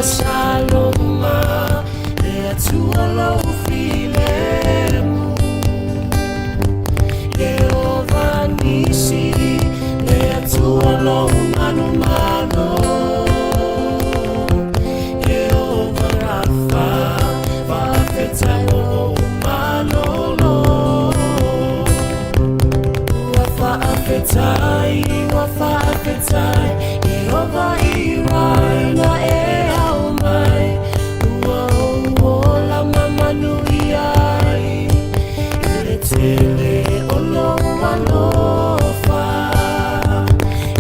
Saloma, le atua lo filemu. Jehovah Nisi, le atua lo mano mano. Jehovah Rapha, wafetai lo malolo. Wafa afetai, Jehovah Irai na e au mai. La mama nui ai, ile tele olo alofa.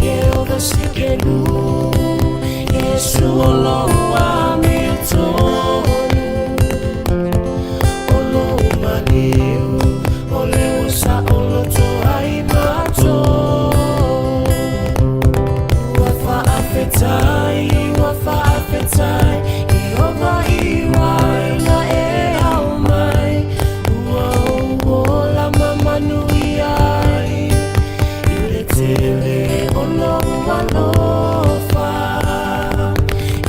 Jehovah Sikenu, Yesu olo amitonu. Olo maniu, ole usa olo to ai mato. Wafa afetai, Jehovah Irai na e au mai. La mama nui ai, ile tele olo alofa.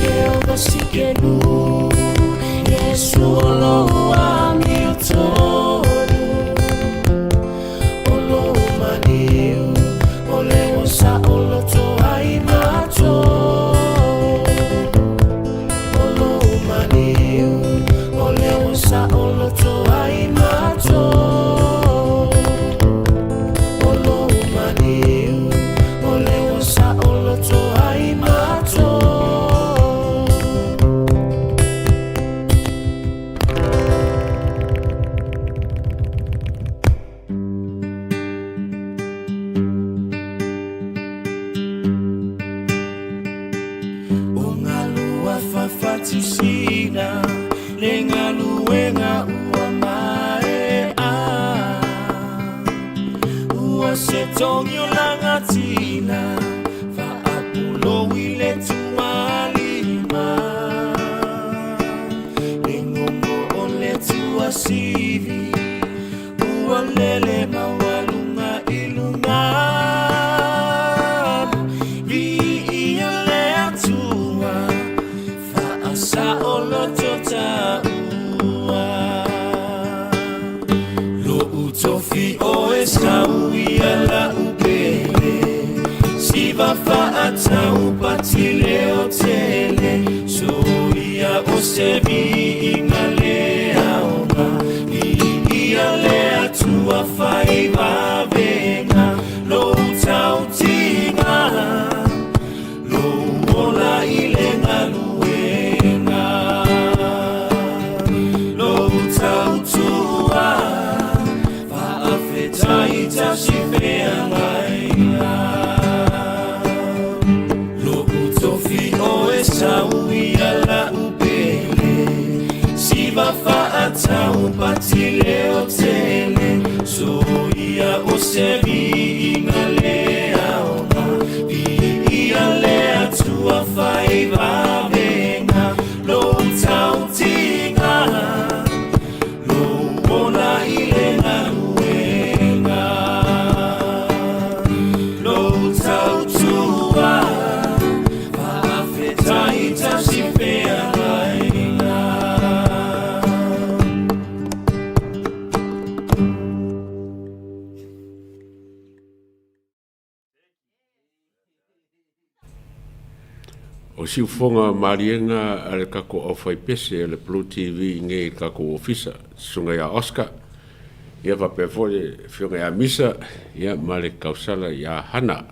Jehovah Sikenu, Yesu olo amitonu. Olo maniu, ole usa olo to ai mato. Olo maniu, ole usa olo to ai mato. Olo maniu, ole usa olo to ai mato. Fafatisina, lenga luenga ua mae a. Ua setongio langatina, fa apulo wile tumalima. Lengongo ole tua sivi, ua lele mawalunga ilunga. Sa olo tota ua lo utofi o eskaui ala upele si va fa ata upatile o tele so ia o sevi ingale aoma ia le atua fai va venga lo utautinga lo ola ilenga lo utofi o esaui ala upele si va fa ata upatile o tele so ia o sevi ingale aoma ia le atua fai va venga lo utautinga lo ona ilenga O si ufonga marienga ale kako o fai pese le Blue TV nge kako ofisa sunga ya Oscar. Ia va pe fole fionga ya misa ia male kausala ya hana.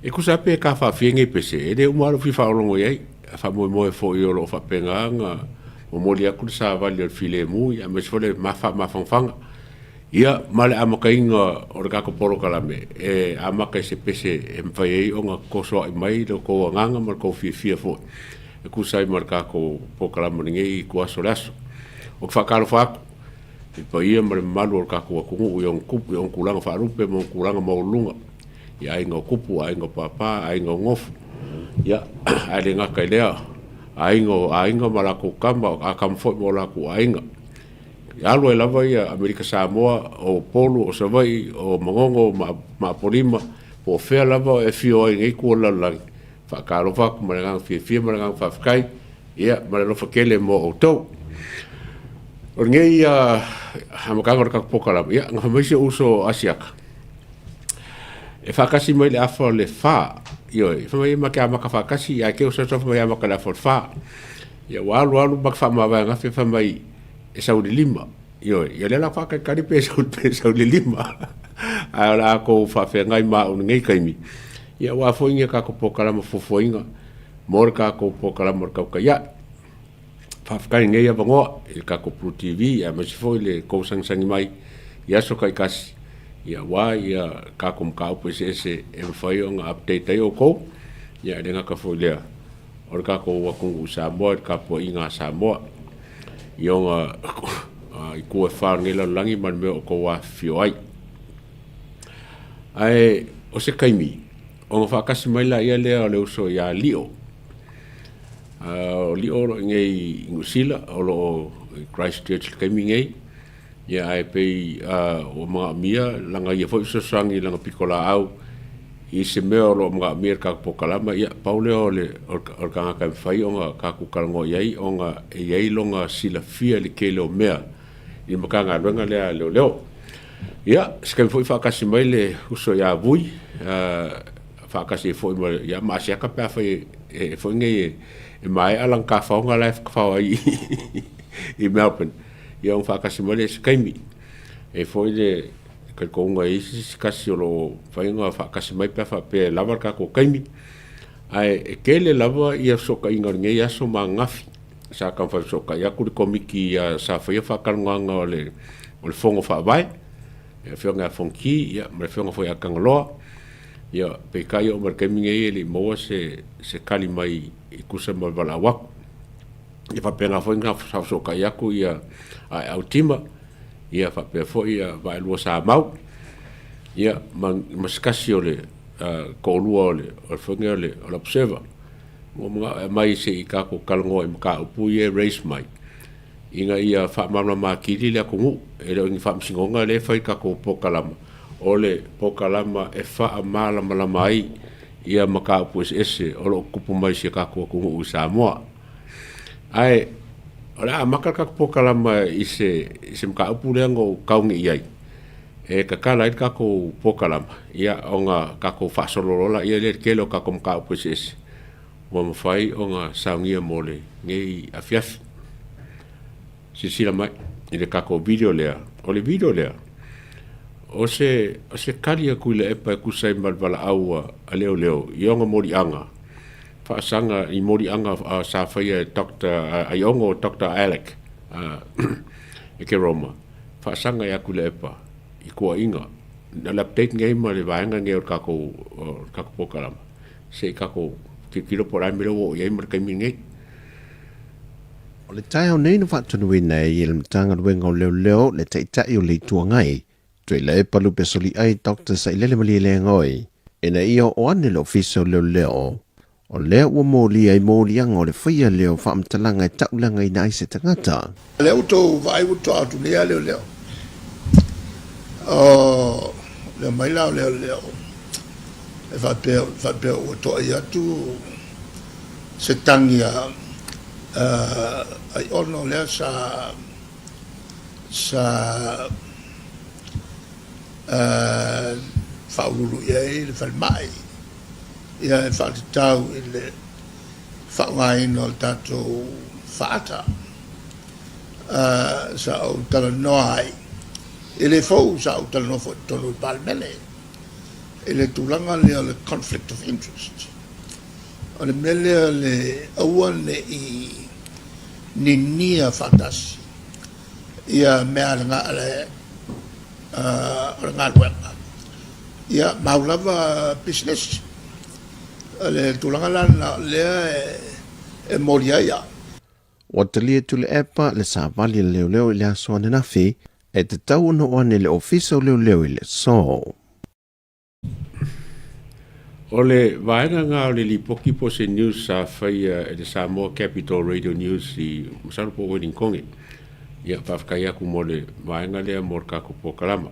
E kusa pe ka fa fienge pese e de umaro fi fa longo ye fa mo fo yo lo fa penganga o moli aku sa vale file mu ia me fole ma fanfanga. Ia male amakainga o kako poro kalame e amaka se pese e mfai o nga koso ai mai lo ko nganga mal ko fia fo. E kusa i marka ko pokalama nge ko asolaso. O fa kalo fa e pa ia mare malu o kako ko u yon kupu yon kulanga fa rupe mo kulanga mo lunga. Ia ingo kupu aingo papa aingo ngofu. Ia ale nga kailea aingo malako kamba akamfo mo lako ainga. Alu e lava ia Amerika Samoa o polo o savai o mangongo ma polima po fea lava e fio ai ngai kua lalangi. Whakaro whaku marangang fia marangang whawhikai ia ma lo fakele mo o to o ngei ha makanga ka pokala ia nga mai se uso asiaka e fakasi mai le afa le fa io fa mai ma ka maka fakasi ya ke uso fa mai maka la fa ia walu bak fa ma va nga fa mai e sa uli lima io ia le la fa ka kari pe sa uli lima ala ko fa fe ngai ma un ngei kaimi ia wa fo inga ka ko pokala mo fo inga morka ko pokala morka ka ya fa ka ngai ya bango e ka ko Pro TV ya ma se fo le ko sang mai ya so kai kas ia wa ia ka ko ka po se e fa yo nga update ai o ko ia de nga ka fo le or ka ko wa ko sa mo ka po inga sa mo yo nga i ko fa ngai la langi man me o ko wa fio ai o se kaimi o fa kasi mai la ia le o so ya lio lio ngai ngusila o lo Christchurch kaimi ngai ya ai pe o ma mia langa ia foi so sangi langa pikola au i se me o lo ma mia ka pokalama ia paule o le o ka ka fai o ka ku kalngo yai o nga yai longa sila fia le kelo mea i makanga longa le leo ia skai foi fa kasi mai le uso ya vui fa kasi foi mai ya ma sia ka pa foi foi ngai e mai alang ka fa nga life ka fa i Melbourne ia fa kasi mai le skai mi e foi le ka ko nga i kasi lo fa nga fa kasi mai pa fa pe lava ka ko kaimi ai e kele lava ia so ka inga ngai ya so ma ngafi sa ka fa so ka ya ku komiki ya sa fa ka nga le o fongo fa vai e fionga fonki ia me fionga foi a kangaloa ia pe kai o mar keminge ele mo se kali mai i kusa mal bala wa ia fa pena foi nga fa so ka yaku ia a ultima ia fa pe foi ia vai lo sa mau ia maskasi ole ko luo le o fonga le o observer mo mai se i ka ko kalngo im ka pu ia race mai inga ia fa mama makili le ko e le fa msingonga le fa ka ko pokalama ole pokalama e fa mala mala mai ia maka pues ese o lo kupu mai se ka ko usa mo ai ora maka ka pokalama ise mka upule ngo kaungi iai e ka kala ka ko pokalama ia onga ka ko fa sololola ia le kelo ka ko mka pues ese mo fai onga saungia mole ngei afiafi sila mai ile kako video lea o le video lea o se kalia kuile epa ku sai malvala au a leo ionga mori anga fa sanga i mori anga sa faia Dr. Ayongo Dr. Alec e ke Roma fa sanga ya kuile epa i kua inga na la update ngai ma le vaenga ngai o kako pokalama se kako kilo por ai melo o ia mar kai mingai o le tai au nei na whaatunu nei i le matanga ruenga o leo le teitai o le tuangai. Tui le palu pesoli ai Dr. Sailele Mali le ngoi. E na ia o ane le ofisa o leo. O lea ua mōli ai mōli anga o le whaia leo whaamtalanga e taulanga i na i se tangata. Leo tō vai uto atu lea leo. O leo mai lao leo. E whapea o toa i atu se tangia ai ono lea sa whaururu iei le whalmai ia e whaatitau i le whaungai no le tātou whaata sa au tala noa ai i le fau sa au tala noa fo tonu i palmele i le tūlanga lea le conflict of interest o le mele le aua le i ni nia fatasi ia mea nga le nga weba ia maulava business le tulanga lana le e moria ia o talia tu le epa le savali leo le aso ane nafi e te tau no ane le ofisa leo i le so ole vaenga nga o le lipoki po se news sa fai e le Samoa Capital Radio News i masalo po wedding kongi ia whafkaya ku mo le vaenga lea morka ku po kalama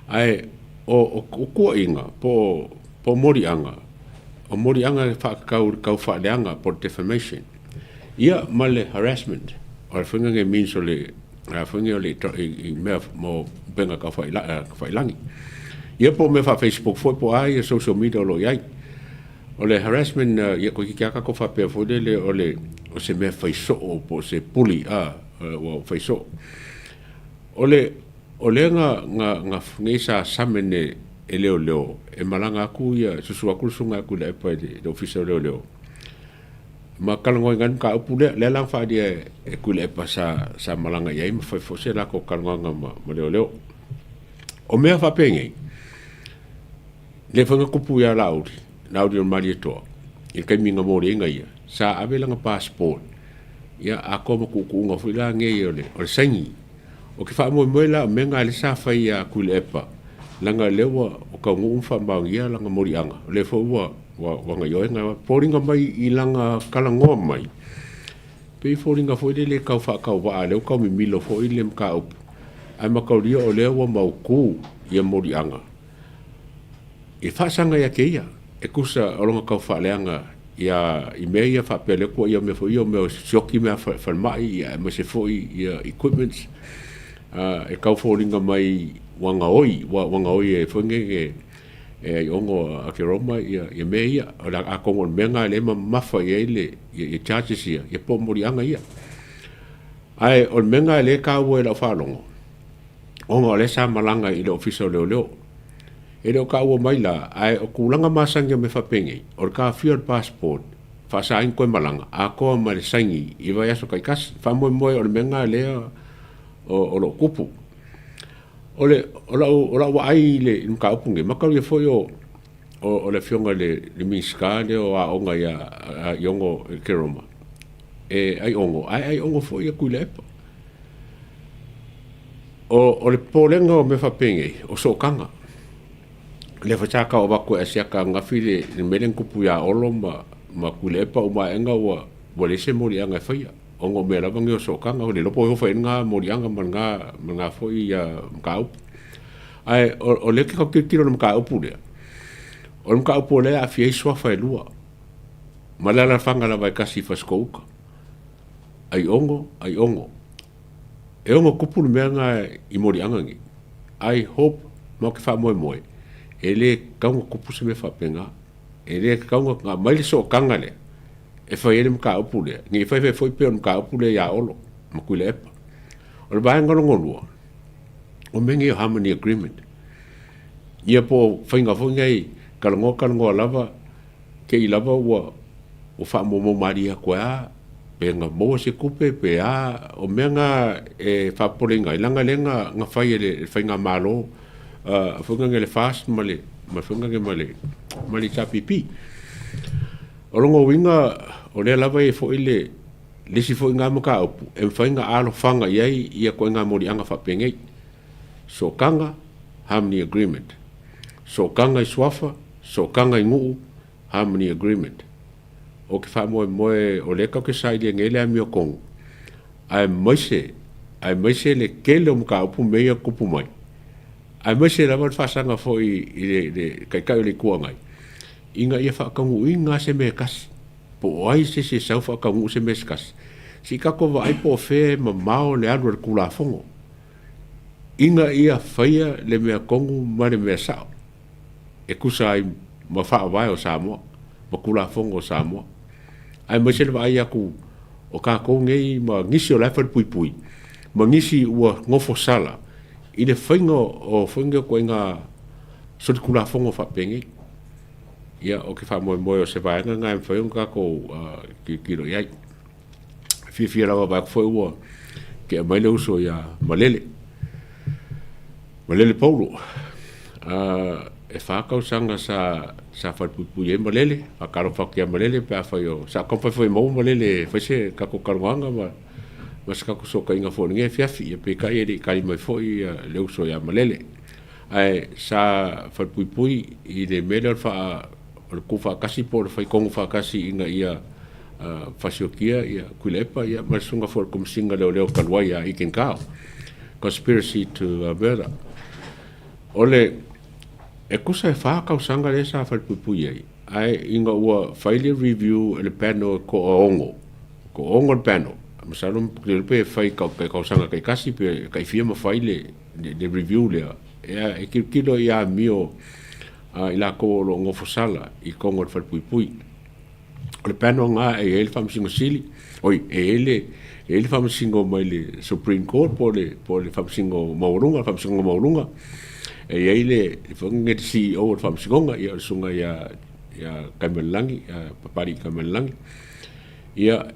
ai o kua inga po mori anga o mori anga whakakau kau whaaleanga po defamation ia male harassment o funga nge min so le funga le i me mo benga ka fai langi ia po me fa Facebook foi po ai social media lo ia o le harassment ia ko ki ka ko fa pe fo le o se me fai so o po se puli o fai so o le nga ngisa samene leo e malanga aku ia susu aku sunga aku le pa de official leo ma kalango ngan ka upule le lang fa dia e kule pa sa malanga ia ma foi fose la ko kalanga ma leo o me fa penge le fanga kupu ya laudi o mali to e kai minga mo re ngai sa abela nga passport ia ako mo ku nga fila nge o le sangi o ke fa mo la menga le sa fa ia kule pa langa lewa o ka ngu fa ma ia langa morianga le fo wa nga yo nga poringa mai i langa kalango mai pe foringa fo le ka fa ka wa le ka mi milo fo ile ka op ai ma ka ria o lewa mau ku ia morianga e fa sanga ya keia e kusa o longa ka fa leanga ia i meia fa pele ko ia me fo ia me shoki me fa mai ia me se fo ia equipments e ka foringa mai wanga oi e funge e ongo a ke roma ia meia a kongo menga le mafa ile e charges ia e po morianga ia ai o menga le ka wo la falongo ongo le sa malanga i le official leo e le ka wo mai la ai o kulanga masanga me fa penge o ka field passport fa sa in ko malanga a ko ma le sangi i vai aso kai kas fa mo o menga le o lo kupu ole ola wa ai le ka upunge makau ye foi o le fionga le miska le o a onga ya yongo keroma e ai ongo foi e kule o le polenga o me fa penge o so kanga le fa chaka o ba ko asia ka nga file le melen kupu ya oloma ma kule pa o ma enga wa le se mori anga faia ongo me la bangi o so kanga o le lopo ho fa nga mori anga manga foi ya ka ai o le ka kiro no ka opule o ka opule a fie so fa lua malala fanga la vai kasi fa skouka ai ongo e ongo kupulu menga i mori anga ngi I hope mo ke fa mo ele ka ngo kupu se me fa penga ele ka ngo nga mai so kanga le e fa ele ka opule ni fa foi pe ka opule ya olo mo kule pa o ba ngolo o mengi harmony agreement ia po fainga fongai kalango lava ke i lava wa o fa mo maria kwa penga mo se kupe pe a o menga e fa polinga ilanga lenga nga faile fainga malo fonga ngele fast male ma fonga nge male chapipi o longo winga o le lava e fo ile lesi fo nga mo ka opu e fainga alo fanga yai ia ko nga mori anga fa pengai so kanga harmony agreement so kanga i swafa so kanga i ngu harmony agreement o ke fa mo o le ka ke sai de ngele ami o kong ai moise le kele mo ka opu meia kupu mai ai moise la va fa sanga fo i le kai le kuanga inga ia fa ka ngu inga se me kas po ai se sa fa ka ngu se me kas si ka ko va ai po fe ma mao le anu kula fongo inga ia faia le mea kongu ma le mea sao e kusa ai ma faa vai o Samoa ma kula fongo Samoa ai ma sele vai aku o ka ko ngei ma ngisi o lafa pui ma ngisi ua ngofo sala i le whainga o whainga ko inga so te kula fongo fa pengi ia o ke wha moe o se vaenga ngai mwhainga ko kiro iai fia rawa vai ko ua ke a maile uso ia malele paulo e whakau sanga sa whaipuipui e malele a karo whakia malele pe a whaio sa kompai whai mau malele whaise kako karuanga ma sa kako soka inga whoni nge whiawhi e pe kai eri kai mai whoi leu so ia malele ai sa whaipuipui i le mele wha o ku whakasi po le whaikongu whakasi inga ia whasiokia ia kuilepa ia masunga for kumsinga leo kalwai a iken kao conspiracy to murder ole e kusa e whakau sanga le sa whaipupui ai inga ua whaile review le panel ko ongo ko ongo panel masalum pe fai ka sanga kai kasi pe kai firma fai le review le e kilo ia mio ila ko lo ngofo sala I kongo fa pui le panel nga e ele fam singo sili oi ele fam singo mai le Supreme Court po le fam singo maurunga e ele fonge CEO fam singo ia sunga ia Kamelangi papari Kamelangi ia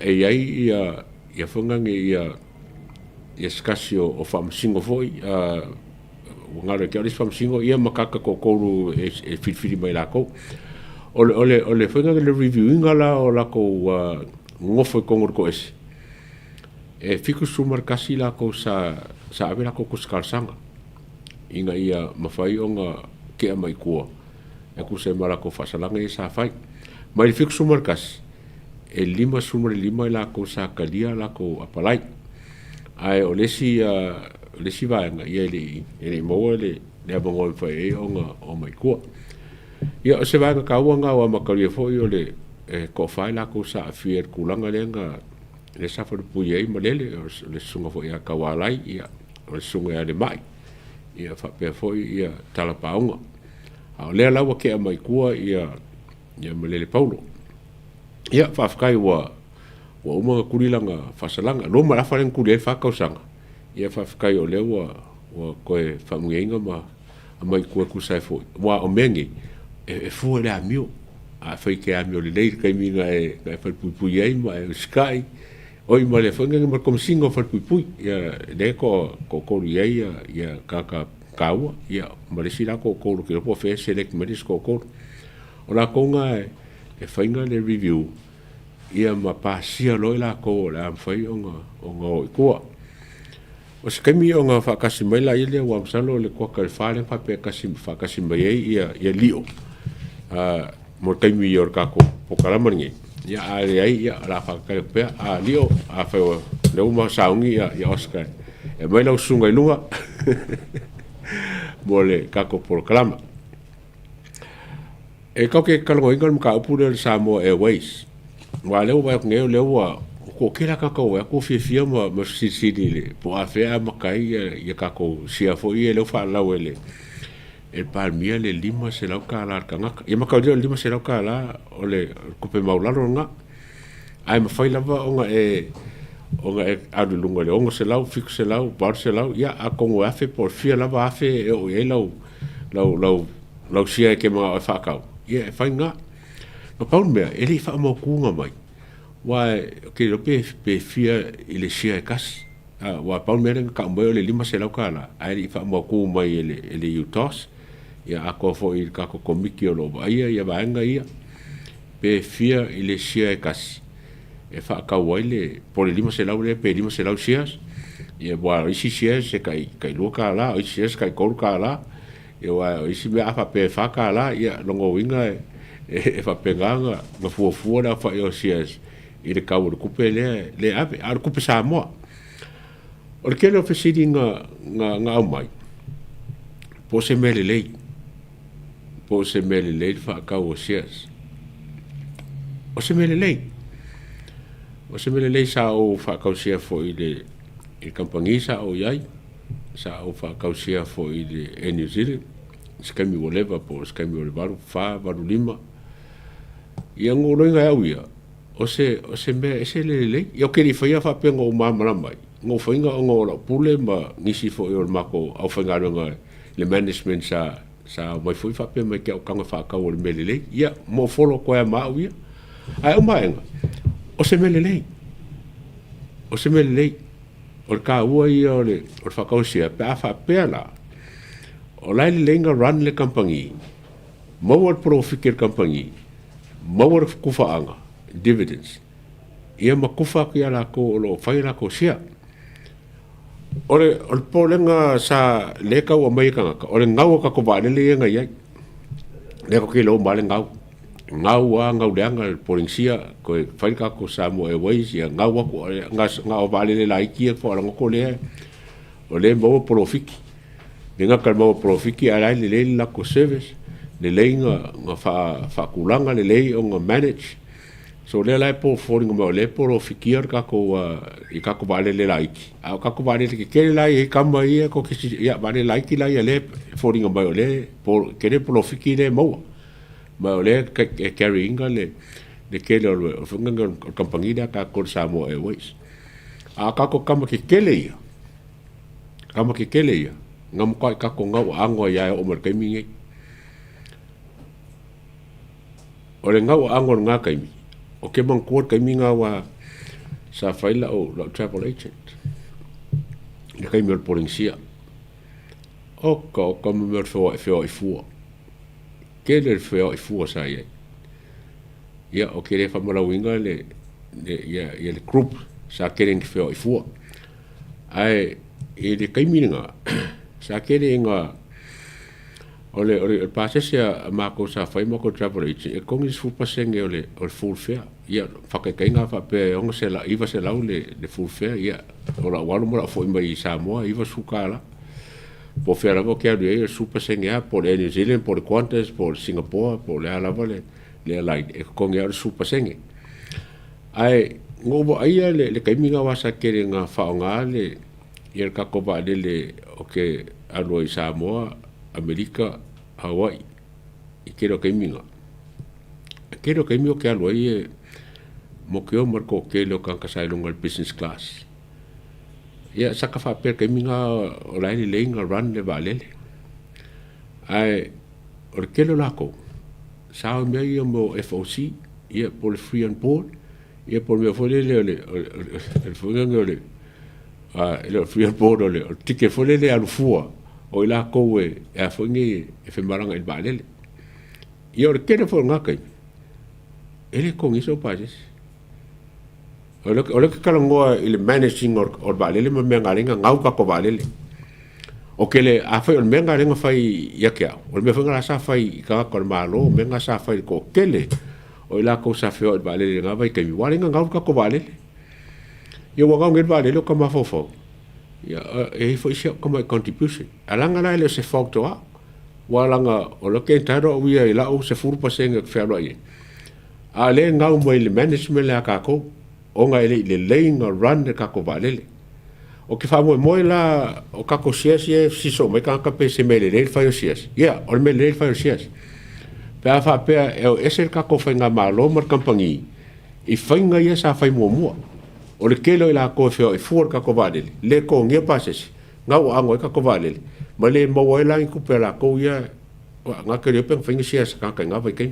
ia fonga ia skasio o fam singo foi ngare ke olis fam singo ia makaka ko koru e fitfiti mai la ko ole fonga le reviewing ala o la ko ngofo kongor ko esi e fiku sumar kasi la ko sa avela ko kuskal sanga inga ia mafai onga ke mai ko e ku se mala ko fasalanga e sa fai mai fiku sumar kasi e lima la ko sa kalia la ko apalai ai o lesi vaenga ia ele mo le abongo fai e onga o mai ko ia o se vaenga ka wanga wa makalia foi o le ko fai la ko sa fier kulanga lenga le sa for puye malele le sunga foi a kawalai ia o le sunga le mai ia fa pe foi ia tala paunga a le la wa ke mai ko ia malele paulo ia whafkai wa uma kurilanga whasalanga. No mara wharen kuri e whakausanga. Ia whafkai o leo wa koe whamungenga a mai kua kusai fōi. Wa o mengi, e fua le amio. A whaike amio le leir kai minga e whalpupui ei ma e skai. Oi ma le whangenga ma komisinga o whalpupui. Ia le ko kori ei ia kaka kaua. Ia ma le sira ko koro ki ropo whea select maris ko koro. O la konga e whainga le review ia ma pasia loi la ko la whai o ngā kua. O se kaimi o ngā whakasi mai la ile wa msalo le kua kare whare whape whakasi mai ei ia lio. Mo kaimi i or kako pokaramangi. Ia aere ai ia la whakare pia a lio a whai le uma saungi ia Oscar. E mai lau sunga i lunga. Mo le kako pokarama. E kau ke kalongo ingal mka upure le Samoa Airways. Wa leo wa ngeo leo wa ko kera kakao e ko fifia ma sisidi le po afea makai ia kako sia fo ia leo fa la wele. El palmia le lima se lau ka la kanga. Ia makau le lima se lau ka la o le kupe maularo nga. Ai ma fai lava onga e adu lunga le onga se lau fiku se lau bar se lau ia a kongo afe por fia lava afe e o e lau sia ke ma fa kau. Ia e fai nga. Ma paul mea, ele wha mo kunga mai. Wa ke rope pe fia ele sia e kasi. Wa paul mea ka umbai o le lima se lau ka la. Ai wha mo kunga mai ele utos. Ia ako fo i kako komiki o loba. Ia vaenga ia. Pe fia ele sia e kasi. E wha ka wai le, po le lima se lau le, pe lima se lau sias. Ia wa isi sias se kai lua ka la, isi sias kai koru ka la. Ia wa isi mea apa pe wha ka la. Ia longo winga e fa peganga na fua da fa yo sias i le kau kupe le ave a kupe sa mo o le kele ofisidi nga mai po se mele le fa kau sias o se mele le sa o fa kau sia fo i le kampangi sa o yai sa o fa kau sia fo i le New Zealand skami woleva po skami woleva fa varu lima ia ngoro inga au ia o se me ese le ia ke ri faia fa pengo o mama mai ngo fainga o ngora pule ma nisi fo i mako au fainga nga le management sa mai foi fa pe mai ke o kanga fa ka o le mele ia mo folo ko e ma ia ai o mai o se mele o ka ua ia o le fa ka o sia pa fa pe la o lai le lenga run le kampangi mawar profit ke kampangi mawar kufaanga dividends ia makufa ki ala ko lo fai la ko sia ore polenga sa leka o mai kanga ore ngau ka ko vale le nga ia le ko ke lo male ngau leanga polisia ko fai ka ko Samoa Airways ia ngau ko ngau vale le lai ki ko ala ko le o le mo profit nga kalma profiki ala le la ko service le nga fa kulanga le o nga manage so le lai po falling mo le po fikiar ka ko I ka ko vale le laiki a ka ko vale ke lai e kama ia ko ke ia vale laiki lai le falling mo le po ke le po fikire mo ma le ke carrying le ke le funga company da ka ko Samoa Airways a ka ko kama ke kele ia kama ke kele ia ngam ko ka ko ngau ango ia o mer kai mingi o le ngau ango nga kai mi o ke man ko kai minga wa sa faila o la travel agent le kai mer polícia o ko mer fo I fu ke le fo I fu sa ia ia o ke le fa mala winga le ia le group sa keren fo I fu ai e le kai minga sa kere nga ole pasesia mako sa fai mako travel agent e kongi fu pasenge ole full fare ia whakakai ngā whape onga se la iwa se lau le full fare ia ora wano mora fo mai Samoa iwa sukala po fare lava ke adu e su pasenge a po le New Zealand po le Qantas po le Singapore po le alava le airline e kongi a su pasenge ai ngobo aia le kaiminga wasa kere ngā whaonga le ia ka ko ba le okay aloi Samoa Amerika Hawaii I kero kaiminga ke aloi e mo ke o marko ke lo kan kasai longa business class ia saka fa per kaiminga o lai le inga run le valele ai o ke lo lako sa me ia mo FOC ia por free on board ia por me fole le fonga le le free on board le tike fole le alufua o la ko e a fongi e fe maranga il valele ia o ke fo ngakai ele con iso pajes ole ke kalangoa il managing or valele me ngaringa ngau ka ko valele o ke le a fa me ngaringa fai ia ke o me fonga sa fai ka ko malo me nga sa fai ko kele o la ko sa fe o valele nga vai ke mi waringa ngau ka ko valele ia wa ngau ngel valele ko ma fofo ia e foi sia como contribution alanga la le se facto a walanga o lo ke taro wi la o se furu pasenga fe lo ai a le ngau mo le management la ka ko o nga le laying run de ka ko valele o ke fa mo la o ka ko sia si so me ka pe se me le fa yo sia ia o me le fa yo sia pa fa pe e ese ka ko fa nga malo mar compagnie I fa nga ia sa fa mo o le kelo I la ko fe o fu ka ko valele le ko ngia pases ngau ango ka ko valele ma le mo la ku pe la ko ia nga ke le pe fa nga sia ka nga vai ke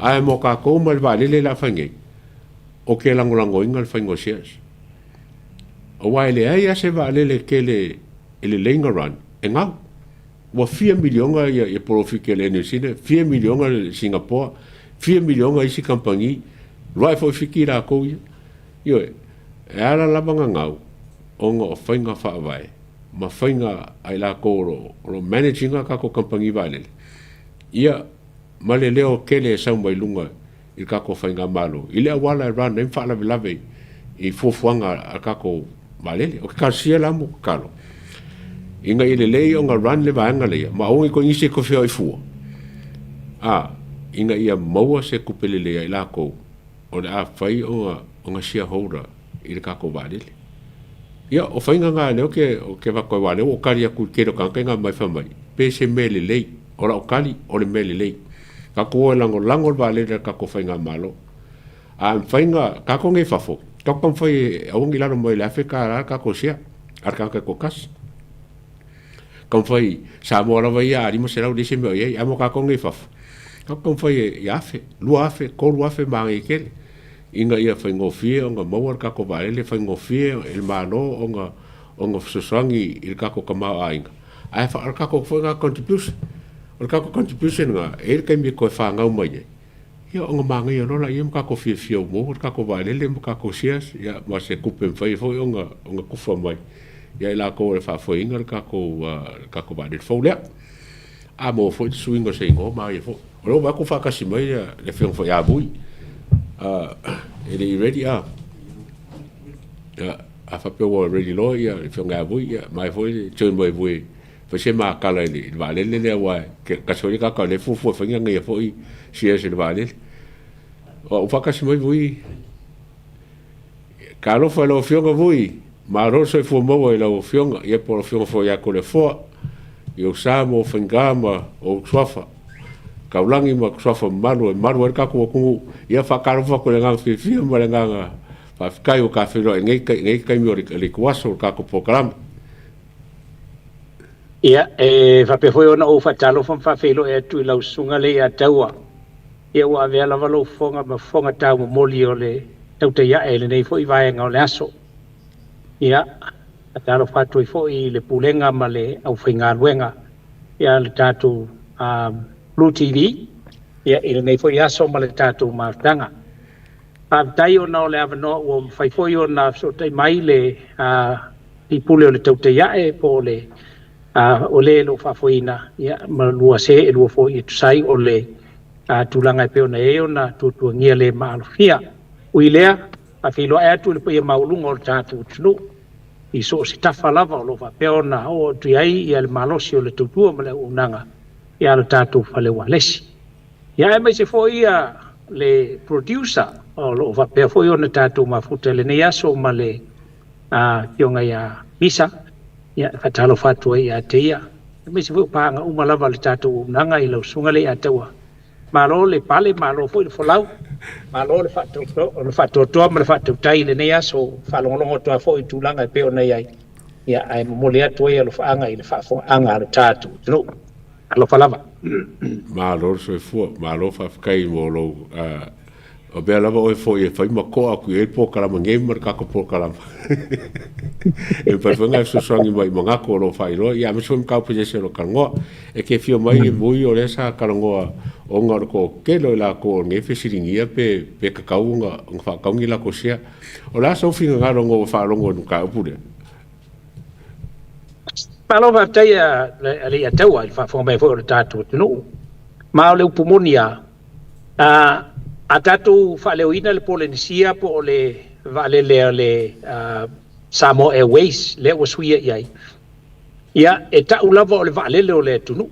ai mo ka ko mal valele la fa ngai o ke lango ingal fa ngo sia o wai le ai se valele ke le lenga run e ngau wa 4 milionga ia profit ke le New-Zealand 4 milionga Singapore 4 milionga isi compagnie right for fikira ko ia e ala labanga ngau onga o whainga whaawai ma whainga ai la ko ro managinga ka ko compagnie valele ia ma le leo kele sau mai lunga I ka ko whainga malo I le awala run nem wha lave I fufuanga a ka ko valele o ka sia la mo kalo inga I le lei onga run le vaanga le ma ongi ko ngise ko feo I fua inga ia maua se kupele le ai la ko o le a whai onga shareholder I le kako valele ia o whainga ngā leo ke wako wane o kari aku kero kankai ngā mai whamai pe se mele lei o la o kari o le mele lei kako o lango valele kako whainga malo a whainga kako ngai whafo kakam whai aungi laro mai le Afrika ara kako sia ar kankai ko kas kam whai sa moara vai a rima se rau dese meo iei amo kako ngai whafo kakam whai i afe lua afe ko lua afe maa ngai kele inga ia fai ngofie onga mawar kako valele fai ngofie il malo onga sosangi il kako kamau ainga ai fa kako fai nga contribution nga e kai mi ko fa ngau mai ia onga manga ia no la ia kako fie mo kako valele mo kako sias ia ma se kupen fai foi onga kufa mai ia la ko fa foi inga kako valele fo le a mo foi swingo se ngo mai fo ro ba ku fa kasi mai le fiong foi a bui ele ready a fa pe wo ready lo ia fiong a bui mai foi chon mai bui fa se ma kala ni valele le wa ke ka so ka le fu fa ngai foi sia se valele o whakasi mai vui. Ka alofa e lau fionga vui, ma roso e fua maua e lau fionga, ia po lau fionga fo ia ko le fua, i o sa mo whengama o swafa. Ka ulangi ma swafa malu e kako o kungu, ia whakarofa ko le nganga whiwhia ma le nganga whawhikai o ka whiro e ngei kai mi o le kuaso o kako po kalama. Ia, whapewhoi ona o whatalo whawhilo e tui lau sunga le a taua. Ia ua avea lava lau whonga ma whonga tau mo moli o le tau te ia e le nei fo i vai ngau le aso. Ia, a talo whatu i fo i le pulenga ma le au whainga luenga. Ia le tātu Blue TV. Ia i le nei fo i aso ma le tātu mautanga. Tai o na o le avanoa ua whaifoi o na so te mai le i pule o le tau te ia e po le o le lo whafoina. Ia, ma lua se e lua fo i tusai o le tulanga e peo na e o na tutuangia le maalofia. Ui lea, a whilo e atu le pia maulunga o le tātu tunu. I so si tafa lava o lo peo na o tui ai i le malosi o le tutua ma le unanga. Ia le tātu whale walesi. Ia e mai se fo ia le producer o lo peo fo i o na tātu mafuta le nei aso ma le pionga ia misa. Ia whatalo whatua i a te ia. E mai se fo paanga umalava le tātu unanga i lau sunga le a taua. Malo le pale, malo foi le folau. Malo le fato toa, ma le fato tai le nei aso, whalongolongo toa foi tūlanga e peo nei ai. Ia, ai mole atu e alo whaanga i le whaanga alo tātu. Tino, alo whalava. Malo so e fua, malo whawhikai mo lo, o bea lava o e fo i e whai makoa aku e po kalama ngei mar kako po kalama. E whaiwhanga e susangi mai mangako o lo whairo, ia me so mkau pese lo karangoa, e ke fio mai e mui o lesa karangoa o ngaro ko kelo i la ko nge fesiringia pe kakau nga whakaungi la ko sea. O la so finga ngaro ngo whaalongo nuka upure. Malo whaftai a taua i whafonga mai fo o le tātu tunu. Mao le upumonia, a tatu whaleoina le Polynesia po o le valele le Samoa Airways le o suia iai. Ia e tau lava o le valele o le tunu.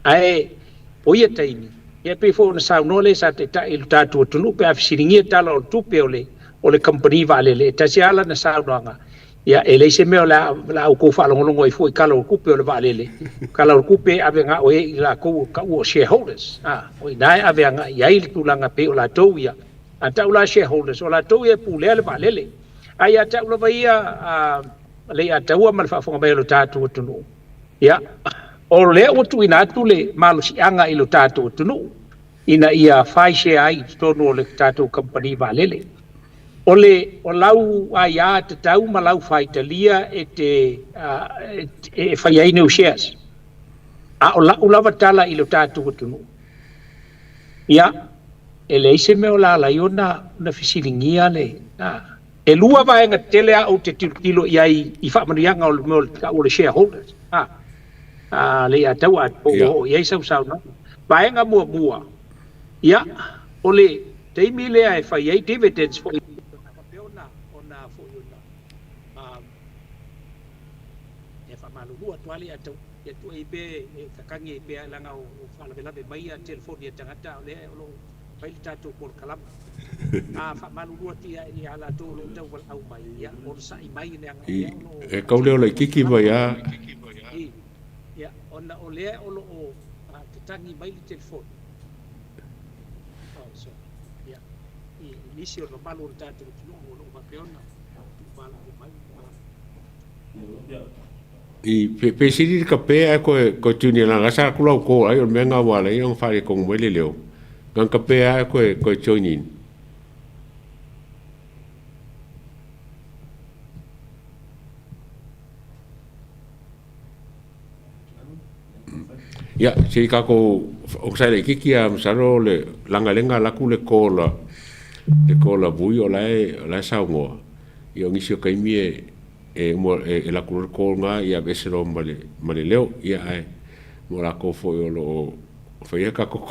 Ae o ia taini. Ia pe fo na sau no le sa te tai lu tatu tunu pe afisiringia tala o tupe o le company valele. Ta se ala na sau noanga. Ia e le se me o la au ko whalongolongo i fo i kala o kupe o le valele. Kala o kupe ave nga o e la ko ka o shareholders. O i nai ave nga iai le tulanga pe o la tau ia. A tau la shareholders o la tau ia pulea le valele. Ai a tau lava ia le a tau ma le whafonga mai o le tatu tunu. Ia o le o tu ina tu le malo si anga i lo tatu tunu. Ina ia whai share ai tonu o le tatu company valele. O lau ai a te tau ma lau whaitalia e te whai ai neu shares. A o lau lava tala i lo tatu tunu. Ia, e le ise me o la iona na fisiringia le. E lua vaenga tele a o te tilo i whaamanuianga o le shareholders. Le a tau a po i ai sau no. Vaenga mua. Ia, o le teimi lea e whai ai dividends fo i malulua tuali atau ya tu ibe kakangi ibe langa o fala bela be mai a telefoni ya tangata le lo pai tatu por kalam fa malulua ti ni ala tu lo tau wal au mai ya o sa i mai ne e kau leo le kiki mai ya ya ona o le o lo o tangi mai le telefoni so ya i nisi o lo malu tatu lo lo ba peona mala mai I pe siri ka pe ko tuni la ngasa kula ko ai o menga wala i on fare ko mwele leo kan ka pe ko joinin ya si ka ko o sa le kiki am saro le langa lenga la kule kola bui o la sa ngo i o ngisio kai mie e la kulur ko nga ia besero male leo ia ai mo la ko fo lo fo ia ka ko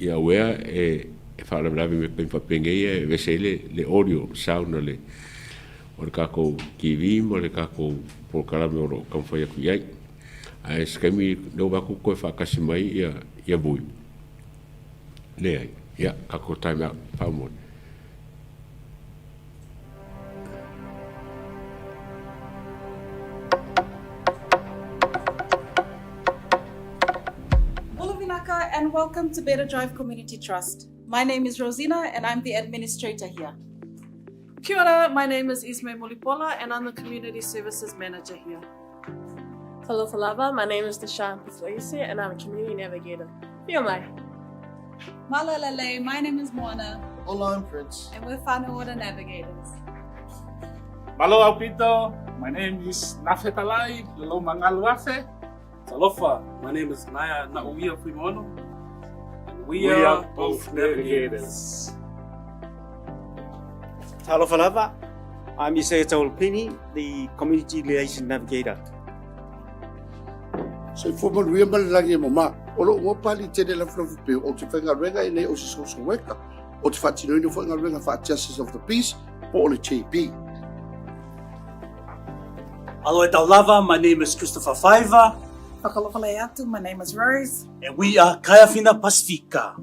ia wea e fa la blavi me pe papenge e vesele le audio sound le o ka ko kivi mo le ka ko por kala me o kan fo ia ku ia ai skemi no ba ko fa kasimai ia bui le ai ia ka ko time out pa mo Bulavinaka and welcome to Better Drive Community Trust. My name is Rosina and I'm the administrator here. Kia ora, my name is Isme Mulipola and I'm the Community Services Manager here. Talofa lava, my name is Deshaun Pufuisi and I'm a Community Navigator. Kia mai. Malalele, my name is Moana Hola, I'm Prince. and we're Whānau Ora Navigators. Malo Alpito, my name is Nafe Talai, Lolo Mangalu Afe. Talofa, my name is Naya Nauia Fuimono. We are both navigators. Talofa lava, I'm Isaiah Taulpini, the Community Liaison Navigator. So for mo ria mal lagi mo ma o lo mo pali te de la frofu pe o te whenga renga i nei o se so weka o te whatino ino whenga renga wha Justice of the Peace po o le TP. Aloha tau lava, my name is Christopher Faiva. Whakalofalei atu, my name is Rose. And we are Kaiawhina Pasifika.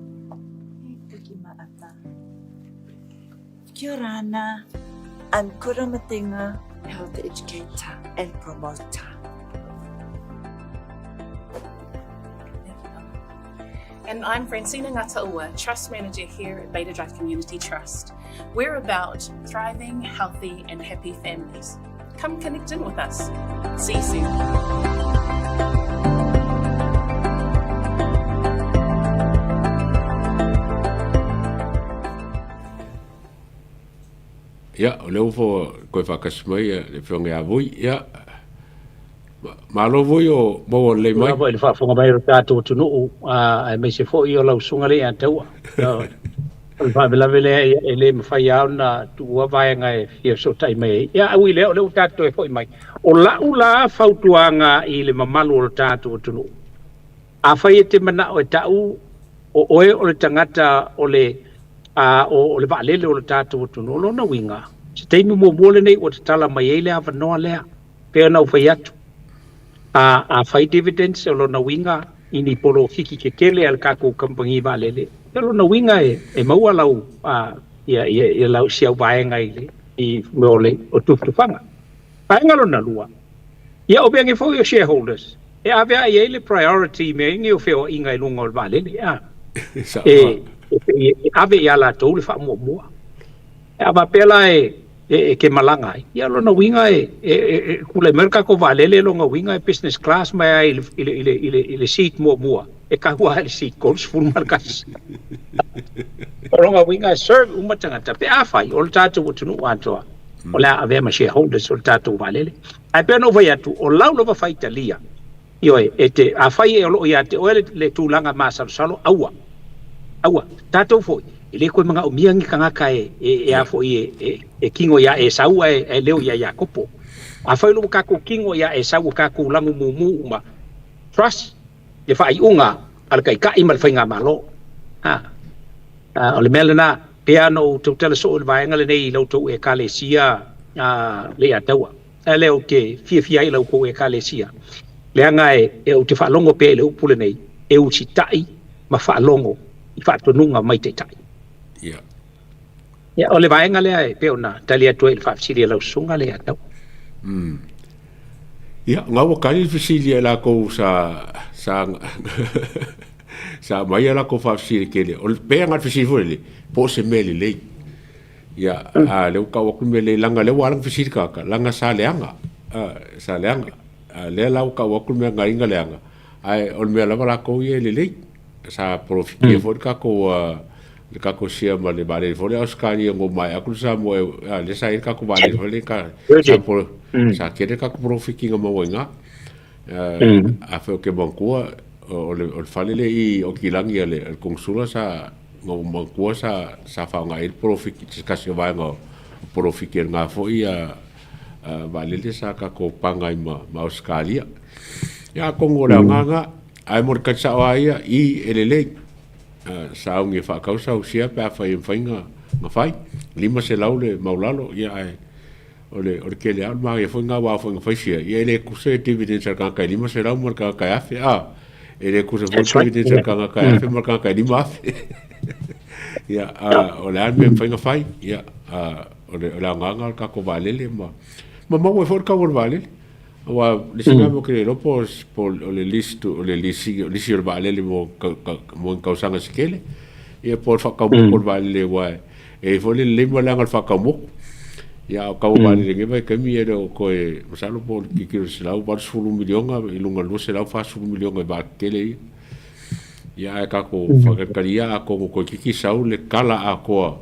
Kia ora ana, I'm Kura Matenga, health educator and promoter. And I'm Francina Ngataua, Trust Manager here at Beta Drive Community Trust. We're about thriving, healthy, and happy families. Come connect in with us. See you soon. ia o le ufo koe whakasmai le whionga a vui ia malo vui o mo le mai Wa le whaafonga mai ro tātou tunu ai mai se fo i o lau sunga le a taua. Le whaabelawe le e le mawhai au na tua vaenga e fia so tai mai. Ia aui leo leo tātou e fo i mai. O lau la whautuanga i le mamalu o tātou tunu. A whai e te mana o e tau o oe o le tangata o le o le vaalele o le tātou tunu. O lona winga. Se teimi mo mole nei o te tala mai e le a wanoa lea. Pea nau whai atu. A whai dividends o lona winga i ni polo hiki ke kele al kako kampangi vaalele. Pea lona winga e maua lau ia lau siau vaenga i le i meole o tuftufanga. Vaenga lona lua. Ia o beange fo i o shareholders. E avea i ele priority me inge o feo inga i lunga o le vaalele. Ave i ala tau le wha mua. E ava pela ke malanga. Ia lona winga kule merka ko valele longa winga e business class mai ile seat mua. E kahua ile seat goals full markas. Longa winga serve umatanga pe afai o tatu utunu antoa. O la ave ma shareholders o tatu valele. Ai pe no vai atu o lau no vai Italia. Io te afai e lo ia te o le tulanga masalo aua. Aua, tātou foi. I le koe mga umiangi kangaka e a foi e kingo ia e saua e leo ia ia kopo. A whailu kako kingo ia e saua kako langu mumu uma. Trust, e whai unga, ala kai kai mal whainga malo. O le mele na, pea no tau tala so o le vaenga le nei lau tau e kale sia le a taua. E leo ke fia i lau ko e kale sia. Le anga e o te whaalongo pea le upule nei, e uchi tai ma whaalongo. I whaatonunga mai te tai. Ia, o le vaenga lea e peo na tali atua i le whaafisiria lau sunga lea tau. Ia, ngā wakari whasiria la kou sa mai ala kou whaafisiria kele. O le pea ngat whasiria fwere le, po se mele lei. Ia, leo ka waku me le langa leo alang whasiria kaka, langa sa leanga. Sa leanga. Lea lau ka waku me ngaringa leanga. Ai, o le mea lama la kou i le lei. Sa profiki fo kako sia ma le bare fo le auskani ngo mai aku sa mo le sa ir kako bare fo le ka sa kere kako profiki ngo mo nga a fe ke bankua o le fale le i o kilangi le konsula sa ngo bankua sa fa nga ir profiki ka se va ngo profiki nga fo ia vale le sa kako pangai ma auskalia ya kongo la nga ai mor ka sa ia I elele sa unge fa causa o sia pa fa inga ma fai lima se laule maulalo ia ai ole ke le ma ia fa nga wa fa sia ia le ku se dividends ka ka lima se lau mor ka afi e le kusa fo te te kanga ka fe mar kanga ni ma ya o le me fa fai ya o le nganga ka ko valele ma mo fo ka vor valele wa le singa mo que lo pos por le listo o le lisi o valele mo ka usanga sikele e por fa ka mo por valele wa e fo le mo la fa ka mo ya ka valele nge vai kami era ko e salo por ki se la va su milionga e lunga lo se la fa su milionga ba tele ya ka ko fa ka ria ko ki sau le kala a ko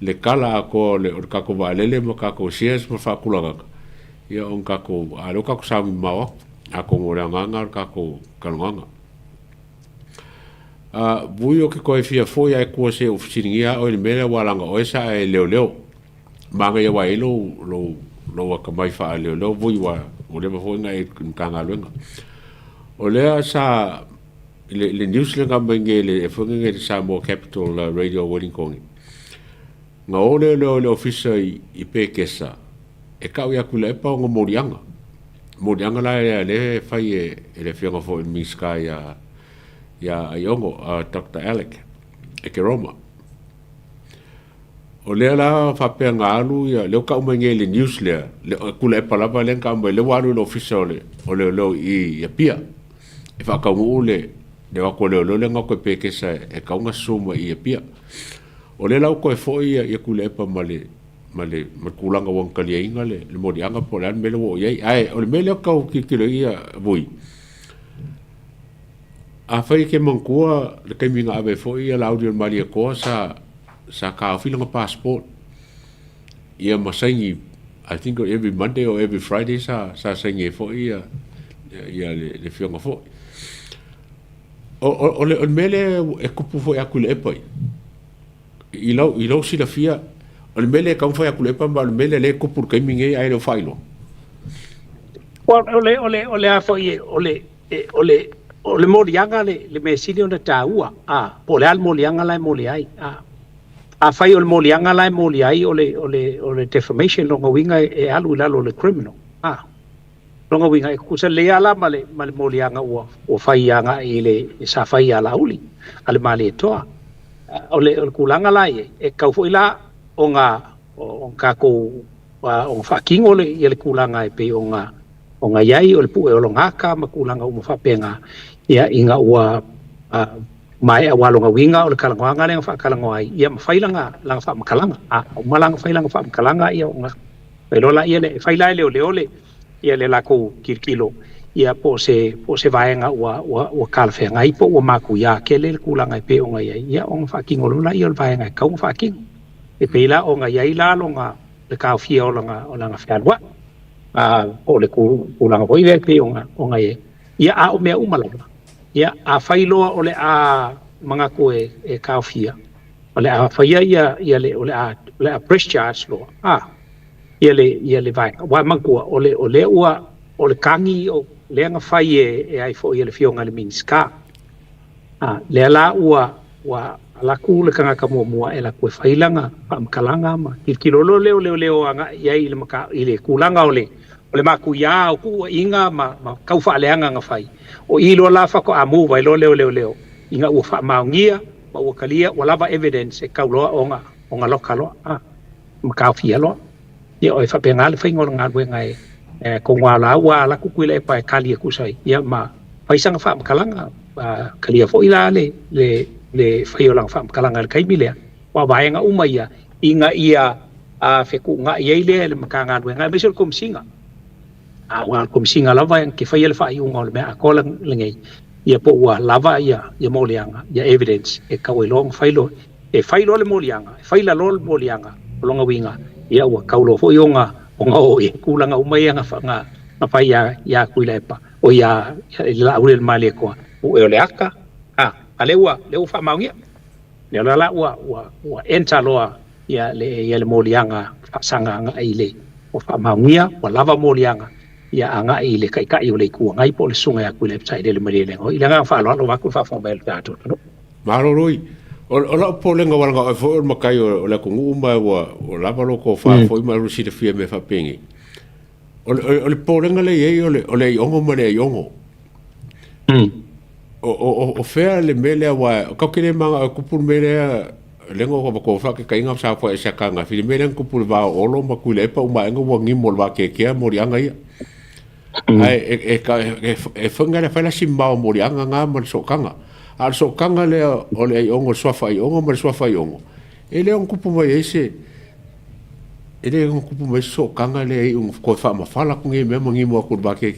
le ka ko valele mo ka ko sies mo fa kulanga ya on ka ko alo ka ko sa mi ma a ko mo nganga ka ko kalanga buio ke ko e fia fo ya ko se oficinga o le mera walanga o esa e leo manga ya wa lo ka mai fa leo bui wa o le fo ngai kanga luenga o le sa le news le ngambengele e fo ngai sa mo capital radio Wellington nga o le officer i pekesa e kau ya kula e pa ngo morianga la le fai e le fianga fo mi sky ya yongo Dr. Alec e ke Roma o le la fa pe nga alu ya le ka umenge le news le kula e pa la le ka mo le walu le official o le i ya pia e fa ka mo le wa ko le nga ko pe ke sa e ka nga suma i ya pia o le la ko e fo ya kula e pa male kulanga wang kali inga le morianga po le mele wo ye ai o le mele ka ki le ia voi a fai ke mankua le kai minga ave fo ia laudio mali ko sa ka filanga passport ia masangi I think every Monday or every Friday sa sangi fo ia le fianga fo o le mele e kupu fo ya kule pai i lau si la fia o le mele ka fa ya kule pa le mele le kupu kai minge ai lo failo ole a fo ye o le morianga le mesini ona taua po le al morianga la moli ai a fai o le morianga la moli ai o le defamation longa winga e alu la le criminal longa winga e kusa le ala male morianga o fai anga ile sa fai ala uli ale male toa o le kulanga la e ka fo ila onga ka ko o fa kingo le kulanga e pe onga yai o le pu e o longa ka makulanga o fa penga ia inga ua mai a walonga winga o le kalanga le fa kalanga ai ia failanga langa fa makalanga o malanga failanga fa makalanga ia onga pero la ia le faila le ia le lako kirkilo ia po se vaenga ua kalfe ngai po ua maku ia ke le kulanga pe onga ia onga fa kingo la ia le vaenga ka onga fa king e pela onga ia ila longa le ka fia o langa fianwa o le kulanga po ia pe onga ia a o mea umalanga ia a failoa o le a mga ko e kaofia o le a faia ia le o le a press charge lo ia le vai wa mangua o le ua o le kangi o le nga fai e ai fo ia le fionga le minska le la ua la ku le kanga ka mo e la ko failanga am kalanga ma kilolo leo anga ia ile maka ile kulanga o le maku ya o ku inga ma kau fa leanga nga fai o ilo la fa ko amu vai lo leo inga u fa maungia ma u kalia wala ba evidence e kau lo onga lokalo ma ka fia lo ia o fa pengal fa ngol nga we ngai ko wala la ku kuile pa kalia ku sai ia ma fa isanga fa kalanga kalia fo ila le fa yo lang fa kalanga kai milea wa ba nga umaya inga ia fe ku nga ia ile makanga we ngai besol kom singa wa kom singa lava yang ke faile fa yung ngol me akola lengei ia po wa lava ia molianga ia evidence e ka we long failo le molianga faila lol molianga longa winga ia wa kaulo fo yonga onga o e kulanga umaianga fa nga pa ya kuila pa o ya la ule mali ko o le aka alewa le fa maungia le la wa enta loa ia le molianga sanga nga ile o fa maungia wa lava molianga ia anga ile kai o le ku ngai po le sunga ya ku le tsai le mari le o ile nga fa lo va ku fa fo bel ta to no malo roi o la po le nga wala fo ma kai o la ku uma o la va lo ko fa fo ma ru si le fie me fa pengi o le po le nga le o le ongo ma le ongo o fea le mele wa ka kile manga kupul mele lengo ko fa ke kainga sa fa sa kanga fi mele kupul va olo ma kule pa uma ngo wa ngi mol va ke mori anga ia ai e funga le fa la simba mori anga nga mo so kanga al so kanga le o le ongo so fa ongo mo so fa ongo ele on kupu va ese ele on kupu me so kanga le un ko fa ma fala ku ngi me ngi mo ku va ke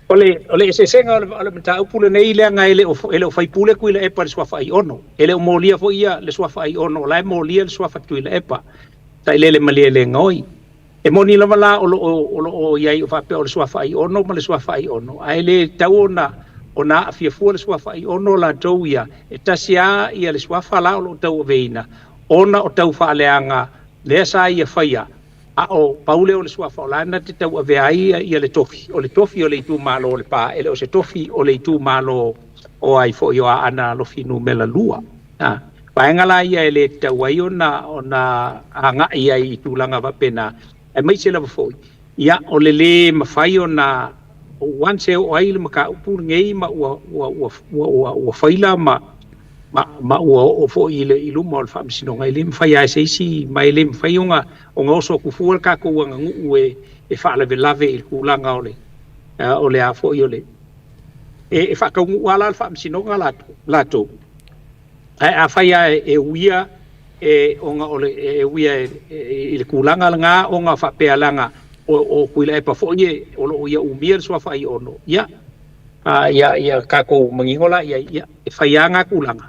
Ole se senga ole mata upule nei le nga ele o fai pule ku ile epa le swafa ai ono ele o molia fo ia le swafa ai ono la molia le swafa tu ile epa ta ile le mali le ngoi e moni la mala o ia o fa pe o le swafa ai ono ma le swafa ai ono ai le tauna ona afia fu le swafa ai ono la touia e tasia ia le swafa la o tau veina ona o tau fa leanga le sa ia faia o paule o le swafa la na te tau ave ai ia le tofi o le tu malo le pa ele o se tofi o le tu malo o ai fo yo ana lo finu mela lua pa ngala ia ele tau ai ona anga ia I tu langa va pena e mai se la fo ia o le mafai ona once o ai le maka upu ngei ma o faila ma o fo ile ilu mo fa msino ngai lim fa ya se si mai lim fa yunga o ngoso ku fu ka ku nga ngu e fa la velave il ku langa o le a fo yole e fa ka ngu wala fa msino nga lato ai a fa ya e uia e o nga ole e uia il ku langa nga o nga fa pe langa o ku ile pa fo ye o lo ia umir so fa I ono ya ya ka ko mangingola ya e fa ya nga ku langa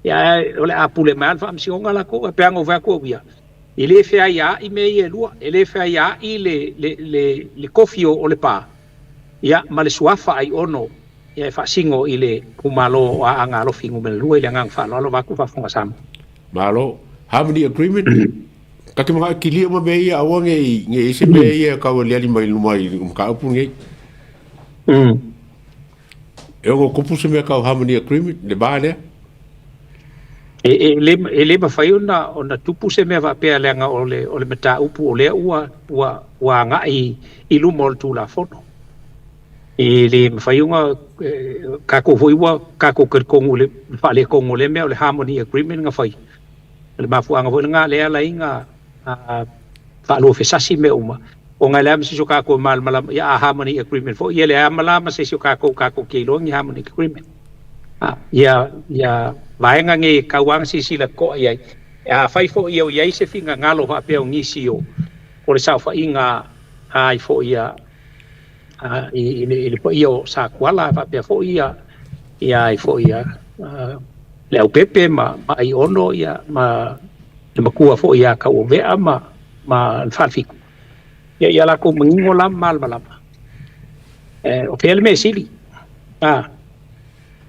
ya ole apule mal fa msionga la ko pe ngo va ko via ile fa ya I me ye lua ile fa ya I le kofio o le pa ya male swafa ai ono ya fa singo ile kumalo anga lo fingu mel lua ile ngang fa lo va ku fa fonga sam malo harmony agreement ka ke ma kili mo be ya wa nge se be ya ka le ali mai lumai ka pu nge e o kupu se me ka harmony agreement le ba le ele ma fai ona tupu se me va pe lenga ole meta upu ole ua nga I lu mol tu la fono ele ma fai unga ka ko voiwa ka ko ker kongule fa le kongule me ole harmony agreement nga fai le ma fu anga vo nga le ala inga fa lo fe sasi me uma o nga lam se ka ko mal ya harmony agreement fo ele amala ma se ka ko ke lo ngi harmony agreement ya vai nga nge kawang sila ko ai fai fo ia ia se finga ngalo va pe ngisi o le sa fa inga ai fo ia ile po ia sa kwala va pe fo ia ai fo ia le o pepe ma ai ono ia ma le makua fo ia ka o vea ma fa fiku ia la ko mangingola mal malama o pe me sili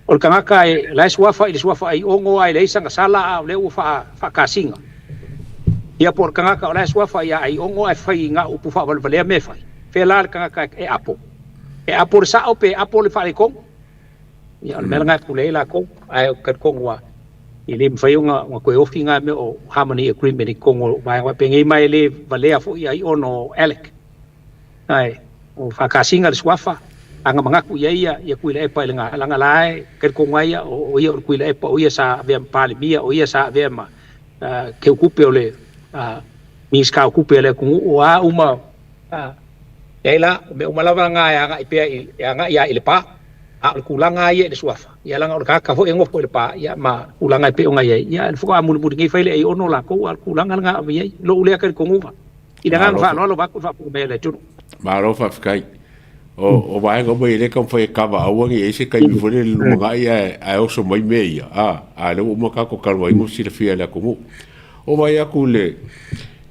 o kangaka la swafa ai ongo ai le sanga sala le u fa kasinga ia por kangaka la swafa ai ongo ai fai nga upu fa vale me fai fe la kangaka e apo sa ope apo le fa le kong ia le nga ku le la ko ai ka kong wa ile mfai nga ko ofinga me o harmony agreement kong mai wa pengi mai le vale fo ai ono elek ai o fa kasinga le swafa anga mangaku ia kuila e pa langa lai ker ko ngai o ia kuila e pa o ia sa ve pale mia o ia sa ve ma ke kupe ole mis ka kupe le ku wa uma ela me uma lava nga ya ipe nga ya ile pa a kulanga ia de suafa ia langa o ka fo engo po le pa ia ma kulanga pe nga ia fo a mulu ngi faile e ono la ko kulanga nga ia lo le ker ko nguva ina nga fa lo ba ku fa po me le tu ma ro fa kai o vai go mai le kan foi kava au ngi ese kai fo le lunga ia a o so mai mei a le mo ka ko kalwa ingo si le fia la ko o vai a kule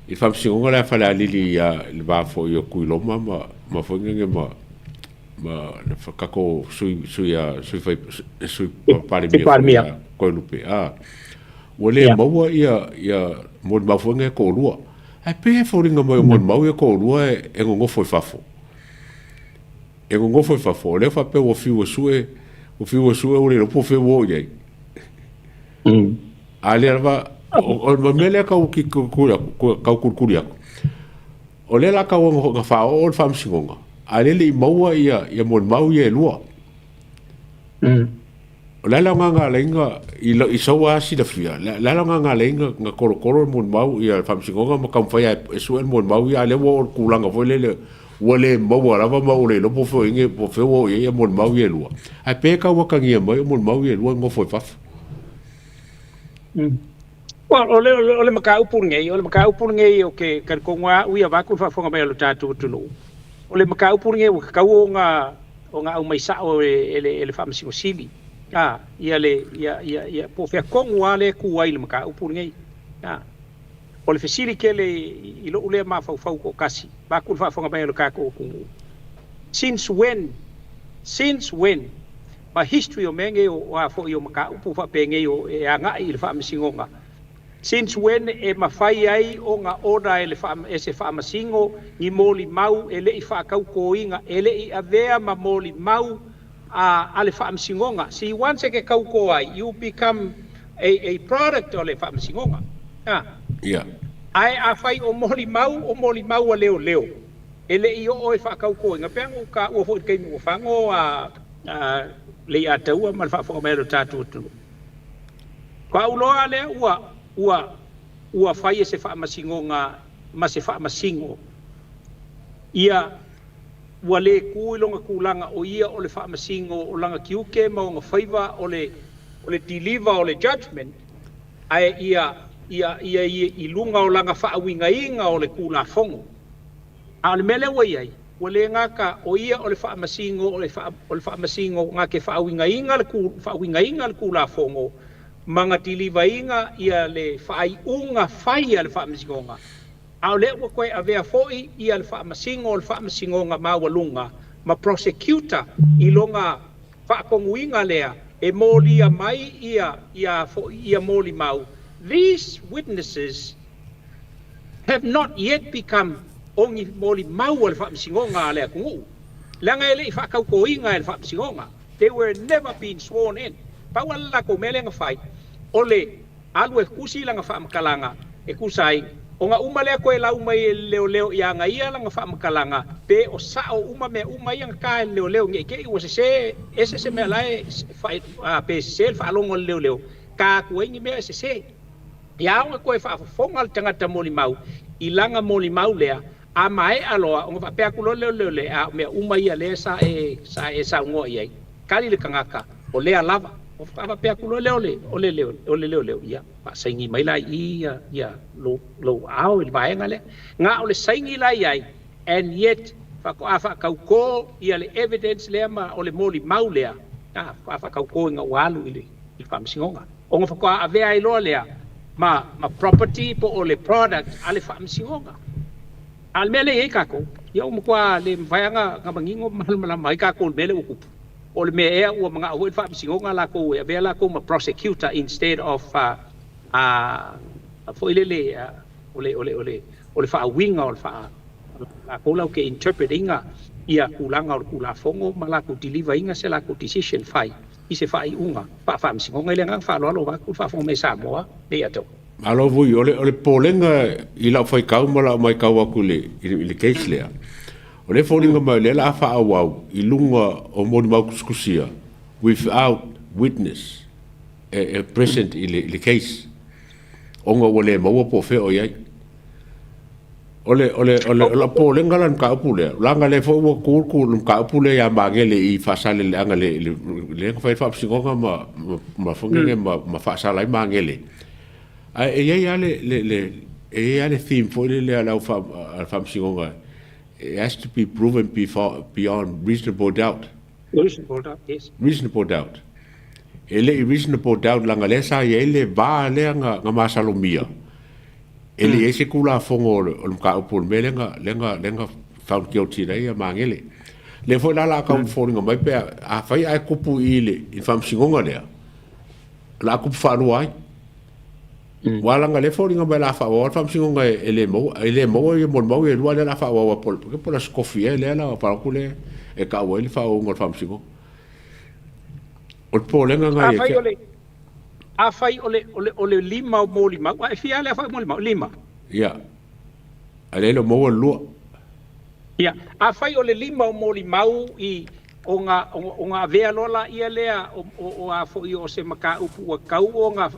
I fam singo la fa la lili ya le ba fo yo ku lo ma fo nge ma le fa ka ko sui pa le mia ko lupe o le mo ia mo ba fo nge ko lua a pe fo ringa mo mo ko lua e ngo foi fafo e ngo foi fafo le fa pe o fiu sue o le po fe wo ye ale va o mele ka o ki kuria o le la ka o fa o fam singonga ale le maua ia mo mau ye lua La la nga lenga I so si da fia. La la nga lenga nga kolo mon mau ia fam singonga ma kam fa ia so mon mau ia le wo kulanga fo le wale mau wala va mau le lo po fo inge po fo wo ia mon mau ia lua. Ai pe ka wa kangia mai mon mau ia lua ngo fo fa. Ole maka upur ngai o ke kan ko nga uia va ku fa fonga mai lo tatu tunu. Ole maka upur ngai ka o nga o mai sa o ele fam singo sili. Ia po fe kongu ale ku ai le maka upur ngai. O le fesili ke le ilo ule ma fau ko kasi. Ba ku fa fonga mai lo ka ko ku. Since when ma history o menge o fo yo maka upu fa penge o anga I le fam singonga. Since when e mawhai ai o ngā ora e se whaamasingo I mōli mau e lei whakau koinga e lei avea ma mōli mau a le whaamasingonga. See, once e ke kau ko ai, you become a product o le whaamasingonga. Yeah. Ai a whai o mōli mau a leo. E lei o e whakau koinga. Pea ngō ka ua fōi kei mo whango lei a taua ma le whaafonga mea lo tātua tunu. Kwa uloa lea ua fai se whaamasingonga ma se whaamasingo. Ia ua le kuilonga kulanga o ia o le whaamasingo o langa kiuke ma o ngā whaiva o le deliver o le judgment. Ai I lunga o langa whaawinga inga o le kula fongo. A le mele wai ua le ngaka o ia o le whaamasingo o le whaamasingo ngā ke whaawinga inga le kula fongo. Manga deliver inga ia le whaai unga whai a le whaamasingonga. Au le ua koe a vea foi ia le whaamasingonga mawalunga. Ma prosecutor I longa whaakonguinga lea e mōlia mai ia mōli mau. These witnesses have not yet become ongi mōli mau a le whaamasingonga lea kungu. Langa ele I whaakaukoinga e le whaamasingonga. They were never been sworn in. Pawala ko mele nga whai. Ole alu e kusi langa whaamakalanga e kusai. O nga umale ko e lau mai leo ia nga ia langa whaamakalanga. Pe o sao me ia nga ka leo nge ke iwa se me lai pe se whaalongo leo. Ka kuengi mea se. Ia o nga koe whaafonga le tangata moli mau. I langa moli mau lea. A mai aloa o nga whapea kulo leo le a mea ia lea sa ungo iai. Kali le kangaka o lea lava. O whaka pea kulo leo ia. Pa saingi mai lai ia lo ao il vaenga le. Nga o le saingi lai ai. And yet whakau ko ia le evidence lea ma o le moli mau lea. Whakau ko inga walu ili whaamasingonga. O nga whakua avea I loa lea. Ma property po o le product a le whaamasingonga. Al mele e kako. Ia o mkua le mvaianga nga mangingo malama I kako mele ukupu. O le mea ea ua mga ahoe whaamisingonga lako e avea lako ma prosecutor instead of fo ilele o le whaawinga o le lako lau ke interpret inga ia kulanga o le kulafongo ma lako deliver inga se lako decision fai I se whai unga whaamisingonga I le ngang whaaloalo wako whaafonga me Samoa me ato. Alo vui o le polenga I lau whai kau ma lau mai kau aku le case lea. O le fōringa mai le la wha awau I lunga o moni mau kuskusia without witness present I le case. Onga o le maua po wheo iai. O le po lenga lan ka upu lea. Langa le fōua kūrku ka upu lea ya mangele I whasale le anga le anga whai whapisingonga ma whungenge ma whasala I mangele. E iai ale theme fōi le lau whapisingonga. It has to be proven beyond reasonable doubt. Reasonable doubt, yes. Reasonable doubt. Ele reasonable doubt langa le sa ele va le nga masalomia. Ele ese kula fongo o ka upul me lenga found guilty dai mangele. Le foi la ka foringa mai pe a fai ai kupu ile in fam singonga le. La kupu faruai. Wala nga le foringa mai la fa o fam singonga ele mo e mo e wala la fa o pol porque por as cofia le la para kule e ka o ele fa o ngol fam singo. O polenga nga e. A fai ole lima o moli mau. A fia le fai moli mau lima. Ya. Ale lo mo lu. Ya. A fai ole lima o moli mau I o ngā vea lola ia lea o a fo i o se maka upu o kau o ngā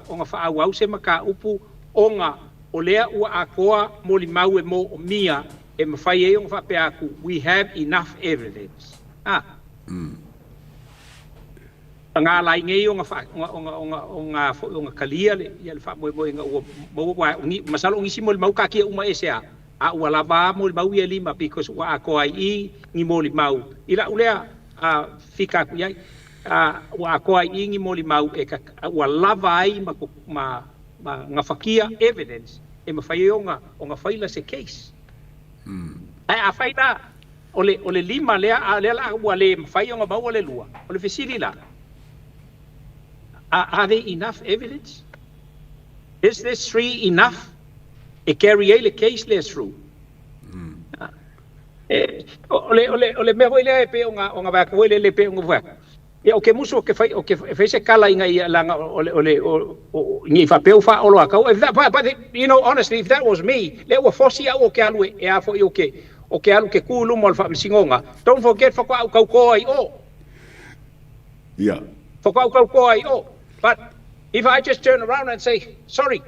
whaau se maka upu o ngā o lea ua a koa moli mau e mo o mia e mawhai e o ngā whape aku. We have enough evidence. Ngā lai ngei o ngā kalia le ia le wha moe ngā ua masalo ngisi moli mau kakia uma esea a ua lava moli mau ia lima because ua a koa i ngi moli mau ila ulea fika ku iai ua a koa i ngi moli mau e ka ua lava ai ma ngā whakia evidence e mawhai o ngā whaila se case ai a whaila o le lima lea la ua le mawhai o ngā mau o le lua o le fesili la. Are there enough evidence? Is this tree enough? E carry a case less through. Ole me voi le pe onga va ko le pe onga va. E o ke muso ke fai o ke fai se kala inga ia langa ole ngi fa pe fa o lo ka. But you know honestly if that was me, le wa fosi o ke alu e a fo o ke alu ke kulu mo fa singonga. Don't forget fa ko ai o. Yeah. Fa ko ai o. But if I just turn around and say, sorry,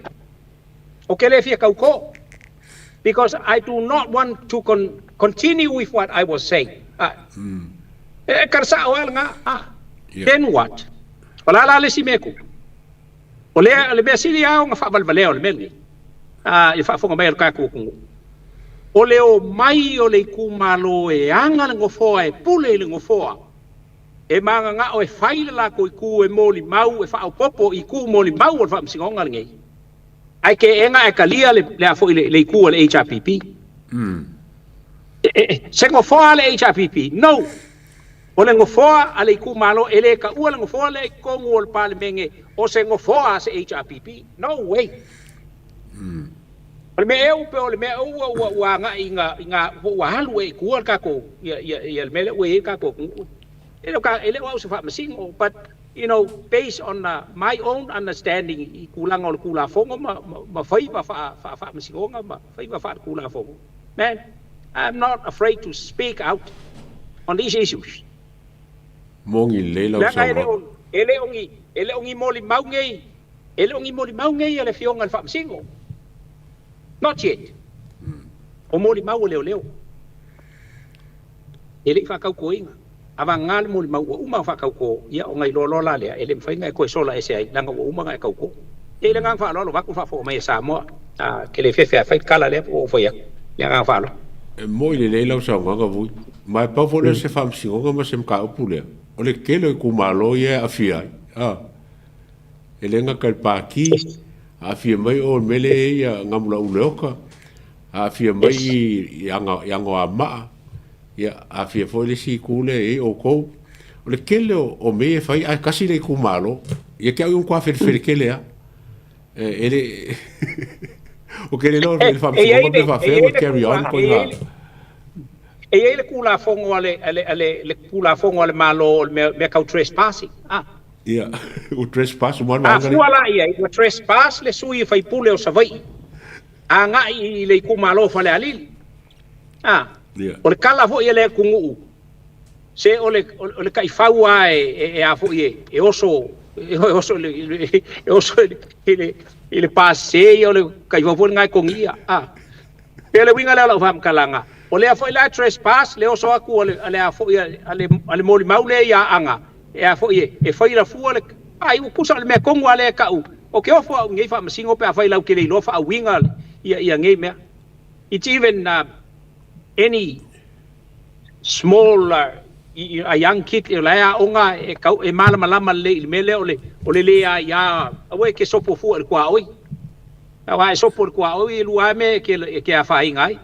because I do not want to continue with what I was saying. Then what? Wala si meku. Ole be sili au nga fa valvaleo le melni. I fa fonga mai ka ku. Ole o mai ole ku malo e anga ngo foa e pule le ngo foa. E manga nga o e whaile la ko i ku e moli mau e whao popo i ku moli mau o wha msingonga ngei. Ai ke enga e kalia le a fo le i ku o le HRPP. Se ngofoa le HRPP, no. O le ngofoa a le i ku malo e le ka ua le ngofoa le i kongu o le palemenge o se ngofoa se HRPP. No way. O le mea upe o le mea ua nga i ngā ua halu e ku o kako i le mele ue e kako. But you know, based on my own understanding, man, I'm not afraid to speak out on these issues. Ele ongi moli mau ngei ele fionga fa msingo. Not yet. O moli mau leo. Ele fa kau koinga. Ava ngal moli mau uma fa kau ko ia o ngai lolo la le ele mfai ngai ko sola ese ai langa o uma ngai kau ko e le ngang fa lo va ku fa fo mai sa mo ke le fefe fa kala le o fo ia le ngang fa lo mo ile le lo sa nga vu mai pa fo le se fam si o ma sem ka o pule o le ke le ku malo ia afia ele nga kal pa ki afia mai o mele ia ngamula u leoka afia mai ia ngo ama ia afia foi le si kule e o ko o le kele o me fai a kasi le ku malo ia ke un kwa fer kele a ele o kele lo le fam ko be fa fer carry on ko ia e ele kula fongo le kula fongo le malo me ka trespassing ia o trespass mo ma fuala ia o trespass le sui fai pule o savai anga i le ku malo fa le alil o le kala fo ia le kungu se o le kai faua e a fo ie e oso le passe o le kai fo ngai kongia ele winga le fam kalanga o le fo la trespass le oso aku ale a fo ia ale moli maule ia anga e a fo ie e foi la fu le ai u kusa le me kongu ale ka u o ke ofo ngai fa masingo pe a fai lau ke le lo fa winga ia ngai me it's even any small a young kid la onga e kau e mala malama le mele ole le ya awe ke sopo fu el kwa oi awa sopo el kwa oi lua me ke a fai ngai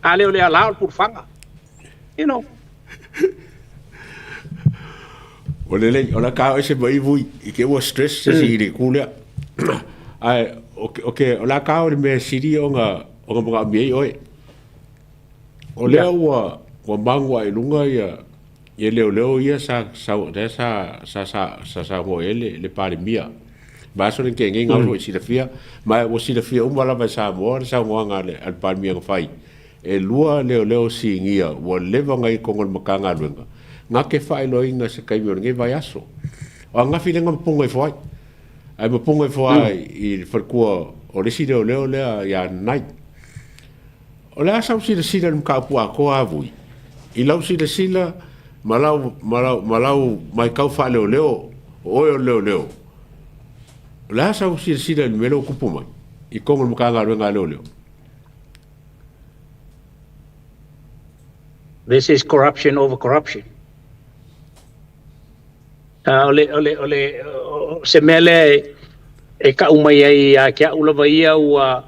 ale ole ala por fanga you know ole ola ka ese bai vui i ke was stress se si kule ai okay ola ka ole me siri onga mga mi oi o leo wa mangwa i lunga ia leo ia sa mo ele le pare mia ba so ke ngai ngau si le fia ma o si le fia umala ba sa mo nga le al pare mia fai e lua leo si ngia wa leva ngai ko ngol makanga lunga nga ke whaeloinga se kaimi o nge vai aso. O nga whilenga mapunga i whai. Ai mapunga i whai i wharkua o resi leo lea ia nai. O lea sau sila ni ka pua ko avui. I lau sila malau mai kau wha leo o leo. O lea sau sila ni melo kupu mai. I kongo mga ngā leo. This is corruption over corruption. Se mele e ka umai ai a kia ulawa ia ua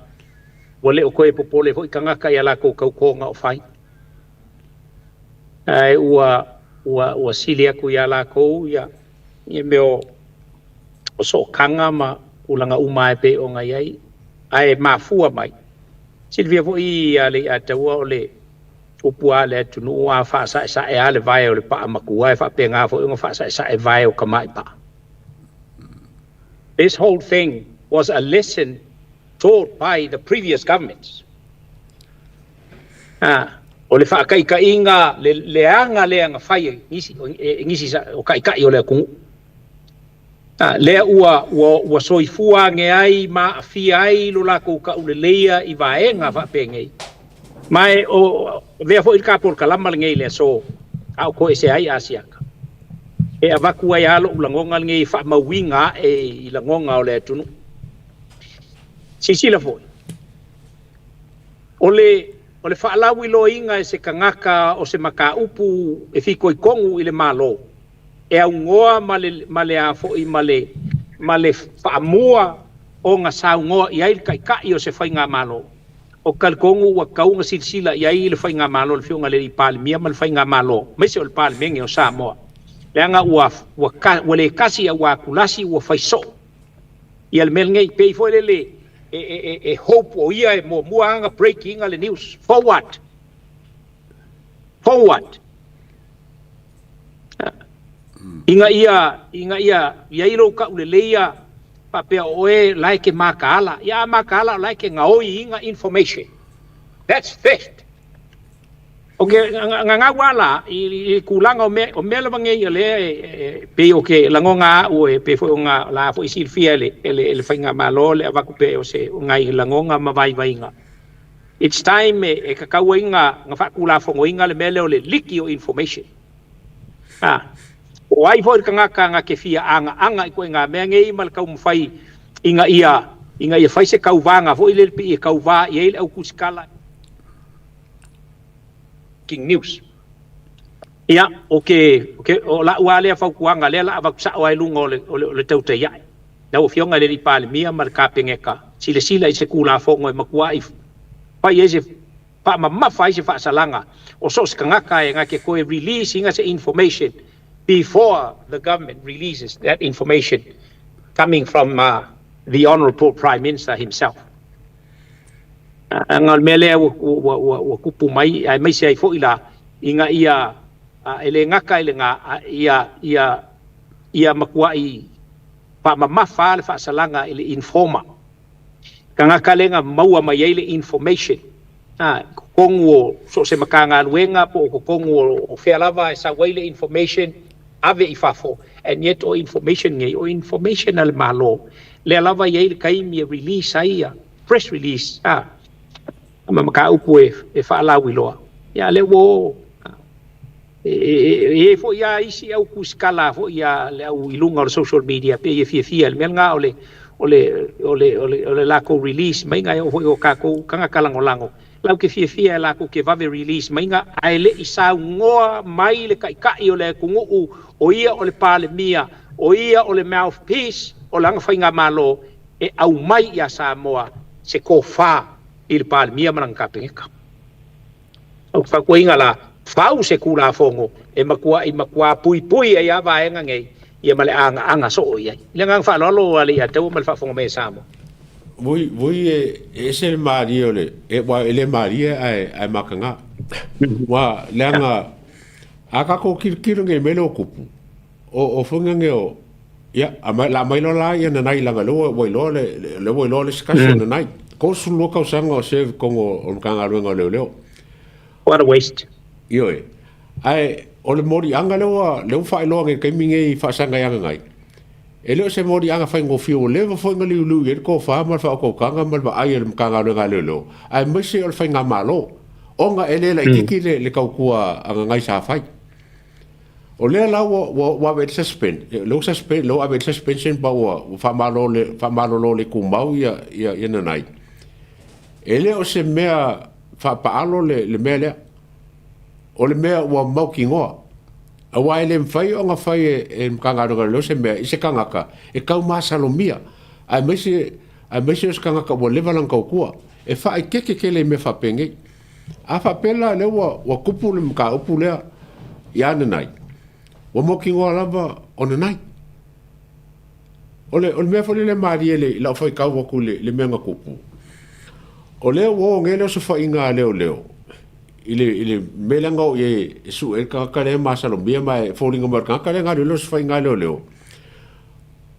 wale o koe popole fo i kangaka ia lako kaukonga o whai. Ai ua sili aku ia lako ia meo o so kanga ma ulanga umai pe o ngai ai. Ai mafua mai. Silvia fo i a le ataua o le upua le tunu a fa sa e ale vai o le pa makua e fa penga fo ngo fa sa e vai o kamai pa. This whole thing was a lesson taught by the previous governments. O le fa kai inga le anga fai ngisi sa o kai o le kungu. Le ua soifua nge ai ma afia ai lo lako ka ulelea i vaenga fa pengei. Mai o vea fo il kapor kalama ngei le so au ko ese ai asiaka. E avaku ai alo ulangonga ngei fa mawinga e ilangonga o le tunu. Sisila fo. Ole fa alawi lo inga e se kangaka o se maka upu e fiko i kongu i le malo. E au ngoa male a fo i male fa mua o nga sau ngoa i ai kai o se whainga malo. O kalkongu wa kaunga silsila i ai le whainga malo le whiunga le i palimia ma le whainga malo. Maise o le palimenge o Samoa. Le anga ua le kasi a ua kulasi ua whaiso. I al melngei pei fo le e hope o ia e mua anga breaking le news. For what? For what? Inga ia iro ka uleleia papea oe like makala. Ia makala like ngaoi inga information. That's theft. Okay, nga wala I kulanga o mela bange le pe okay langonga o pe fo nga la fo isil fiele ele fainga malo le avaku pe o se ngai langonga mavai vainga. It's time e kakauinga nga fa kula fo ngoinga le mele o le liki o information. O ai fo nga ke fia anga I ko nga menge mal ka umfai inga ia fai se kauvanga fo ile pi kauva ile au kuskala King News. Ia okay o la wale fa kuanga le la va sa o ai lungo le tau te ia. Na o fionga le pale mia mar ka pengeka. Sila I se kula fo ngoi makua I pa yese pa ma fai se fa salanga. O so skangaka nga ke ko release inga se information before the government releases that information coming from the Honorable Prime Minister himself. Angal mele wa kupu mai ai mai sei fo ila inga ia ele ngaka ele nga ia makua I pa mamafa le fa salanga ele informa kanga kalenga maua mai ele information kongo so se makanga luenga po kongo o felava sa wile information ave ifafo and yet o information al malo le lava ye kai mi release aia press release maka upu e fa la wiloa ya le wo e fo ya isi au kuskala fo ya le au ilunga o social media pe ye fia le menga ole la ko release mai nga o ka ko kanga kalangolango lau ke fia la ko ke vave release mai nga ai le isa ngoa mai le kai o le kungu o ia o le pale mia o ia o le mouthpiece o langa whainga malo e au mai ia Samoa se ko fa I le pale mia marang ka pengeka. O whakuinga la whau se kula fongo e makua pui e ia vaenga ngei ia male anga so o iai. Le ngang whalolo ale ia tau mal whafongo me Samoa. Voi e se maria le wa ele maria ai makanga. Wa lenga aka ko kirkiro nge melo kupu. O funga nge o ia la mai lo la ia na nai langa lo le skasho na nai. Ko sulo ka usanga o se kongo o kanga ruenga leo. What a waste. Io ai o le mori anga leo whae loa nge keiminge I whaasanga ianga ngai. E leo se mori anga whai ngofi o lewa whai ngali ulu i ko wha mal wha o kanga mal wa ai le mkanga o ngā leo. Ai maise o le whai ngā malo. O ngā elela I kiki le kaukua anga ngai sa whai. O lea la wa we suspend. Lo suspend, lo ave suspension ba wa wha malo lo le kumau ia nanai. E leo se mea wha paalo le mea lea. O le mea ua mau ki ngoa. A wai le mwhai o ngā whai e mkangaro leo se mea, I se kangaka, e kau maa salomia. Ai meise o se kangaka ua lewalang kau kua. E whai keke le me whapenge. A whapela leo ua kupu le mka upu lea, I ane nai. Ua mau ki ngoa lava o na nai. O le mea whale le maari ele, ila whai kau waku le mea ngā kupu. O leo o ngē leo se whai ngā leo. Ile melanga o ye su e kakare masalo bia mai falling over kakare nga lo sfai nga leo.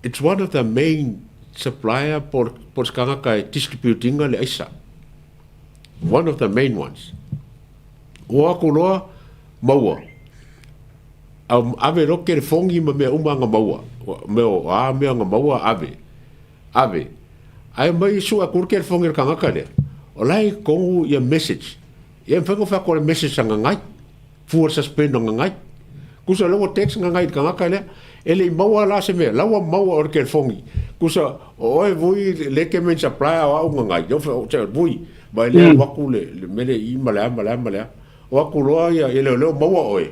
It's one of the main supplier por skanga kai distributing le isa. One of the main ones. O akuloa maua. Ave ro ke fongi me umanga maua. Me nga maua ave. Ai mai su akur ke fongi kanga kale. Olai ko ya message. Ia whango whako le message anga ngai. Fuar suspend anga ngai. Kusa lawa text anga ngai ka ngaka lea. Ele maua la se mea. Lawa maua or ke fongi. Kusa oe vui leke men supply awa unga ngai. Yo wha vui. Mai lea waku le mele I malea. Waku loa ia ele leo maua oe.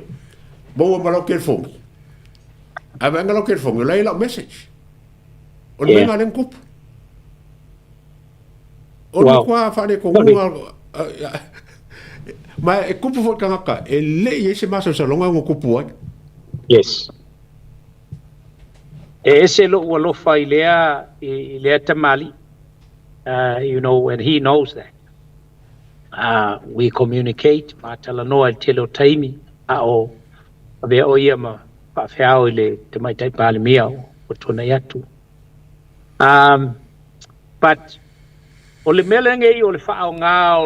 Maua malau ke fongi. Ave anga lau ke fongi. Lai lau message. O le menga len kupu. O le kua whane ko hunga. Ma e kupu fo kangaka e le I se maso sa longa ngo kupu ai. Yes. E ese lo lo fai lea tamali. You know, and he knows that. We communicate ma tala noa telo taimi a o ave o ia ma pa fiao le te mai tai pale mia o tona yatu. But o le melenge I o le whaao ngā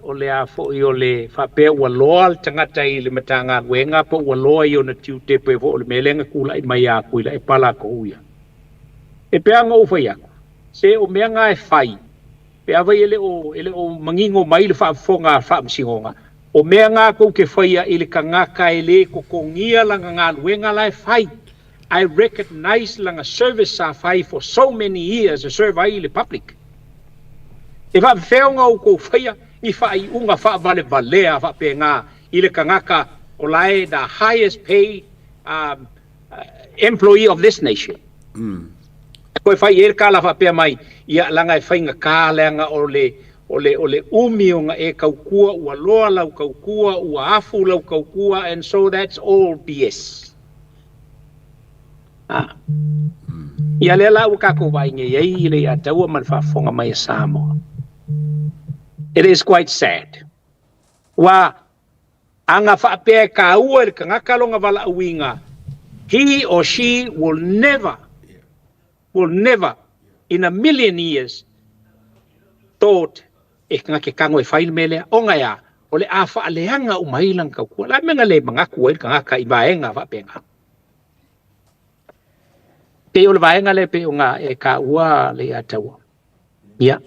o le a fo I o le whapea ua loa tangata I le matanga wenga po ua loa I o na tiu te pe fo o le melenga kula I mai a kuila e pala ko uia. E pea ngā ufai aku. Se o mea ngā e whai. Pe awai ele o mangingo mai le whaafonga whaamsingonga. O mea ngā kou ke whaia I le kangaka e le kokongia langa ngā wenga lai whai. I recognize langa service sa whai for so many years a serve I le public. E wha whiaunga o kou whaia, I whai unga wha vale valea wha pe ngā, I le kangaka o lai the highest paid employee of this nation. Koe whai e kala wha pe mai, ia langa e whainga kāleanga o le umi o ngā e kaukua, ua loa lau kaukua, ua afu lau kaukua, and so that's all BS. Ia le lau kako wainga iei le a taua man whafonga mai a Samoa. It is quite sad. Wa anga whaapea ka ua le kangakalonga wala uinga. He or she will never in a million years thought e ngake kango e whaile melea o ngai o le a whaaleanga umailang kaukua. La menga le mangaku e kangaka I vaenga whapenga. Pe o le vaenga le pe o ngā e ka ua le a taua. Yeah.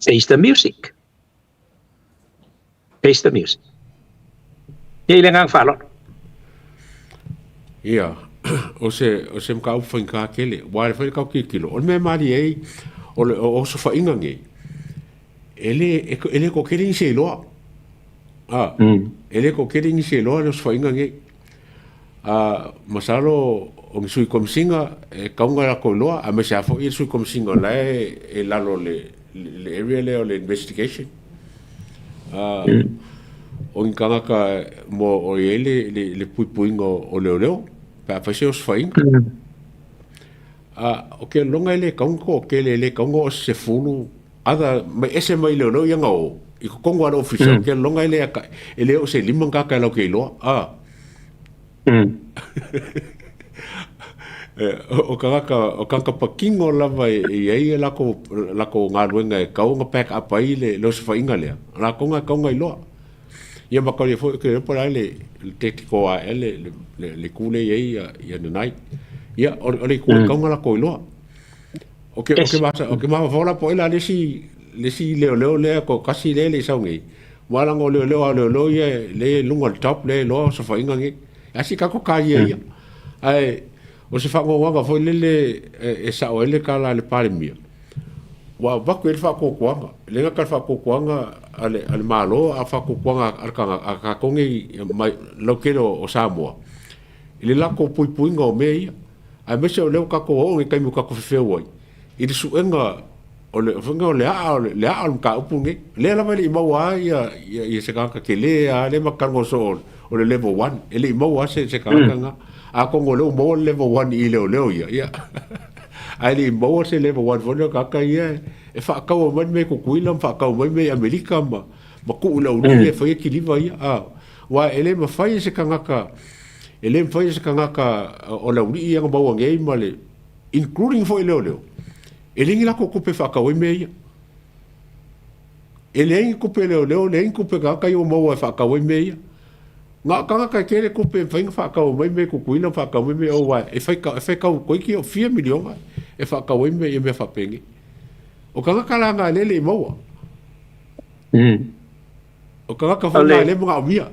Face the music. Face the music. Ia le ngang whalot. Ia. O se mka upa whainga kele. Wale whaile kau kikilo. O le mea maari ei. O so whainga ngei. Ele ko kere se loa. Ele ko kere se loa le so whainga ngei. Masalo o sui komisinga e kaunga la ko loa. A me se afo I sui komisinga la e lalo le area le o le investigation. O ngangaka mo o ele le puipuingo o leo. Pa fa se os whainga. O ke longa ele kaunga o ke le kaunga o se fulu. Ada mai ese mai leo ia ngau. I ko kongo ana ofisa ke longa ele o se limang kaka lau ke loa. O kanga pakingo lava I lako ngā ruenga e kaunga pack up ai le lo se whainga lea. La kaunga I loa. ia makau fo ke po le te ko a le kule ia na nai ia o le kule ka ngala ko lo okay ma fola po ila le si le ko kasi le saungi wala ngo le ia le lunga top le lo so fa inga ngi asi ka ko ka ia ai o se fa ngo wanga fo le e sa o le kala le pare mia wa ba ko fa ko kwanga le nga ka fa ko kwanga ale malo a fa ko kwanga ka kongi mai lo kero o Samoa ile la ko pui ngo me ai me se le ka ko o ngi kai mu ka ko fe woi ile su enga o le funga le a ka upungi le la mali mo wa ia se ka ke le a le makango so o le level 1 ele mo wa se ka nga a ko ngolo mo level 1 ile o ia ai le mo se level 1 fo ka ia e fa ka o me ko kuila fa ka o me America ma ku la u le fa ki liva ia wa ele ma fa se ka nga ele fa se ka nga o la u ia ba wa ngai male including fo ile ele ngi la ko pe fa ka o me ia ele ngi ko pe le ngi ko pe ka yo mo fa ka o me ia nga ka kere ko pe fa ka o me ko kuila fa ka o me o wa e fa ka ko ki o 4 million e fa ka o me e me fa pengi o ka la nga le mo o ka fa le mo nga mia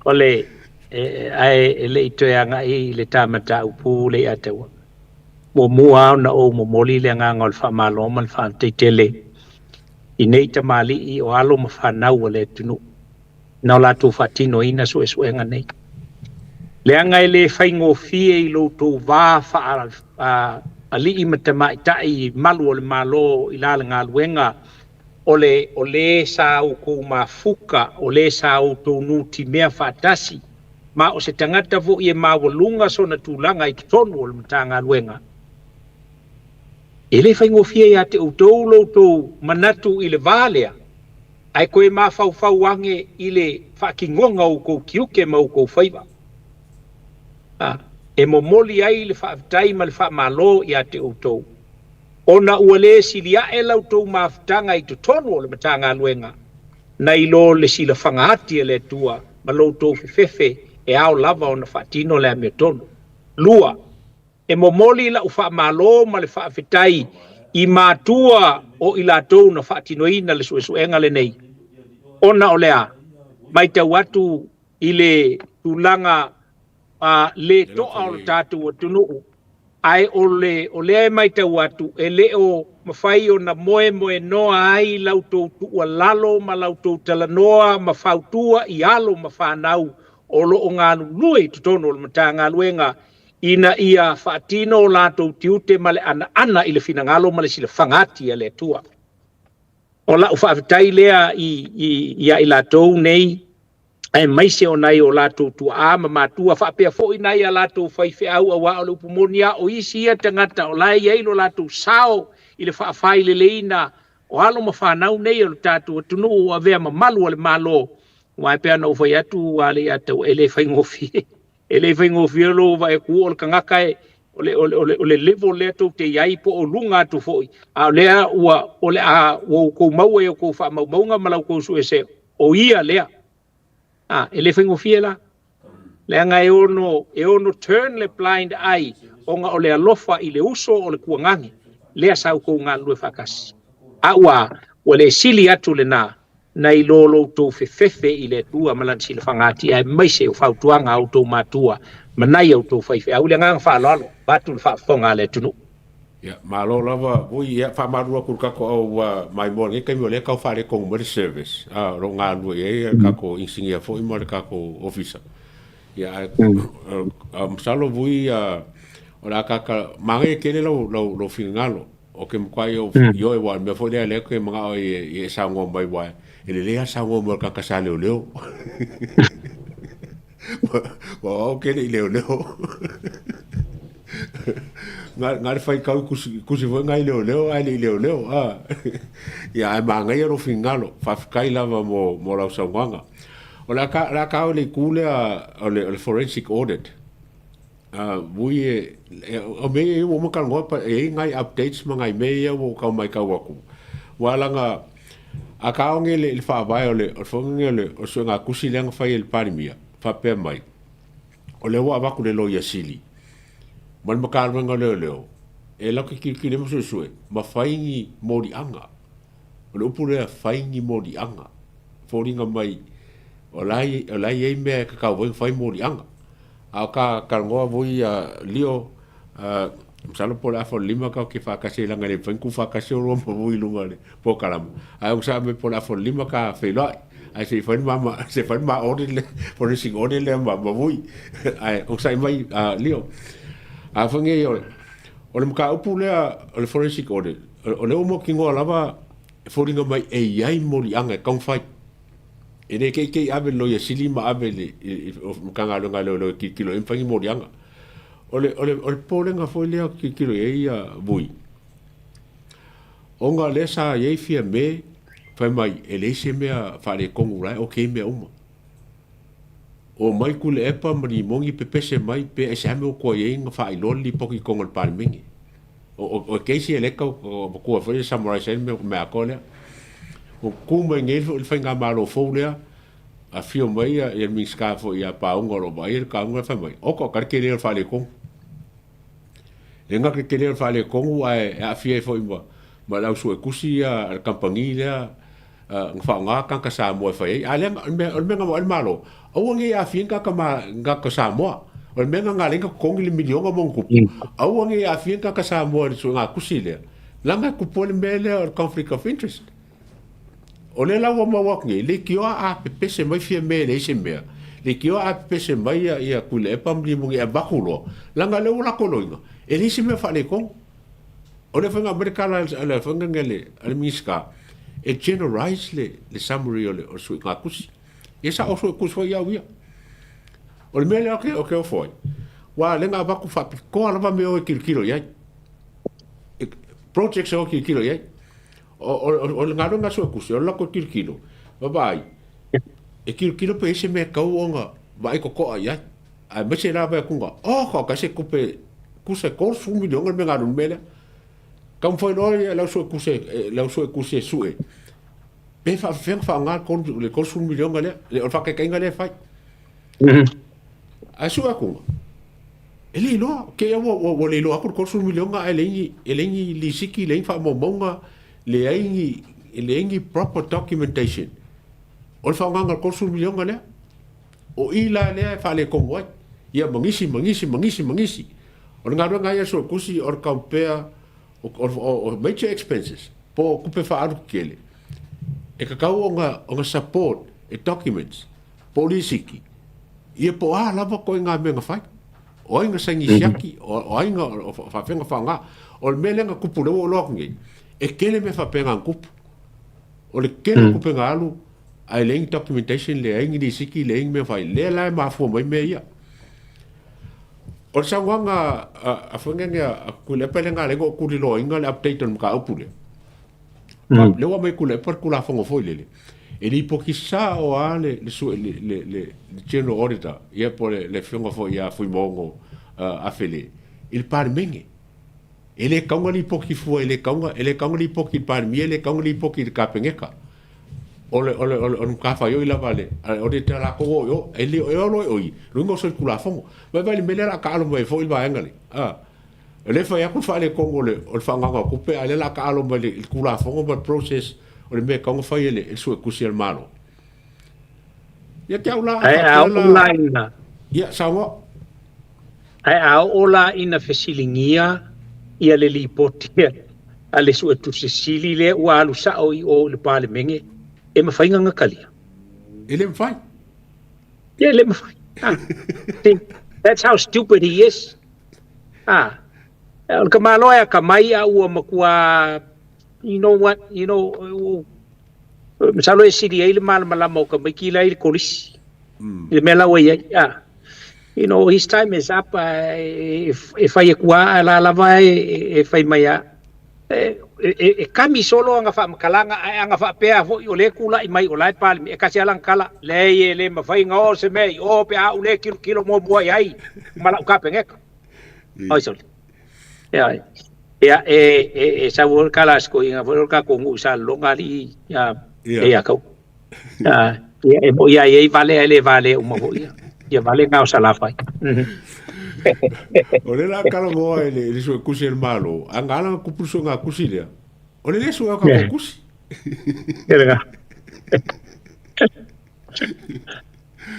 ole ai le to nga i le tamata upu le atawa mo mua na o mo moli le nga ngol fa malo man fa te tele i nei ta mali i o alo ma fa na wale tunu na la tu fatino ina so nga nei le nga le fa ngo fie i lo to va fa ali i matama tai malu le malo i la nga luenga ole sa u ko mafuka ole sa u to nuti mea fatasi ma o se tangata vo i ma volunga so na tulanga i tonu o mtanga luenga ele fai ngofia ya te utolo to manatu ile valea ai koe ma fau wange ile fakingonga o ko kiuke ma o ko faiva e momoli ai le fa tai mal fa malo ya te uto ona uale silia e lau to maftanga i tonu o mtanga luenga na ilo le sila fangati ele tua malo to fefe e ao lava ona fatino le ametonu lua e momoli la ufa malo ma le fa fitai i matua o ilatou na fatino ina le suenga le nei ona olea mai te watu ile tulanga le to au tatu tunu ai ole mai te watu ele o mafai o na moe noa ai lautou tu lalo ma lautou talanoa ma fautua i alo ma fanau o lo ngā nui tutono o matanga luenga ina ia fatino lato tiute male ana ile fina ngalo male sile fangati ele tua o la ufa vitai lea ia ilato nei ai maise o nai o lato tu ama matua fa pe fo ina ia lato fai fe au wa o pumonia o isi ia tangata o lai ia lo lato sao ile fa fai le leina o alo ma fa nau nei o tatu tunu o ave ma malu le malo wa pe no foi atu ale atu ele fai ngofi lo vai ku o kangaka ole level le to te yai po o lunga tu foi a le ole a wo ko mau e ko fa mau nga malau ko su ese o ia le ele fai ngofi la le nga e ono turn le blind eye o nga ole alofa ile uso o le kuangangi le sa ko nga lu fakas wa ole sili atu le na i lolo to fefe ile tua malan sila fangati ai mai se fautuanga auto matua manai auto faife au le ngang fa lolo batul fa fonga le tunu ya malo lava vui ya fa maru ku ka ko mai mo nge kai mo le ka fa le ko mo service ro nga lu e ka ko insinia fo mo ka ko officer ya salo vui ora ka mange kele lo fingalo o ke mo kai yo e wa me fo le ke mga e sa ngo mai wa ele lea sa ngo mo ka sa leo o ke leo ngar fai ka kusi vo ngai leo ai leo ya ma ngai ro fingalo fa kai lava mo la sa nganga o la ka le kule le forensic audit vui o me mo ka ngo pa e ngai updates ma ngai me o ka mai ka waku Walanga a kaonge le whaavai o le whange le o so ngā kusi lenga whai e le parimia, whapea mai. O le wa waku le lo ia sili. Man makarwenga leo leo. E laka ki le masu sue, ma whaingi mori anga. O le upu lea whaingi mori anga. Fōringa mai, o lai ei mea kakau wai whai mori anga. A ka ngoa voi lio, msalo po le afo lima ka ke whakase langa le whainku whakase o roma vui lunga le po kalamu. A usa me po le afo lima ka whailoi. Ai se whain ma ore le, po le sing ore le ma vui. Ai usa mai lio. A whange o le mka upu lea o le forensic audit. O le umo ki ngoa lava whoringa mai e iai mori anga e kaung whai. E ne kei ave loia sili ma ave le mka ngā lunga leo ki kilo e mwhangi mori anga. O le pōlenga foi lea ki kilo e ia vui. O ngā le sa iei fia me, whai mai e le se mea whare kongu rai o kei mea uma. O mai kule epa mani mongi pepese mai pe e se hame o kua iei ngā whae loli poki kongo le pari mingi. O keisi e leka o kua whare samurai sen mea ko lea. O kuma ngei le whai ngā malo fau lea, a fio mai e mi skafo ia paunga ro mai ka unga fa mai o ko karke le fa le kon e nga ke le fa le kon a fie fo imba ma la su kusi a compagnie le fa nga kan ka sa mo fa a le me nga malo o ngi a fie ka ma nga ka sa mo o me nga le ka kon le million ga mon ku o ngi a fie ka sa mo su nga kusi le la nga ku pole me le conflict of interest. O le lawa mawakingi, le kioa a pepese mai fia me le ise mea. Le kioa a pepese mai ia kule e pamli mungi e bakulo. Langa le ula koloinga. E le ise mea whale kong. O le whanga Amerikana le whanga ngele, ale miska, e generalize le summary o le o sui ngā kusi. E sa o sui kusi wai au ia. O le mea le o ke o foi. Wa le ngā baku whapi, ko alava me o e kilo iai. Projects o kilo iai. O le ngaro nga so kusi o lako kilo babai e kilo pe ese me kau onga vai ko ko ai ai me se lava kunga ko ka se kupe kuse ko su mi donga me ngaro mele kam foi no la so kuse sue pe fa nga ko le ko su mi donga le o fa ke kenga le fai a su kunga ele lo ke o le lo ko su mi donga elengi li siki le fa mo monga le aingi proper documentation. O le whaonganga kosu milionga lea. O ila lea e whale kongo ai. Ia mangisi. O le ngarua ngai aso kusi o le compare o major expenses. Po kupe whaaru kele. E kakau o nga support e documents. Po lisiki. Ia po lava koe ngā mea ngā whai. O inga sangi siaki. O inga whawhenga whaonga. O le melenga kupureu o lokungi. E kele me whapenga kupu. O le kele kupenga alu, ai leing documentation le aingi di siki le aingi me whai, le lai mafua mai me ia. O le sangwanga a whangenge a kulepa le ngā lengo kuri loa inga le update on mga upule. Le wa mai kulepa kula whango foi lele. E li poki sa o a le general auditor, ia po le whango foi ia fui mongo a whele. Il pari menge. Ele kaunga li poki fua, ele kaunga li poki parmi, ele kaunga li poki kapengeka. Ole kafa yo ila vale. Ole te la ko yo, ele o oi. Rungo so kula fongo. Ba vale mele la ka alo mai fo il ba engale. Ele fa ya ku fa le kongo le, o fa nga ko pe ale la ka alo mai le kula fongo ba process. Ole me kaunga fa ele el so kusi el malo. Ya te aula. Online. Ya sawa. Ola ina fesilingia. Ia le lipotia a le su tu sili le ua alu sao i o le pale menge e mawhainga ngakalia. E le mawhai? Yeah, le mawhai. That's how stupid he is. Ka maloya ka mai a ua makua, you know what, misalo e siri e le malama o ka mai ki la i le kolisi. Le mela wa ia. His time is up. If I kua la lava if I maya kami solo anga fa makalanga anga fa pea fo o le kula i mai o lai pal e kasi alang kala le mafai nga o se mei o pe a ule kilo mo ai mala ka pengeka ai sol ya Ya sa wor kalas ko inga wor ka kung usa longali ya kau. Ya mo ya vale mo ya vale ngau sa lafai. Ole la kala mo ele so kusi el malo. Angala ku puso nga kusi dia. Ole le so ka kusi. Kira.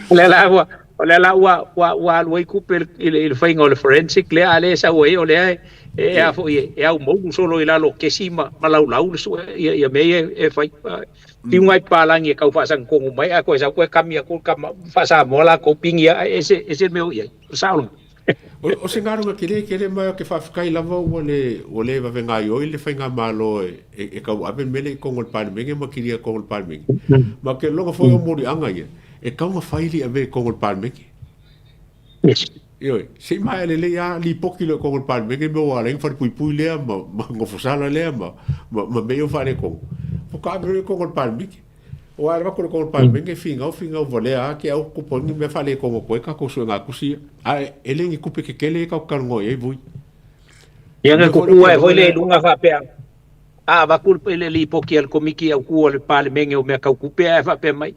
Ole la wa kupel il fai ngol forensic le ale sa we ole a fo a mo solo ila lo que si malau so ya me fai ti ngai palang e kau fa sang ko mai a ko sa ko kamia ko kam fa sa mola ko ping ya ese meu ya sa o se ngaro nga kele mai ke fa kai lava ole va venga yo ile fa nga malo e kau aben mele ko ngol pan menge ma kiria ko ngol pan menge ma ke longa fo mo ri anga ye e kau nga faili ave ko ngol pan menge yes yo se mai le ya li pokilo ko ngol pan menge mo wala fa pui le ma ngofusala le ma me yo fa le ko ka me ko ngol pan menge o ara ko ngol pan menge finga vole a ke au ko poni me fa le ko ko ka ko so nga kusi a ele ngi kupe ke kele ka ka ngo e vui ya nga ko e foi le lunga fa pe a va kulpe le li pokiel komiki au ku le pan menge o me ka kupe fa pe mai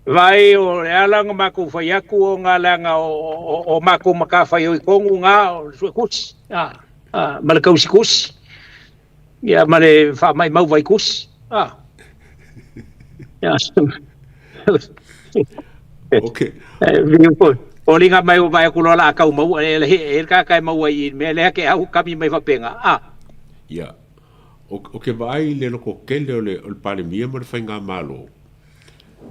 vai o alanga mako fa yaku o ngalanga o mako makafa yo kongu nga so kusi mal ka usikus ya male fa mai mau vai kus ya okay o linga mai o vai ku lola ka mau e ka kai mau ai me le ke au kami mai fa penga ya o ke vai le lo ko kele o pale mia mo fa nga malo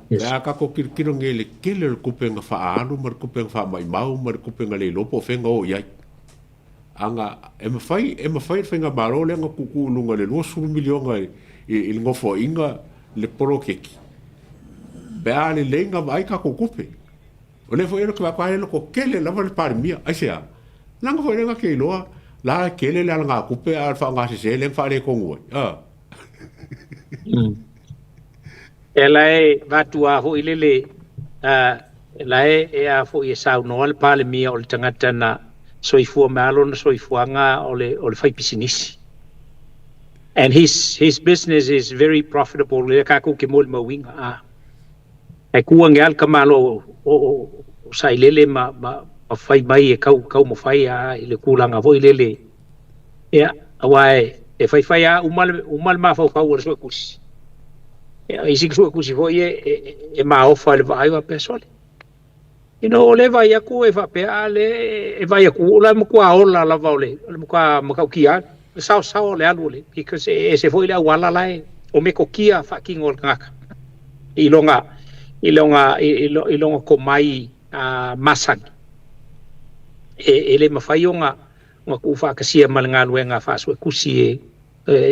ya ka ko kirkiro ngele kele o kupenga fa alu mar kupenga fa mai mau mar kupenga le lopo fenga o ya anga e ma fai fenga malo le nga kuku lunga le 2 milionga il ngofo inga le poro keki ba le lenga vai ka ko kupe o le foi que va le ko kele la vol par mia ai sia langa foi nga ke loa la kele la nga kupe al fa nga se le fa le ko ngoi ela e vatua ho ilele ela e a fo i sau no al pale mia o le tangata na soifua malo na soifuanga o le fai pisinisi and his business is very profitable le ka ko ke mol mawinga e kuang al kamalo o sai lele ma fai mai e kau mo fai ile kulanga vo ilele ya awai e fai umal ma fa o so kusi isi que kusi foi e ma ofa le vai va pesole le vai ku e va pe ale e vai ku la mo kwa ola la vole mo kwa mo ka kia sao le alule because se foi la wala lai o me ko kia fa king ol ngaka ilonga ko mai masan ele ma fai nga ku fa ka sia malanga luenga fa so kusi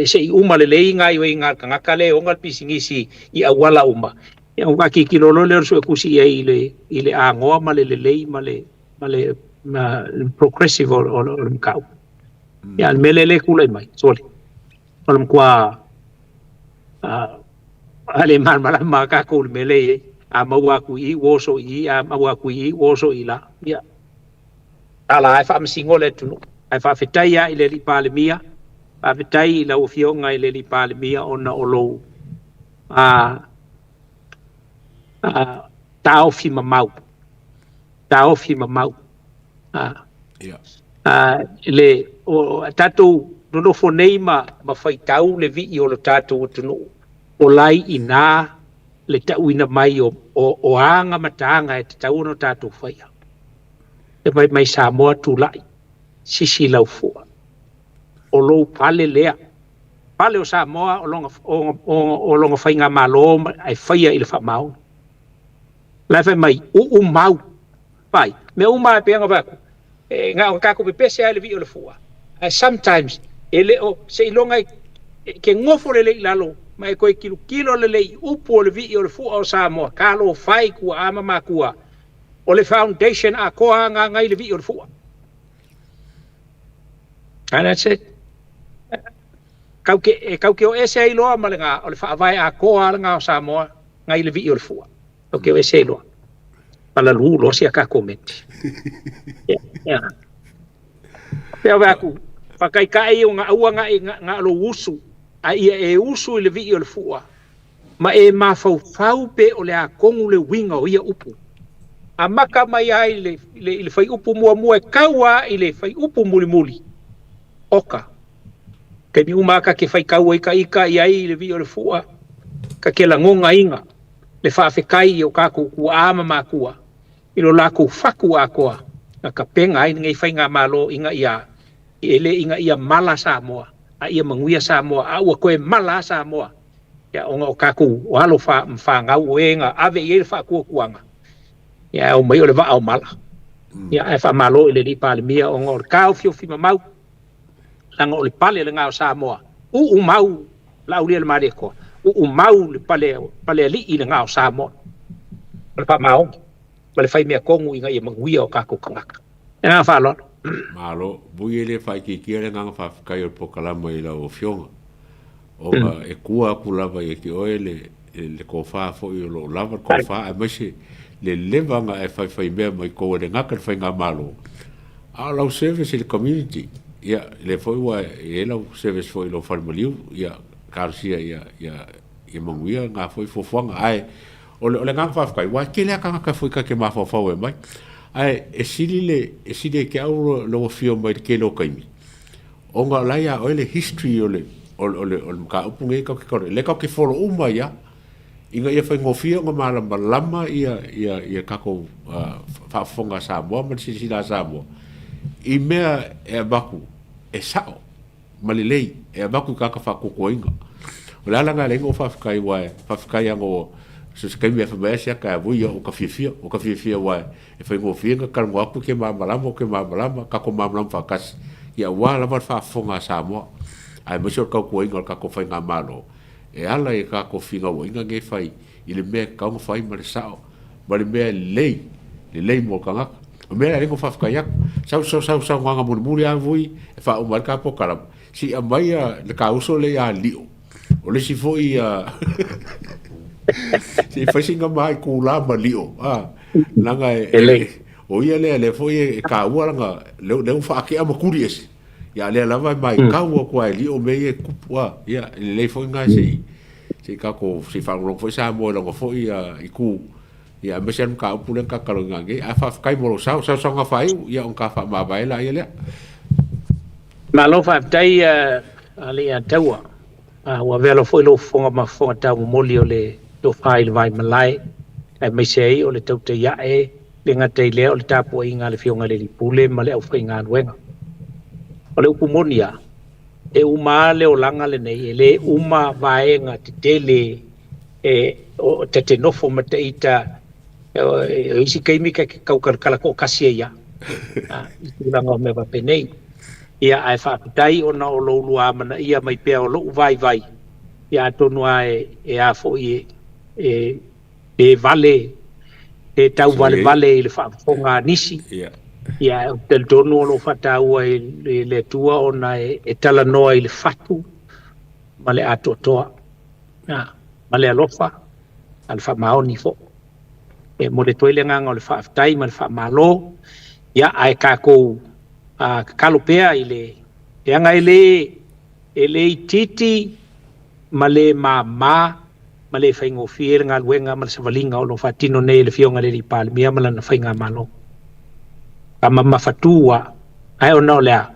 se uma le inga yo inga kanga le ongal pisingisi I awala uma ya nga kikilolo le so kusi ile ango male male progressive or mkau ya melele kule mai sole olum kwa ale mal maka kul mele amawa ku I woso I amawa ku I woso ila ya ala fa msingole tunu ai fa fitaya ile li palemia avitai la ufionga ile li palemia ona olo taofi mamau le o tatu no foneima ma faitau le vi o lo tatu tunu o lai ina le tauina mai o anga matanga e tau no tatu faia e mai Samoa tu lai sisi lau fua o lo pale lea pale o Samoa o longa fainga malo ai faia il fa mau la fa mai u mau pai me uma pe nga ba nga ka ko pe se ale vi o le fua sometimes ele o se longa ke ngofo le lalo mai ko kilo le upo le vi o le fua o Samoa ka lo fai ku ama makua o le foundation a ko nga ngai le vi o le fua and that's it kauke o ese ai loa malenga o le fa vai a ko nga o Samoa ngai le vi o le fua okay o ese loa pala lu lo sia ka comment ya ya va ku whakaikai o ngā ua ngā alo usu, a ia e usu i le vi o le fua, ma e mawhau pe o le a kongu le winga o ia upu. A maka mai ai le whai upu mua e kaua i le whai upu muli. Oka. Kei mi umaka ke whai kaua ika i ai le vi o le fua, ka ke la ngonga inga, le whaafekai o kako kua ama makua, i lo lako whaku a koa, na ka penga ai ngai whai ngā malo inga ia, i ele inga ia mala Samoa, a ia manguia Samoa, a ua koe mala Samoa, ya onga o kako o halo whaangau o enga, ave i ele whaakua kuanga, ya o mai o le wa au mala, ya e wha malo i le ni pale mia, onga o le kao fio fima mau, langa o le pale le ngā o Samoa, u mau, la ulia le maria koa, u mau le pale li i le ngā o Samoa, le wha mao, ma le whai mea kongu inga ia manguia o kako kangaka. E ngā wha alono. Malo, bui ele whai ki kia le nganga whawhikai o pokalama i lau o fionga. O nga e kua aku lava i ki oe le ko wha fo i o lo lava ko wha e maise le levanga e whai mea mai ko le ngaka le whai ngā malo. A lau service i le community, ia le fo iwa e lau service fo i lo whalimaliu, ia karsia ia manguia ngā fo i fofuanga ai o le nganga whawhikai, wa ke lea kanga fo i ka ke mawhawhau e mai. Ai e sili ke au lo fio mai ke lo kaimi. O nga lai a ole history ole ka upunge ka ke le ka ke folo uma ya. Inga ia fa ngofia nga malama ia ka ko fa fonga Samoa ma si la Samoa. I mea e baku e sao malilei e baku ka fa ko inga. Ola nga le ngo fa kai wa fa kai ngo so se kaimi fa mai sia ka vui o ka fifia wa e fa ngofia nga ka mo aku ke malama ka ko malama fa kas ia wa la fa fonga Samoa ai mo so ka ko inga ka ko fa nga malo e ala e ka ko finga wo inga nge fai i le me ka mo fai ma le sao ma le me lei mo ka nga o me le ko fa ka ya sa nga mo a vui e fa o mar ka po kala si a mai le ka uso le ya lio o le si foi si fai singa mai ku la ma lio langa o ia le foi ka ua langa le fa ke ama kuries ya le lava mai ka ua ko ai lio me e kupua ya le foi nga si ka ko si fa lo foi sa mo lo foi i ku ya me sen ka pulen ka kalo ngange a fa kai mo sa nga fai ya on ka fa ma bai la ia ma lo fa tai ali a taua wa velo foi lo fonga ma fonga ta mo li o le do fai vai malai e me sei o le tau te ya e le ngate le o le tapu inga le fionga le pule ma le au fai nga wenga o le upumonia e uma le o langa le nei le uma vaenga te tele o te nofo ma te ita e isi kaimi ka kala ko kasia ia i langa o me va penei ia ai fa tai ona o lo lua mana ia mai pe o lo vai ia tonu ai e a fo e vale e tau vale le fa fonga nisi ia del dono lo fata ua le tua ona e tala noa i le fatu ma le atotoa ma le alofa al fa maoni fo e mo le toile nganga o le fa aftai ma le fa malo ia ai kako kalopea i le e anga e le titi ma le ma le whaingo fier ngā luenga ma le savalinga o lo fatino nei le fionga le li palmia ma lana whainga malo ka mawhatua ai o nao lea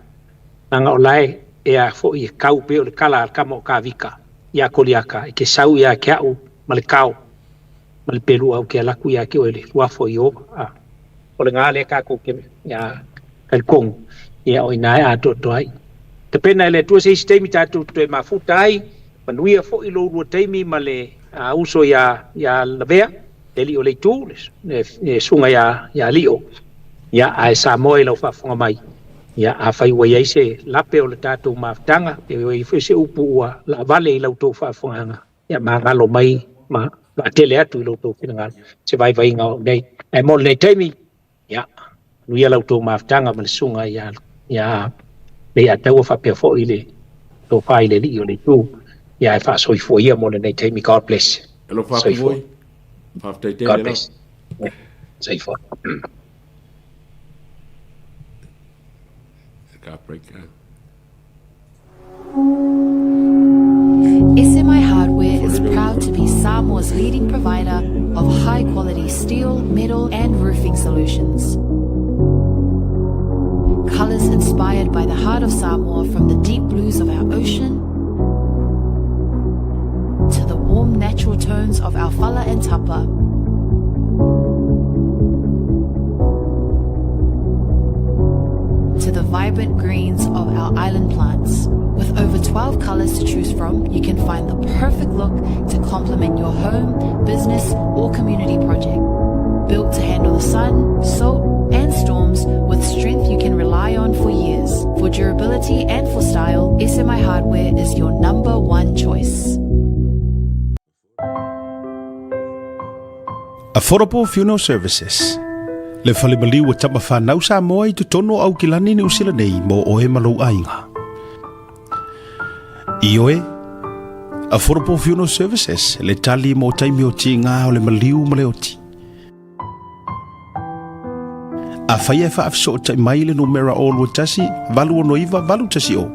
nanga o lai e a fo i kau pe o le kala al kama o ka vika ia koliaka e ke sau ia ke au ma le kau ma le peru au ke alaku ia ke o le wafo i oba o le ngā le kako ke ia kalkongu ia o inai a toto ai te pena ele tua se isi teimi tatu to e mafuta ai manuia fo i lo rua teimi ma le uso ya lavea te li o le tu le sunga ya lio ya ai Samoa lau whafonga mai ya a whai wai eise lape o le tātou maftanga e wai se upu ua la vale i lau tō whafonganga ya ma ngalo mai ma tele atu i lau tō whinanga se vai ngau nei e mo le teimi ya nuia lau tō maftanga ma le sunga ya le ataua whapea fo i le tō whai le li o le tu ya e wha soi fo ia mo le nei teimi God bless hello whaku voi God bless say for break SMI Hardware is proud to be Samoa's leading provider of high-quality steel, metal and roofing solutions. Colours inspired by the heart of Samoa, from the deep blues of our ocean to the warm natural tones of our whala and tapa. To the vibrant greens of our island plants. With over 12 colours to choose from, you can find the perfect look to complement your home, business or community project. Built to handle the sun, salt and storms with strength you can rely on for years. For durability and for style, SMI Hardware is your number one choice. Affordable Funeral Services. Le whalimali wa tama whanau sa moa I tutono au kilani ni usila nei mo oe malau ainga. Ioe, Affordable Funeral Services, le tali mo taimi o ti ngā o le maliu ma le oti. A whai e whaafso o tai mai le numera o lua tasi, valu o noiva, valu tasi o.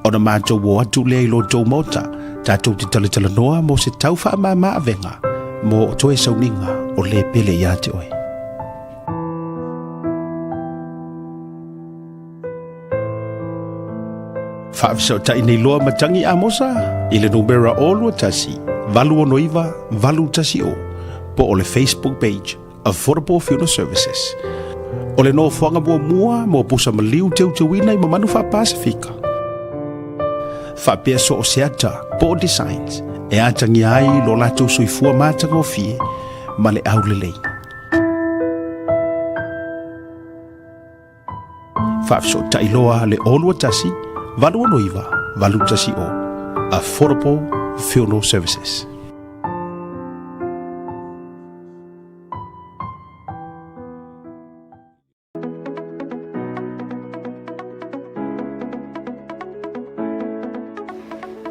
O na mātou o atu le ilo tau mauta, tātou te tala noa mo se tau wha maa venga, mo o toe sauninga o le pele ia te oe. Whaafso tai nei loa matangi a mosa, I le numera o lua tasi, valu o noiva, valu tasi o, po o le Facebook page, Affordable Funeral Services. O le no whanga mua mo pusa maliu teu wina I mamanu wha Pasifika. Whapea so o seata, po o designs, e atangi ai lo lato suifua mātanga o fie, ma le au le lei. Whaafso tai loa le olua tasi, valu o noiva, valu tasi o. Affordable Funeral Services.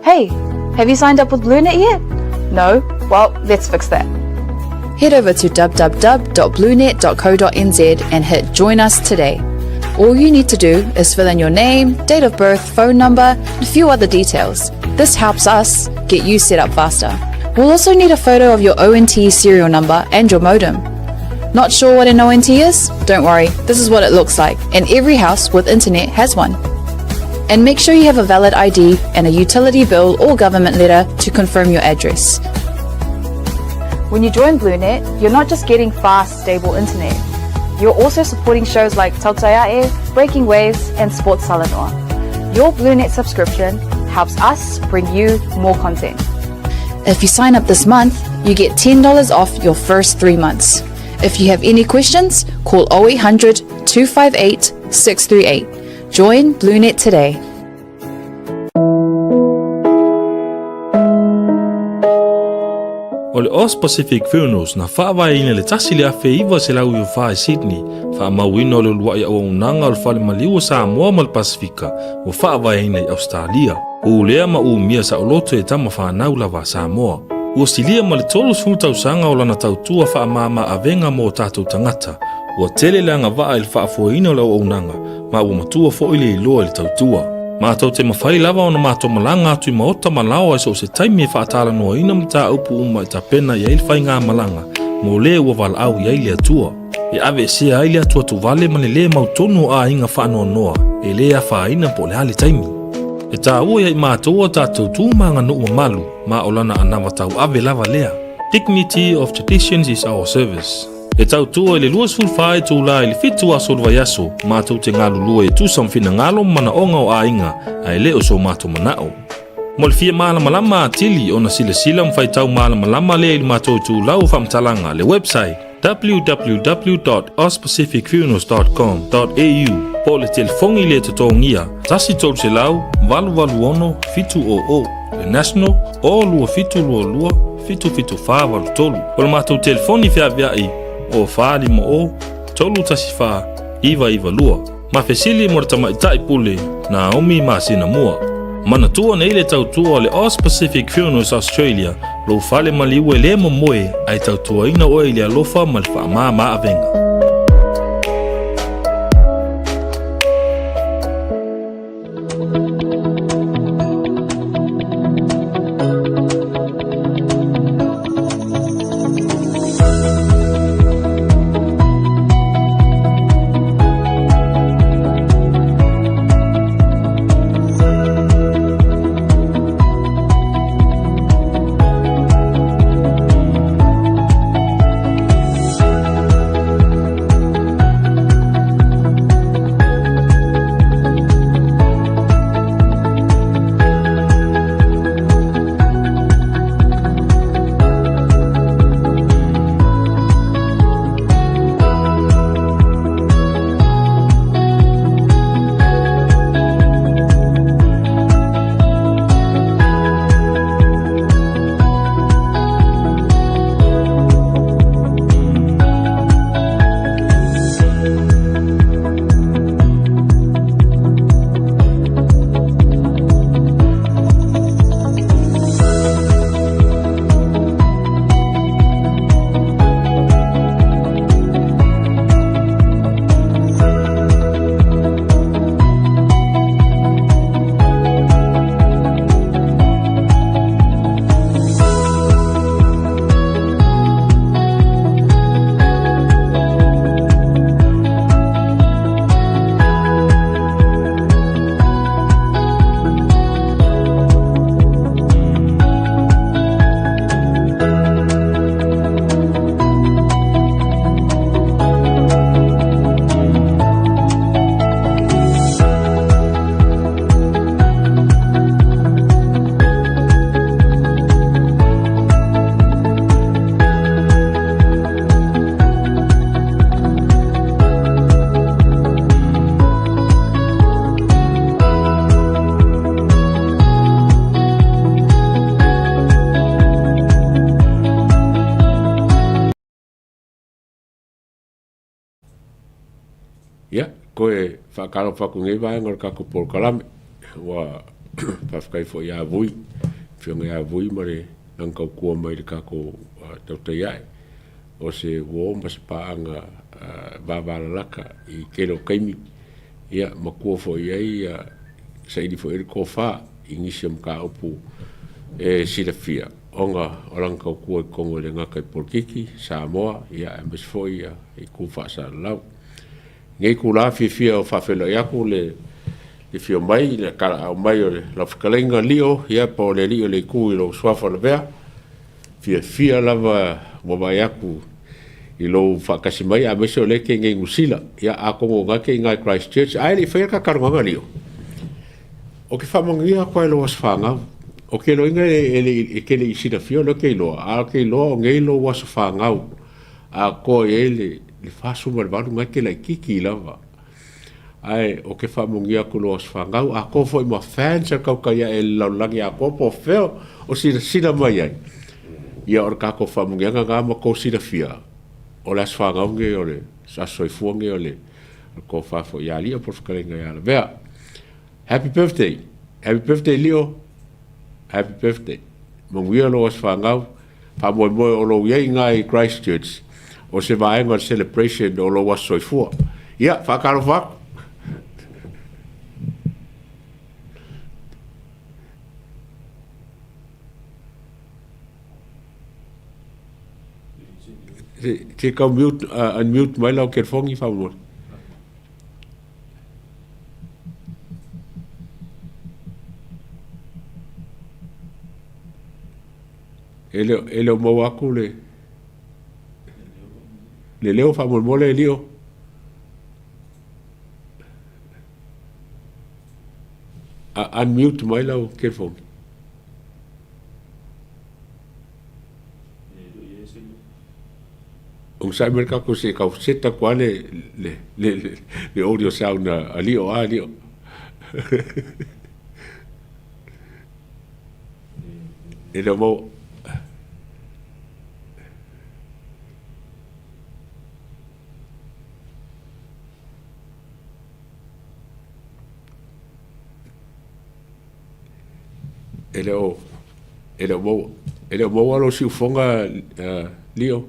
Hey, have you signed up with BlueNet yet? No? Well, let's fix that. Head over to www.bluenet.co.nz and hit Join Us today. All you need to do is fill in your name, date of birth, phone number, and a few other details. This helps us get you set up faster. We'll also need a photo of your ONT serial number and your modem. Not sure what an ONT is? Don't worry, this is what it looks like, and every house with internet has one. And make sure you have a valid ID and a utility bill or government letter to confirm your address. When you join BlueNet, you're not just getting fast, stable internet. You're also supporting shows like Tautaiae, Breaking Waves, and Sports Salanoa. Your BlueNet subscription helps us bring you more content. If you sign up this month, you get $10 off your first 3 months. If you have any questions, call 0800 258 638. Join BlueNet today. O le Oz Pacific Funerals na whaawai le tasi le afe iwa se lau i whae Sydney. Whaamauina o le lua ia o unanga o le whale maliu o Samoa ma le Pasifika o whaawai i Australia. O lea ma mia sa o loto e tama whanau lawa Samoa. O stilia ma le tolu sanga o lana tautua whaamama avenga mo tātou tangata. O tele leanga waa il whaafoina o lau unanga, ma o matua fo ile iloa il tautua. Mātou te mawhai lawa o na mātou malanga atu I maota malawa so se taimi e whaatala noa ina mta upu uma I ta pena ia ilwhai ngā malanga, mo le ua wala au ia ili atua. E ave se aile atua tu vale ma le mautono a inga whaanoa noa, e le a whaina po le hali taimi. E tā ua ia I mātou a tātou tūmanga no ua malu, ma o lana anawa tau ave lava lea. Dignity of traditions is our service. E tau tua le luas fulfai tu la ili fitu aso lua yaso, mātou te ngālu lua tu samfina ngalo mana onga o ainga, ai leo so mātou manao. Mo le fia malama lama atili o na sila mwhai tau malama lama le ili mātou tu lau whamtalanga le website www.ozpacificfunerals.com.au po le telefongi le tatongia, tasi tolu se lau, valu ono, fitu o, le national, o lua fitu lua, fitu wha walu tolu. O le mātou telefoni fia viai, o whaari mo o, tolu tasi wha, iwa lua. Ma fesili mo rata maitai pule, na omi ma sina mua. Mana tua na ile tautua le Oz Pacific Funerals Australia, lo fale maliwe le mo moe, ai tautua ina oe ile alofa malfa ma avenga. Ia, koe whakaro whakungi vai ngar kako por kalame. Wa whafkai fo ia vui. Whionga ia vui mare angkau kua mai le kako tautai ai. O se wo mas paanga vavaralaka I kero kaimi. Ia, makua fo iai saidi fo eri ko wha I ngisi ka upu sida fia. Onga orangkau kua I kongo le ngaka I Polkiki, Samoa, ia mas fo ia I kuwha sa lau. Ngai ku la fia o whawhela iaku le fio mai, le kara au mai o le lafkalenga lio, ia po le lio le ku I lo swafa le vea. Fia lava wawa iaku I lo whakasi mai, a mese o le ke ngai ngusila, ia a kongo ngake ngai Christchurch, ai le whaia ka karunganga lio. O ke whamangia koe lo was whangau, o ke lo inga e ke le isina fio lo ke loa, a ke loa o ngai lo was whangau, a koe le whasuma le wanu ngai ke lai kiki lava. Ai, o ke whamungia ku lo was whangau, a ko foi ma fans a kau kaya e laulangi a ko po wheo, o sina mai ai. Ia or kako whamungia ngā ma ko sina fia. O las whangau nge o le, sa soifua nge o le, ko whafo ia lia por whakarenga ia la. Vea, happy birthday. Happy birthday, Leo. Happy birthday. Manguia lo was whangau, pa moe o lo iei ngai Christchurch, o se vaenga celebration o lo was soifua. Ia, whakaro whako. Te kau unmute mai lau ke whongi whaumor. E leo mau aku le leo whaumor mo le leo. Unmute mai lau ke whongi. O sai merka ko se ka seta kwa le audio sound alio. Ele mo ele mo alo si fonga Leo.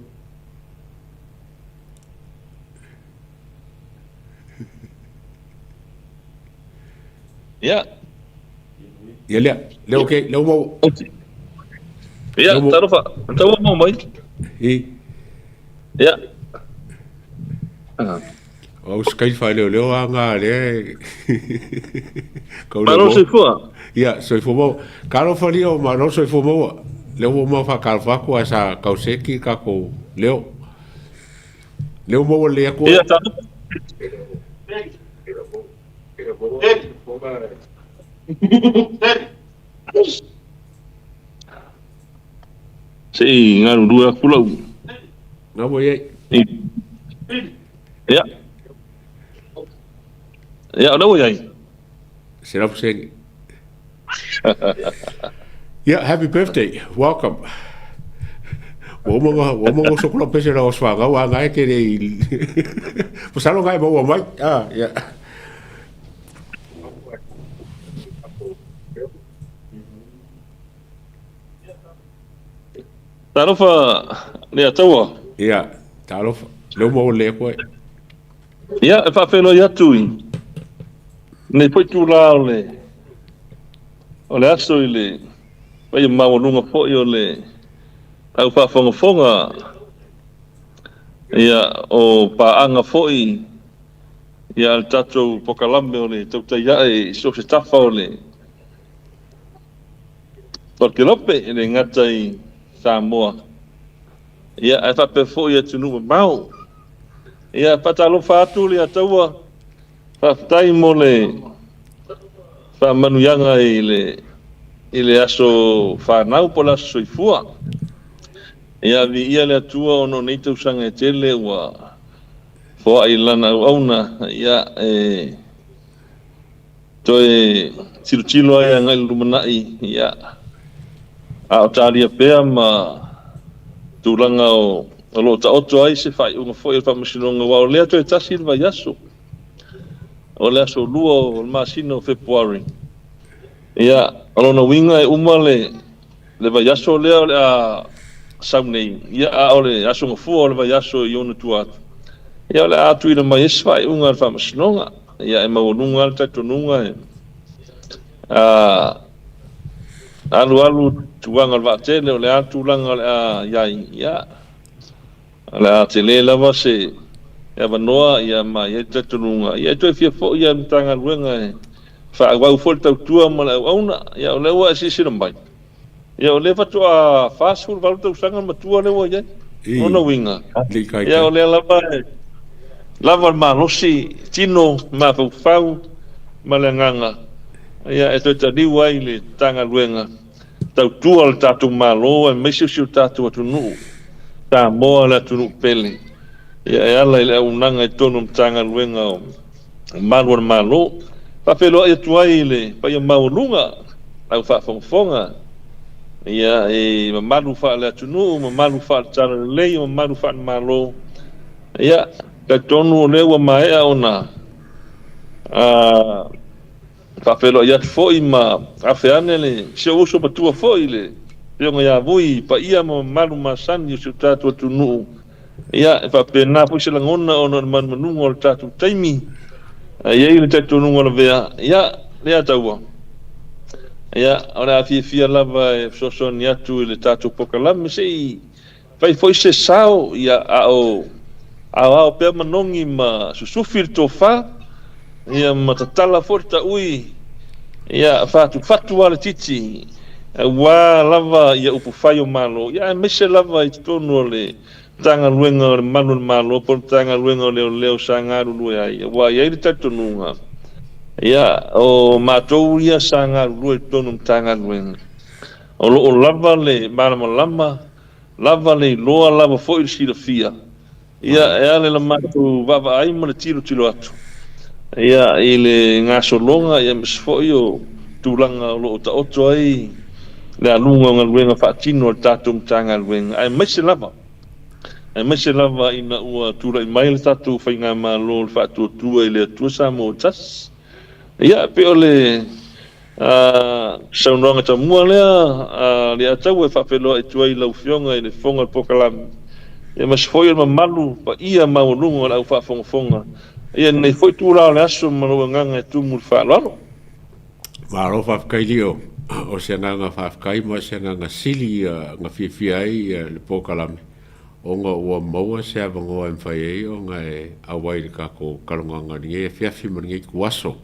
Ja. Ja, leo okay, leo mo. Ja, tarufa. Tawa mo mai. Ja. O skai fa leo anga le. Maro se fua. Ja, so fo mo. Karo fa leo maro so fo mo. Leo mo fa kar fa ko asa kauseki ka ko leo. Leo mo le ko. Ja, tarufa. Si ngaru dua pulau. Ngabo ye. Ya. Ya, udah ya. Serap sing. Yeah, happy birthday. Welcome. Womo so kula pese ra oswanga wa ngai ke re. Pusalo ngai bo mai. Ah, ya. Tarufa le atawa. Ya, tarufa. Lo mo le ko. Ya, fa felo ya tui. Ne foi tu la le. Ole aso ile. Vai mau nunga fo yo le. Au fa fonga. Ya, o pa anga foi. Ya al tato pokalambe ole tauta ya e so se tafa ole. Porque lope le ngatai Samoa. Ia e fa pe fo ia tunu mau. Ia patalo fatu le atawa. Fa tai mole. Fa manuyanga ile aso fa nau pola soifua. Ia vi ia le atua ono nei tau sanga tele wa fo ai lana auna ia toe tilo ai ngai lumanai ia a talia pea ma tulanga o lo ta oto ai se fai unga foi fa masinonga wa le to ta silva yaso o le aso lua o le masino February. Ia, alona winga e umale le vai aso lea o le a saunei. Ia a o le aso ngafua o le vai aso i onu tu atu. Ia o le atu i le mai eswa i unga le whamasinonga. Ia e maununga le taitonunga e. Alu tuanga le vatele o le atu langa le a iai. Ia. Le a te le lava se ia vanoa ia mai e taitonunga. Ia e toi fia fo ia mtanga luenga e. Whaagwau fo le tautua ma le auna. Ia o le ua e sisira mai. Ia o le fatua fast food valu tausanga matua le ua iai. Ona winga. Ia o le lava malosi tino ma fau ma le nganga. Ia e toi taliu ai le tanga luenga. Tautua le tatu malo e meisiu tatu atunu. Ta moa le atunu pele. Ia e ala ile unanga i tonu mtanga luenga o malu malo. Papelo e tuai le pa ia maulunga au whaafonga. Ia e mamalu wha le atunu, mamalu wha tara lei, mamalu wha malo. Ia, ka tonu o lewa maea ona. Papelo ia foi ma afeane le, se uso matua foi le. Pionga ia vui, pa ia mamalu masani usi tatu atunu. Ia, e papena po se langona ona manunga o tatu taimi. Ia i le tatu nunga la vea. Ia, lea taua. Ia, ora a fia lava e sosoni atu i le tatu pokalame se i fai foi se sao ia ao pea manongi ma susufir tofa ia matatala forta ui ia fatu wale titi wa lava ia upufai o malo ia mese lava i tonu le tanga luenga o le manu malo por tanga luenga o leo sangaru lue ai wa ia i le tatu nunga. Ia, o mātou ia sanga lue tonu tanga luenga. O lava le malama lava le loa lava fo i sila fia. Ia, e ale la mātou vava ai ma le tiro atu. Ia, i le ngaso longa, ia mis fo i o tūlanga o loo ta oto ai. Le alunga o ngā luenga whaatino o tātou tanga luenga. Ai maise lava. Ai maise lava ina ua tūra i mai le tātou whainga mā lo le whaatua tua i le atua sa mo tas. Ia, pe o le saunronga ta mua lea, le atau e whapelo e tuai lau fionga i le fonga pokalami. Ia mas foi o mamalu, pa ia maununga lau whafonga. Ia nei foi tūrao le aso manoa nganga e tūmur whaalaro. Maro whafkai lio, o se nganga whafkai ma se nganga sili ngā whiawhia ai le pokalami. O ngā ua maua se avangoa e mwhai ei o ngā e awai le kako karonganga ni e whiawhi mani ngei kuaso.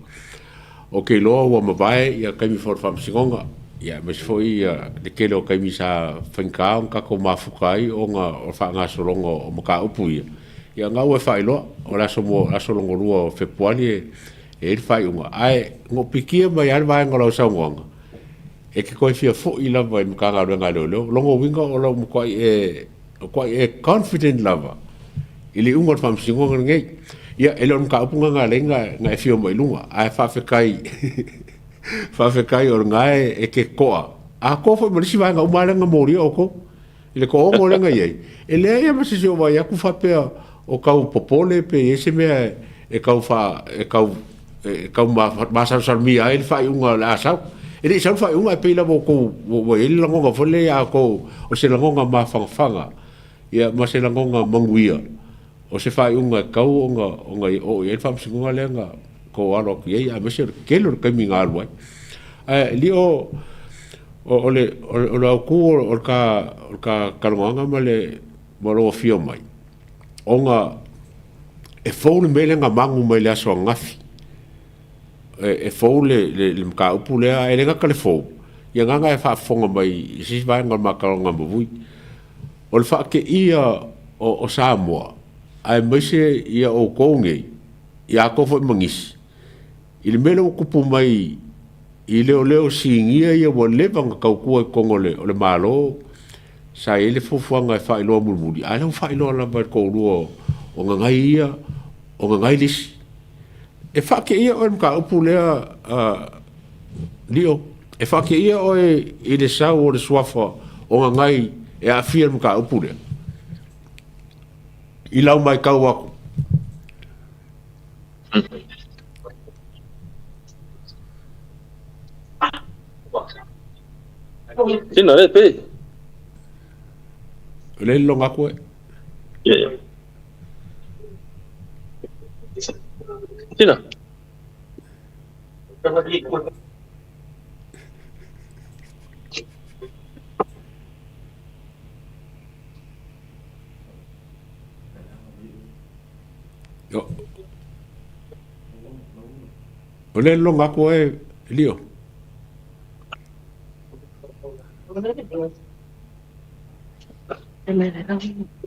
O ke loa ua mawae ia kaimi whore whamsingonga. Ia mes foi le kele o kaimi sa whankao kako mafukai o ngā o wha solongo o maka upu ia. Ia ngā ue whai loa o laso longo lua o Februari e whai unga. Ai ngō pikia mai ari vai ngā lau saungonga. E ke koe fia fo i lava i mkanga runga leo leo. Longo winga o lau mkwai e confident lava. Ili unga o whamsingonga ngei. Ia, ele o mga upunga ngā lenga ngā e fio mai lunga. Ai whawhekai o ngā e ke koa. A koa whai marisi vai ngā umarenga mōri o ko. Ile ko o mōrenga iei. E lea ia masi sio vai aku whapea o kau popole pe ese mea e kau masarmi ai le whai unga le asau. E re isau whai unga e peila mo ko o ele langonga whale a ko o se langonga ma whangawhanga. Ia ma se langonga manguia. O se whai unga kau o e whamsingunga lenga ko aro ki ei a mese kelo kaimi ngā aluai. Li o le au ku o ka karonganga ma le maloa fio mai. O ngā e fau le mele ngā mangu mai le aso a ngafi. E fau le mka upu lea e lenga ka le fau. Ia nganga e whaafonga mai i sisi vai ngā makaronga mawui. O le whaake ia o Samoa. Ai maise ia o koungei ia ko foi mangisi ile mele o kupu mai i leo singia ia wa levanga kaukua i kongole o le malo sa ele fofuanga e whaeloa mulmuli ai lau whaeloa lamba ko rua o ngangai ia o ngangai lisi e whake ia o e mka upu lea lio e whake ia o e i le sau o le swafa o ngangai e a fia mka upu lea I lau mai kau aku. Sina le pe. Le longa koe. Ya. Sina. Yo. Le longa koe Leo.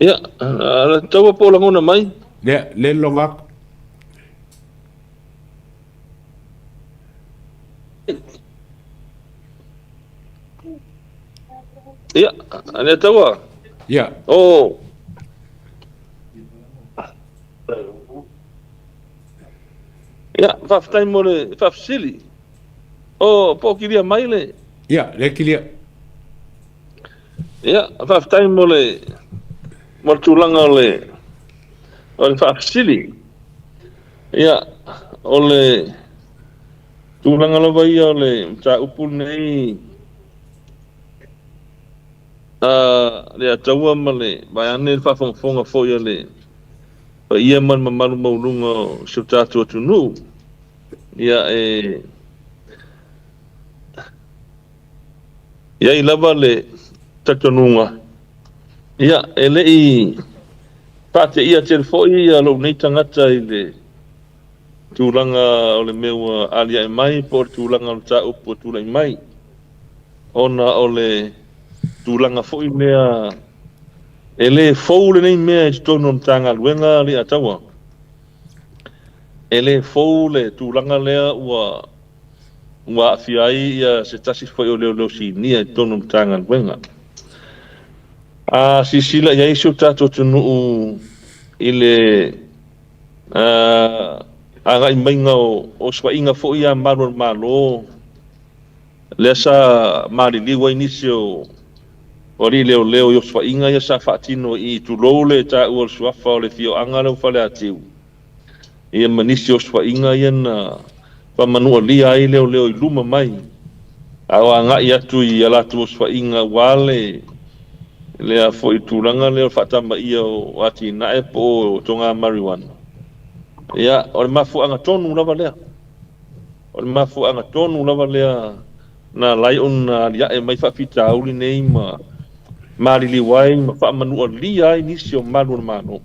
Ya, tawa po lang una mai. Le longa. Ya, ana tawa. Ya. Oh. Ya, faftai mole, fafsili. Oh, po kilia mai le. Ya, le kilia. Ya, faftai mole. Mol tulanga le. Ole fafsili. Ya, ole tulanga lo vai ole ta upul nei. Le tawa male, bayane fafonga fo ya le. Pa ia man mamalu maulunga sota tu nu. Ya ya ilava le tatonunga. Ya ele I pate ia telefoi ia lo nei tangata ile tulanga ole meu alia mai por tulanga ta upo tulai mai. Ona ole tulanga foi mea ele fou le nei mea tono tanga luenga li atawa. Ele fou le tulanga lea ua fiai ia se tasi foi o leo si nia tono tanga luenga. Sisila ia iso tato tunu ile aga imainga o swainga foi ia malo lesa mariliwa inisio ori leo yo swainga ia sa fatino I tulole ta ul swafa o le fio anga le fale atiu ia manisio swainga ia na pa manu lia ai leo I luma mai awa nga ia tu ia la tu swainga wale le foi tulanga le fatama ia o ati na e po tonga marijuana ia o mafu anga tonu lava lea o mafu anga tonu lava lea na lai on ia e mai fa fita uli nei ma mari liwai ma fa manu lia inisio malu mano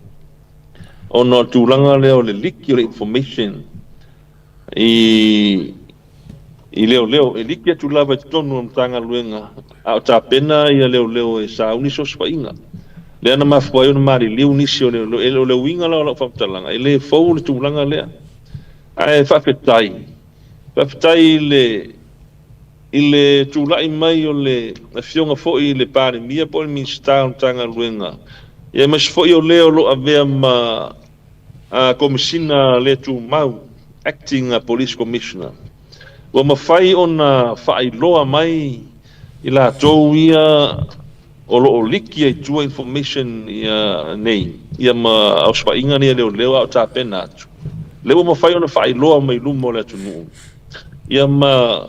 ono tulanga leo le liki le information I leo e liki tu lava tonu mtanga luenga au ta pena ia leo e sa uniso swainga le ana mafua yo mari liu nisio le winga la fa talanga ele fo le tulanga le ai fa fetai ile tulai mai o le fionga fo I le pare mia po mi sta tanga luenga e mas fo yo leo lo ave ma komisina le tu mau acting police commissioner wa mafai ona fai loa mai ila toia o lo liki e tua information ia nei ia ma au swainga ni leo au ta pena leo mafai ona fai loa mai lumo le tunu ia ma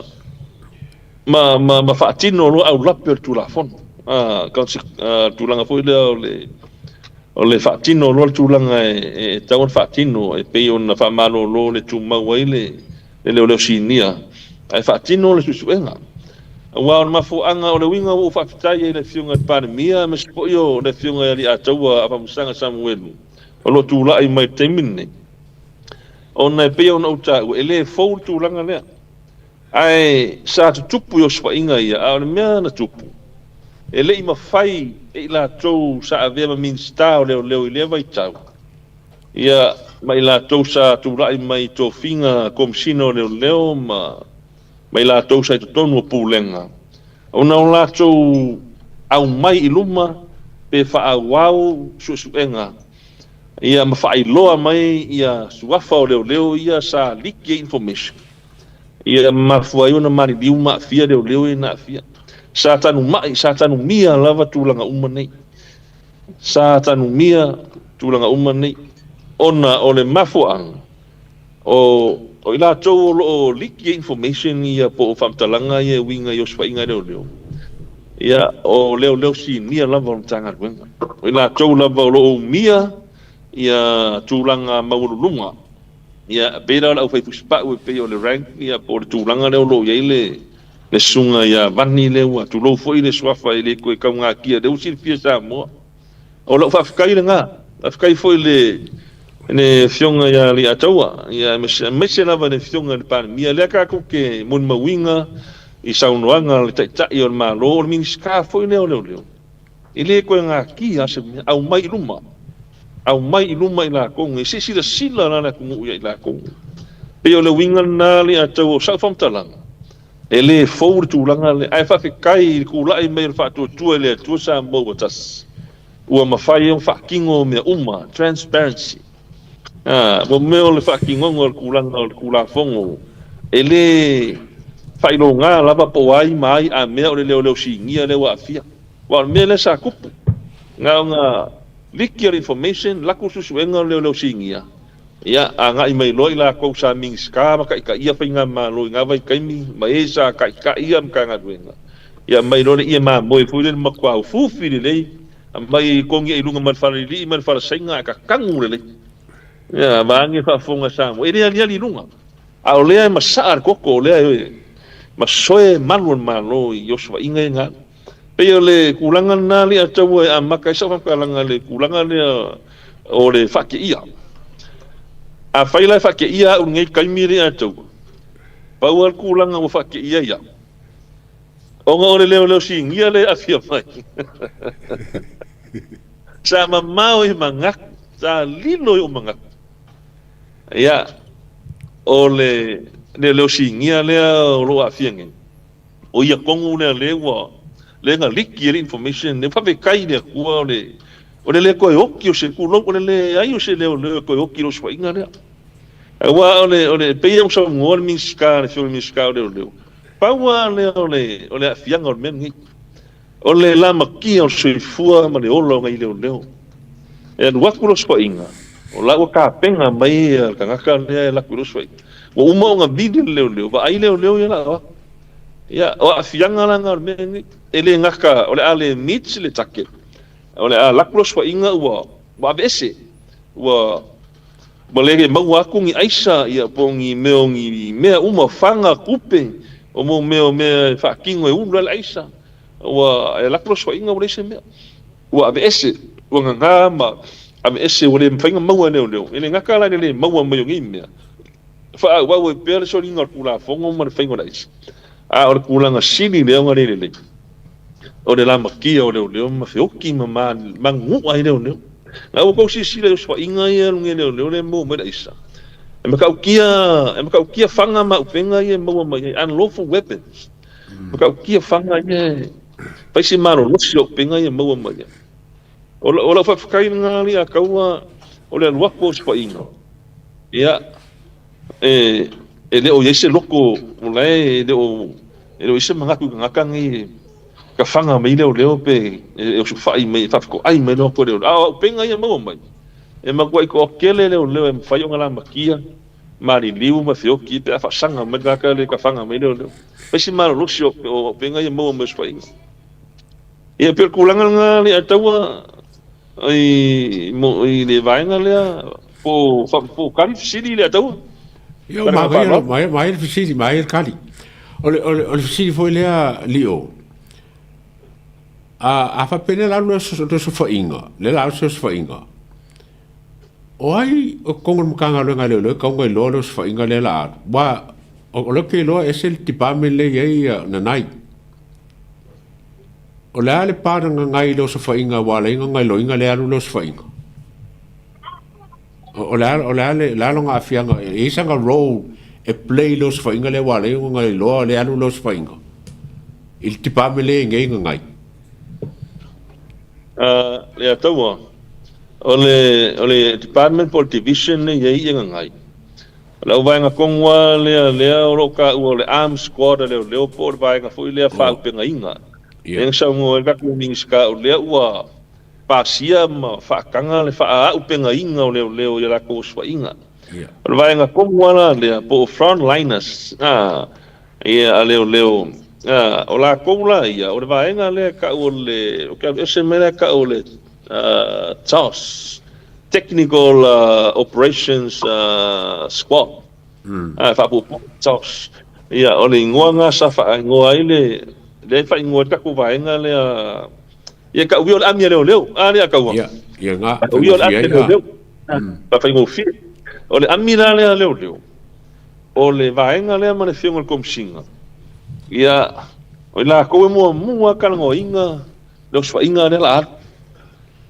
fatino lo au lapper tu la fon tulanga foi le fatino lo tulanga e tawon fatino e pe ona fa malo lo le tu mawaile le sinia ai fatino le susuenga wa on mafu anga o le winga o fa fitai le fiunga pa mia mas po yo le fiunga ali atawa apa musanga samuelu o lo tu la mai temine on e pe ona uta ele fo tu langa le ai sa tupu yo spa inga ia a mea na tupu ele I mafai e la tou sa ave ma min sta o leo I leva I tau ia mai la tou sa tu lai mai to finga komsino leo mai la tou sa tonu pulenga ona la tou au mai I luma pe fa awau suenga ia mafai loa mai ia suafa o leo ia sa liki information ia mafua yo na mari diuma fia leo na fia satanu mia lava tulanga umane satanu mia tulanga umane ona ole mafuang o ila to lo liki information ia po famtalanga ia winga yo swainga leo ia o leo si nia lava o tanga wenga ila tau lava o lo mia ia tulanga maulunga ia pera la fai fuspa o pe o le rank ia por tulanga le lo ile le sunga ia vani le wa tu lo foi le swafa ile ko ka nga kia de usi fia sa mo o lo fa kai nga fa foi le ne fionga ia li atawa ia me lava ne fionga le pan mia le ka ko ke mun mawinga I saunoanga le tai o malo o min ska foi leo ile ko nga ki ase au mai luma ila ko ngi sila na ku ia ila ko pe o le winga na le atau sa fam talang ele for tu langa le ai fa kai ku lai me fa tu le tu sa mo botas o ma fai un fucking me transparency mo me o le fucking ngol ku la fongo ele fai lo nga lava po ai mai a me o le leo singia le wa fia wa me le sa kupu nga likier information la ku su wenga leo singia ya anga I mai lo ila ko sa ming ska ma ka ia fa nga ma lo nga vai kai mi mai sa ka ia ka nga wenga ya mai lo ia ma mo fu le ma kwa fu fi le mai ko ngi ilunga man fa li man fa senga ka kangu le ya bangi fa fonga sa mo ile ali lunga a o le ma sa ko le masoe malun malo Yosua inga pe le kulanga na le atau a maka sa fa langa le kulanga le o le fake ia a faila fake ia un ngai kaimiri atau pawal kulanga o fake ia ya o nga le singia le afia mai sa mamau I mangak sa lilo o mangak ya o le singia le lo afienge o ia kongu le wa le nga liki information ne fa kai le ko le ko oki o se ku lo le ai o se le ko oki lo swa inga le wa le pe yo so ngol min ska le pa wa le afianga o men ni o le la maki o se fua ma le olo ngai le e wa ku lo swa inga o la ka penga mai ka ngaka le la ku lo swa o uma nga video le va ai le ya la ya o afianga la nga men ele ngaka o le ale mitch le take o le la close wa inga wa bese wa bolege mau aku ngi aisa ia pongi meongi me uma fanga kupe o mo me fa kingo e un la aisa wa la close wa inga o le se me wa bese wa nga ma a bese o le mfanga mau le ele ngaka la le mau mo ngi me fa wa we per so linga kula fongo mo fengo dais a o kula nga sini le nga le o de la makia o le ma fioki ma mangu ai le na o ko si le so inga ia le mo dais e ma ka kia fanga ma upenga ia mo ma unlawful weapons ma ka kia fanga ia pa si maro lo si upenga ia mo ma o la fa kai nga li a kaua o le wa ko so inga ia ele o yese loko mulai ele o ise mangaku ngaka ngi ka fanga mai leo pe e su fai mai fa ko ai mai no ko leo a penga ia mo mai e ma ko kele leo e fai ngala makia mari liu ma fio ki pe fa sanga ma ka le ka fanga mai leo pe si malo luxio o penga ia mo su fai e per kulanga ngali atawa ai mo le vai ngala po kali sili le atawa Yo mai fisili mai kali. Ole fisili foi lea lio. A fa pena la no so fa inga. Le la so fa inga. O ai o kongo mkanga lo ngale lo kongo lo fa inga le la. Wa o lo ke lo es el tipame le ye na nai. O le pa ngai lo so fa inga wa le ngai lo inga le lo so fa inga. O la longa afianga e sanga role e play los fa inga le wale ngai lo le anu los fa inga il tipame le ngai le atawa ole department for division ne ye ngai la vai nga kongwa le o ka o le arm squad le por vai nga foi le fa pe ngai en sa ngo ka kuminska le wa pasia ma fa kanga le fa upenga inga o leo ya la ko swa inga vai nga kongwana le po frontliners ia leo o la koula ia o le vaenga le ka o le o ka ese mele ka o le TOS technical operations squad fa pu TOS ia o le ngoanga sa fa ngoa ile le fa ngoa ka ku vaenga le ia ka wi o amia leo le ka wa ia nga wi o amia leo pa fa ngo fi o le amira le leo o le vaenga le ma le fiong kom singa ia o la ko mo ka ngo inga lo sfa inga le la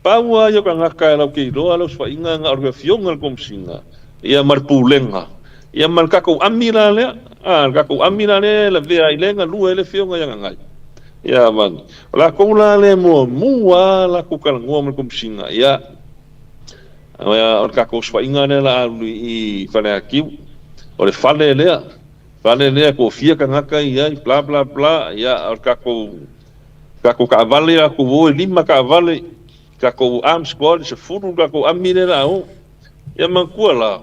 paua yo ka ngaka la ki lo lo sfa inga nga o fiong kom singa ia mar pulenga ia mal ka ko amira le ka ko amira le la vea ilenga lu ele fiong nga ngai ia man la ko la le mo la ku ka ngo kom singa ia o ka ko sfa inga le la i fa le ki o le fale lea ko fia ka ngaka ia bla bla bla ia ka ko vale ko vo lima ka vale ka ko arm squad se furu ka ko amire la o ia man ko la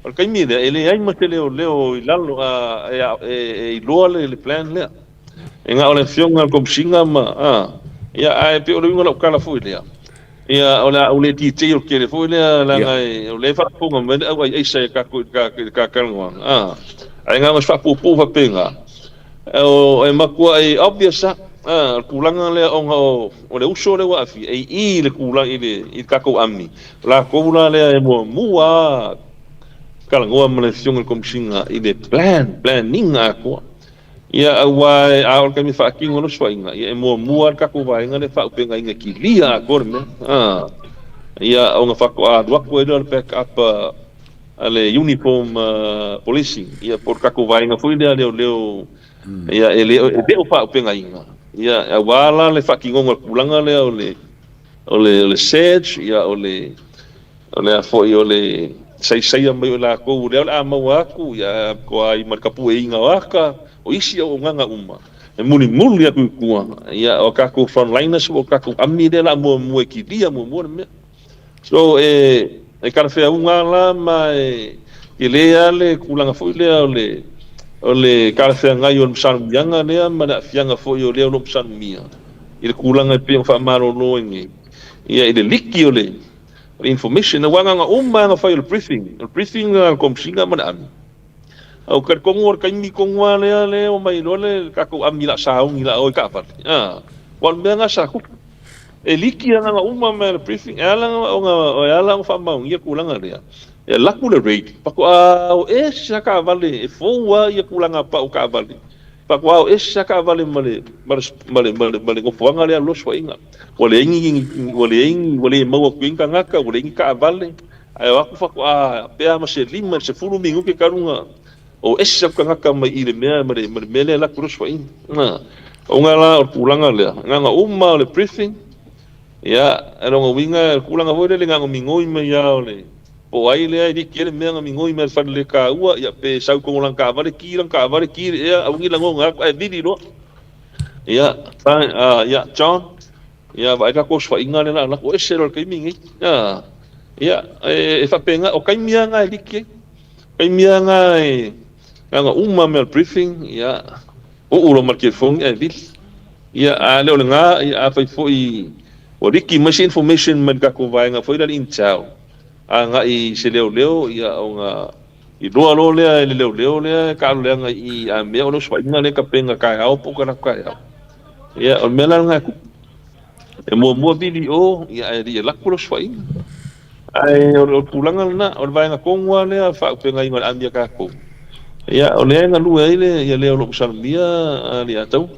o ka mire ele ai ma leo i lalo e lo le plan le nga o le fiong ko singa ma ia ai pe o le ngola ka la fu le ia o le detail ke le fu le la ngai o le fa fu ngam ai sai ka ngwa ai nga mas fa pu fa penga o e makua ai obvious kulanga le o le uso le wa fi ai le kulanga i ka ko ami la ko la le mo mua kala ngwa me fiong kom singa i le planning ko ia wai a o ka mi fa ki ngono swainga ia mo mua ka ko vai nga le fa penga inga ki lia ko me ia o nga fa ko a dwa ko le back up ale uniform policing ia por ka ko vai nga foi leo ia ele o fa penga inga ia wala le fa ki ngono kulanga le o le sedge ia o le foi o le sai mai la ko le a mawa ku ia ko ai marka pu inga waka o isi o nganga uma e muli aku kua ia o ka ko frontliners o ka ko amide la mo ki dia mo me so e ka fe unga la mai ile ale kulanga foi le o le ka fe ngai o msan yanga le ma na fianga foi o le no msan mia ile kulanga pe fa maro no ngi ia ile liki o le information na wanga umma nga foi o briefing kom singa mana au ka kongor ka mi kongwa le o mai le ka ko amila saung ila o ka pa wal me nga sa ku e liki nga umma me briefing ala nga fa ma ngia kulanga le e la ku le rate pa ko o sa ka vale e foa ia kulanga pa o ka vale pa ko o sa ka vale male ko foanga le lo so inga wale ingi mau ku inga ngaka wale ingi ka vale ai wa ku fa ko pe ma se lima se fulu mingu ke karunga o esa ka ngaka mai ile mele la kurus fa in o ngala o kulanga le nga umma le briefing ya era nga winga kulanga vole le nga mingoi me ya le o ai le ai ki le me nga mingoi me fa le ka ua ya pe sau ko lang ka vale ki ya au ngi lango nga ai vidi no ya ya John ya vai ka ko fa inga le la o esa lo ke mingi ya e fa penga o kai mia nga liki kai mia nga nga umma me briefing ya o ulo market phone e vil ya ale nga ya fa foi o riki machine information man ka ko vai nga foi dal in chao nga i se leo ya o nga i lo le ka le nga i a me o so nga le ka penga ka au po ka ya o mela nga ku e mo video ya ri la ku so ai o pulanga na o vai nga kongwa le fa penga inga ambia ka ko ya o le nga lu ele ya le lo salmia ali atau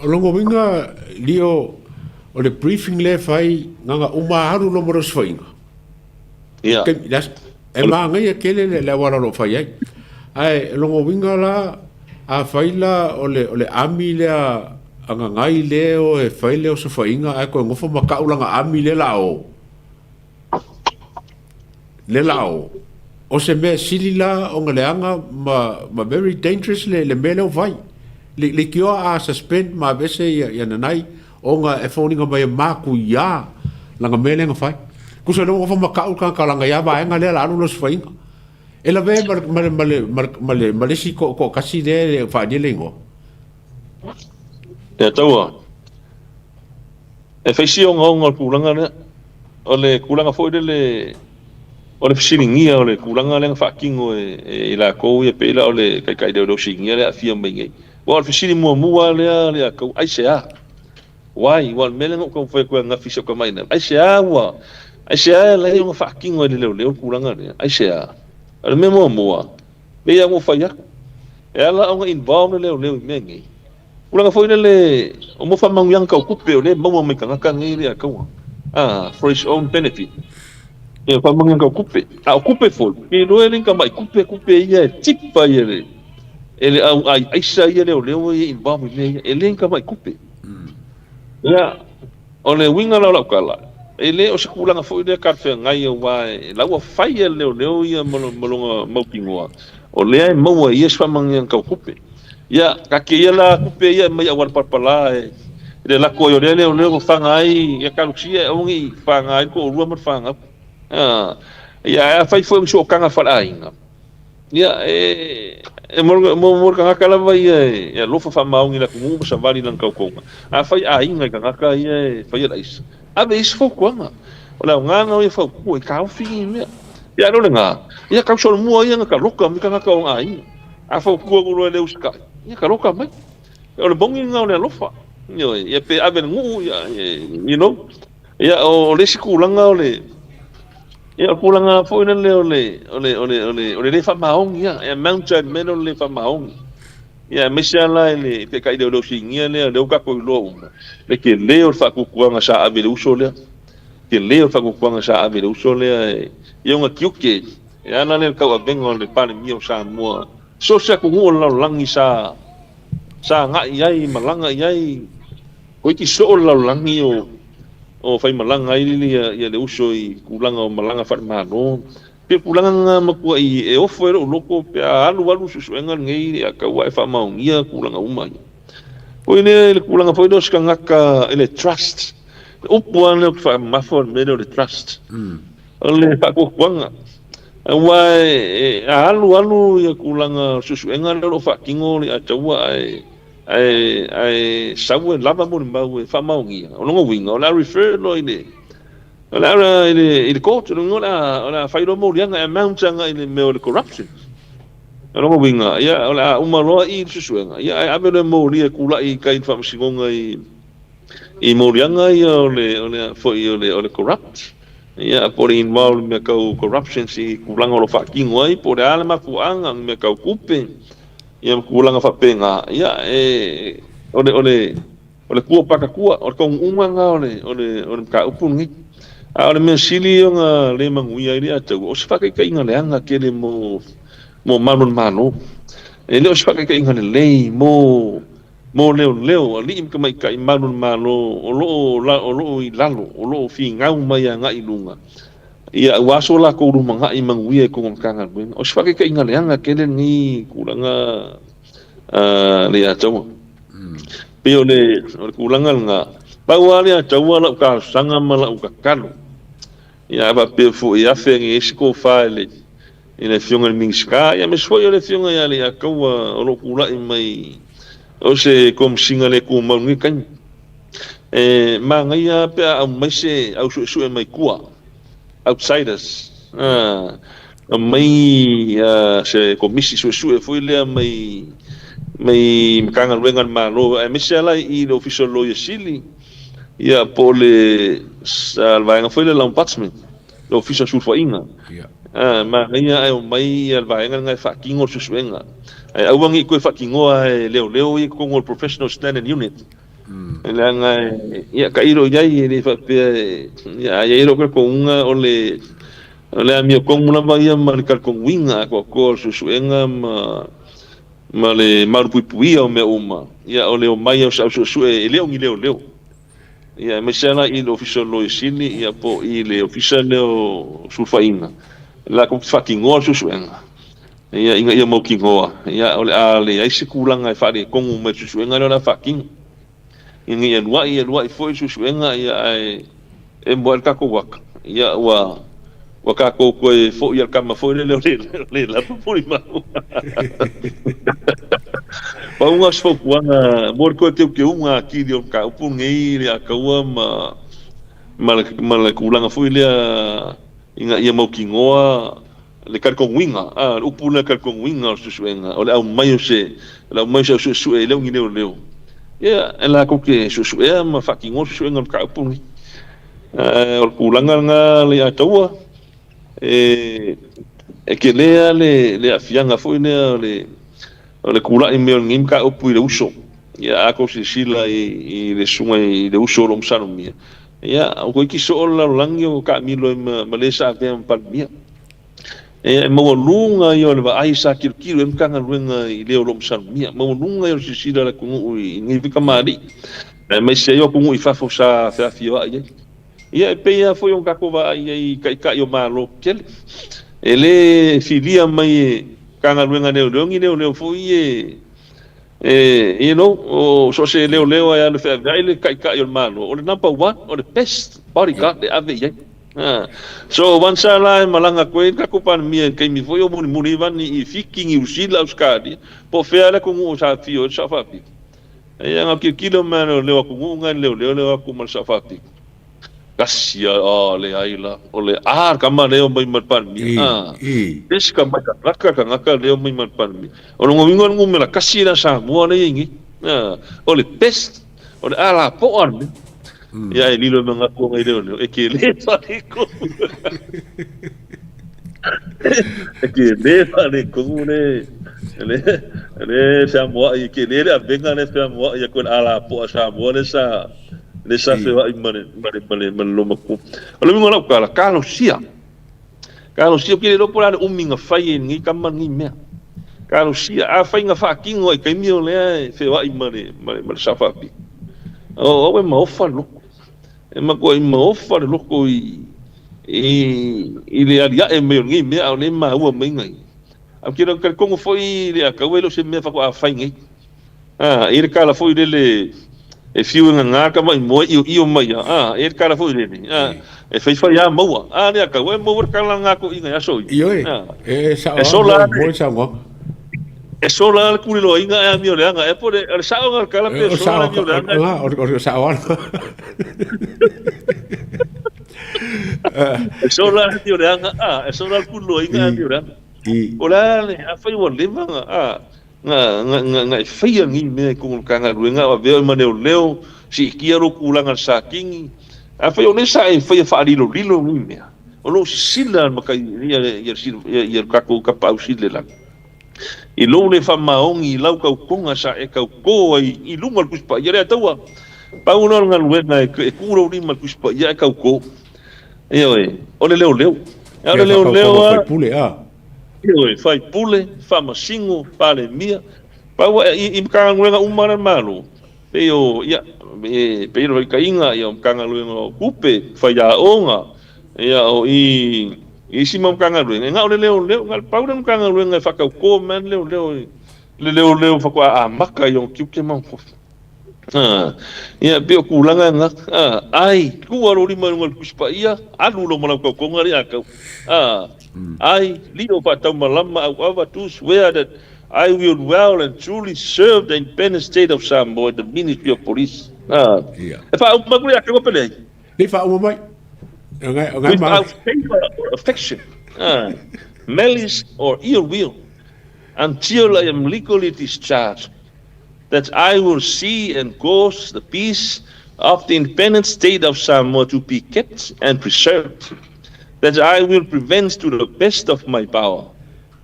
longo winga lio o le briefing le fai nga uma haru lo moros fainga ya e ma nga ya kele le wala lo fai ai longo winga la a faila o le ami le anga ngai le o e faile o so fainga ai ko ngofo makaulanga ami le lao o se me silila o ngaleanga ma very dangerous le mele o vai le kio a suspend ma bese ya nanai o nga e phone nga mai maku ya langa mele nga fai ku se no fa makau ka langa ya ba nga le la no los fai ela ve male si ko kasi de fa di lengo ya taua e faisi o ngau kulanga ne ole kulanga foi le ole fisilingia ole kulanga le fakingo e la ko e pela ole kai de singia le afia mengi wa fisili mua le ko ai sea wai wa melengo ko foi ko nga fisio ko mai na ai sea le ngo fakingo le kulanga ne ai sea ale memo mua be ya mo faya ela o involve le mengi ulanga foi le o mo famang yang ka kupe le mo me kanga ngi le ka for his own benefit e famang yang ka kupe kupe fol e no ele ka mai kupe ia tipa ele ai sa ia le involve le ele ka mai kupe ya ole winga la kala ele o sekulanga foi le ka fe ngai wa la wa fai le ia mo pingoa o le mo ia famang yang ka kupe ya kaki la kupe ya mai awal parpala de la ko yo le o fanga ai ya kaluxia ongi fanga ai ko rua mo fanga ya fai foi so kanga fala ainga ya mo kanga kala vai ya lo fa maungi la kumu sa vali nan ka ko fai ainga kanga ka ya fai la is ave is fo kwanga ola nganga o fa ku ka fi me ya no nga ya ka so mo ya ka roka mi kanga ka ai fa ku ko le uska ya ka roka mai o bongi nga le lofa yo ya pe ave ngu ya you know ya o le sikulanga ole ya kulanga fo ina le fa maong ya mountain meno le fa maong ya mesala le pe kai de lo singia le ka ko lo le ke le o fa ku nga sa ave le uso le ke le o fa ku nga sa ave le uso le ya nga kiuke ya na le ka vengo le pa mi o sa mo so sa ku ngol langi sa nga yai malanga yai ko ki so la langi o fai malanga i ya le uso i kulanga o malanga fa mano pe kulanga ma ko i e ofo ero loko pe alu susu enga ngei ya ka wa fa maungia kulanga uma ko ile kulanga foi dos kanga ka ele trust o puana fa ma for medo de trust ole fa ko kwanga wa alu ya kulanga susu enga lo fa kingo ya tawa ai sawe lava mo mbawe fa maungia ono winga ola refer no ile ola ile court no ola fa ilo mo lianga amount nga ile me o corruption ono winga ya ola umalo i susuenga ya abele mo lia kula i ka information nga i mo lianga ya ole fo ole corrupt ya por involve me ka corruption si kulanga lo fa kingo ai por alma kuanga me ka kupe ia kulanga fa penga ia ole kua paka kua o kong umanga ole ka upungi ole me sili nga le manguia ile atu o se fa ka inga le anga kele mo mano ele o se fa ka inga le mo leo ali ka mai ka mano o lo i lalo o lo fi ngau mai nga ilunga ia waso la ko rumanga i manguia ko nganga o se fa ka inga le anga kele ni kulanga le atu pe ole kulanga nga pa wale atu wala ka sanga mala ka kalo ia ba pe fu ia fe ngi sko file ina fiunga mingska ia me foi ole fiunga ia le ka wa lo kula i mai o se kom singa le ku mo ngi kan manga ia pe a mai se au su mai kua outsiders mai se komisi su foi le mai kanga wengan malo e misela i lo official lawyer sili ia pole salvainga foi le ombudsman lo official sulfainga ma ia mai alvainga ngai fakingo susuenga ai awangi ko fakingo leo i ko professional standing unit elanga ia kairo yai ni fa ia iro ko unga ole ami ko una vai marcar con winga ko susuenga ma le marupui o me uma ia ole o mai o su leo ia me sala i lo official lo sili ia po i le official o sulfaina la ko fucking o susuenga ia inga ia mo kingoa ia ole ale ai se kulanga e fare con un me susuenga la fucking inga ia lua i foi susuenga ia e mo ka ko wak ia wa wa ka ko koe fo ia kama fo le la puli ma pa unga sfo kuanga mor ko te ke unga ki dio ka upu ngei le ka ua ma kulanga fo ile inga ia mo kingoa le kar ko winga upu le kar ko winga susuenga o le au mai se su le ngi leo ya ela ko ke su ma fucking ngo susuenga ka upu ngi o kulanga nga le ataua ke lea le afianga foi le kula i meo ngim ka upu i le uso ya ako si sila i le sunga i le uso lo msano mia ya ko ki so la langi o ka milo ma le sa te pa mia mo lunga yo le ai sa kilo em kanga luenga i le lo msano mia mo lunga yo si sila la kungu i ngi vika mari me se yo kungu i fa fo sa fa fio ai ia pe ia foi un kakova ai kai yo malo kel ele filia mai kanga luenga leo foi o so se leo ai le fa ele kai yo malo o le number 1 o le best bodyguard de ave ia so once a la malanga ko kakupan mi kai mi foi o muni van i fiking i usila uskadi po fe ala ko mo sa fio sa fa pi ia nga kilo mano leo ko nga leo ko mal sa fa pi kasia le aila ole kama leo mai matpan mi des kama raka ngaka leo mai matpan mi o ngo wingon ngumela kasira sa mo le ingi ole best ole ala po arme ya lilo mga ko ngai leo e ke le pare ko e ke le pare ko le sa mo e ke le venga le sa mo ya ko ala po sa mo le sa fe wa imane lo maku o le ngona kala kalo sia ke le pora minga fai ngi kama ngi me kalo sia a fai nga fa kingo e kai mio le fe wa imane sa fa pi o we mo fa lo e ma ko mo fa lo ko i le aria e me ngi me a le ma wa me ngai a kira ka kongo foi le ka we lo se me fa ko a fai ngi ir kala foi le e fiu nga ka mai mo io mai e kala foi le e fai ya mo ne ka we mo ka la nga ko inga so io sa mo sa ngo e sola ku lo inga mi le nga e pode sa nga kala pe sola mi le nga o sa wa e sola mi le nga e sola ku lo inga mi le ola le a fai wo le nga fai ngi me ku ka nga ruenga wa ve ma leo si kiaro kulanga sa kingi a fai o sa e fai fa lilo ngi me o lo sila ma kai ya ka ku ka pa usile la i lo le fa maongi lau ka kunga sa e ka ko i lunga ku spa ya tawa pa uno nga ruenga e ku ro ni ma ku spa ya ka ko o le leo fa pule fai pule fa masingo pale mia pa i ka ngwenga umana malo peo ya pero ka inga ya ka ngwenga kupe fa ya onga ya o i sima ka ngwenga nga ole leo ngal pa udan ka ngwenga fa ka ko man leo fa ko a maka yo kiuke man ko ya peo kulanga nga ai ku aro ri mangal kuspa ia alu lo mana ko ngari aka I Leo Patamalama to swear that I will well and truly serve the independent state of Samoa, the Ministry of Police. Without favor or affection, malice or ill will, until I am legally discharged, that I will see and cause the peace of the independent state of Samoa to be kept and preserved, that I will prevent to the best of my power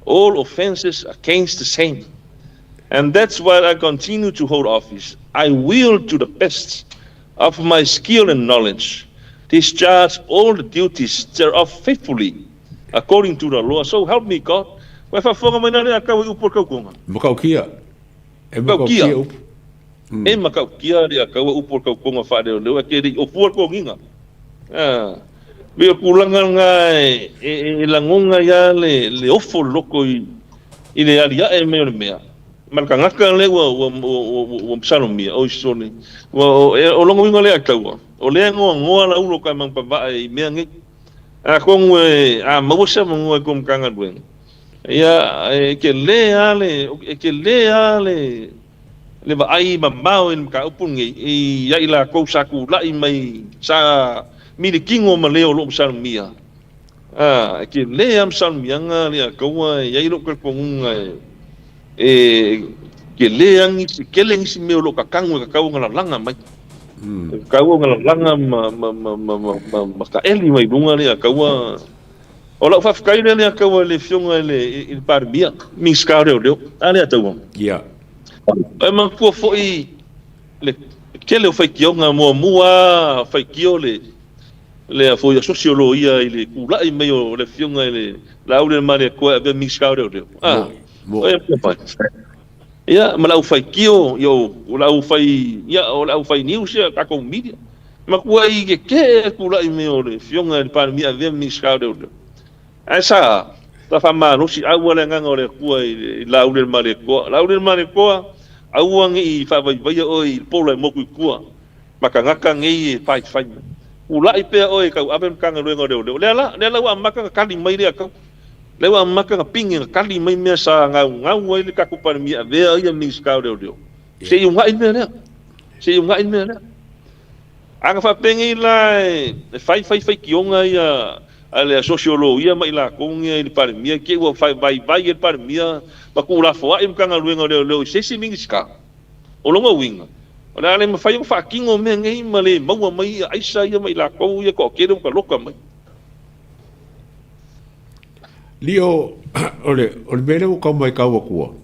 all offenses against the same. And that's why I continue to hold office. I will, to the best of my skill and knowledge, discharge all the duties thereof faithfully, according to the law. So help me God. Be kulanga ngai e langonga ya le ofo loko i le alia e mea marka ngaka le wo psalomia o sone o longo winga le akawa o le ngo la ulo ka mang pa e mea ngi kong a mausa mo kom kanga dueng ia ke le le ba ai mamau in ka upun ngi ia ila ko saku lai mai sa mini kingo ma leo lo sa mia ke le am san mianga le ko ia ilo ko ngai ke le ang ke leng si me lo ka kangu ka ngala langa mai ka ngala langa ma ka eli mai dunga le ka ola fa kai le ka le fionga le il par bia mi skare o ale atu ya e man ko foi le ke le fai kionga mua fai kio le foi sociologia ile kula i meio le fionga le laure mane ko be mi skare o ia malau fai kio yo lau fai news ka ko media ma ko ai ke kula i meio le fionga le par mi ave mi skare o esa ta fama no si awale nganga le ko i laure mane ko auangi fa vai oi polo mo ku maka ngaka ngi fai ulai pe oi ka aben kanga luengo le la wa maka kali mai le ka le wa maka pingi kali mai me sa ngau le ka ku par mi ave ia mi ska se yung nga in me anga fa pengi lai fai kionga ia ale sociologia mai la konga i par mi ke wa fai vai par mi ma ku la fo im kanga luengo le se si mingi ska o longa winga ona le mafai o fa kingo me ngai male mau mai aisa ia mai la ko ia ko ke ka loka mai lio ole mele o ka mai ka wa ku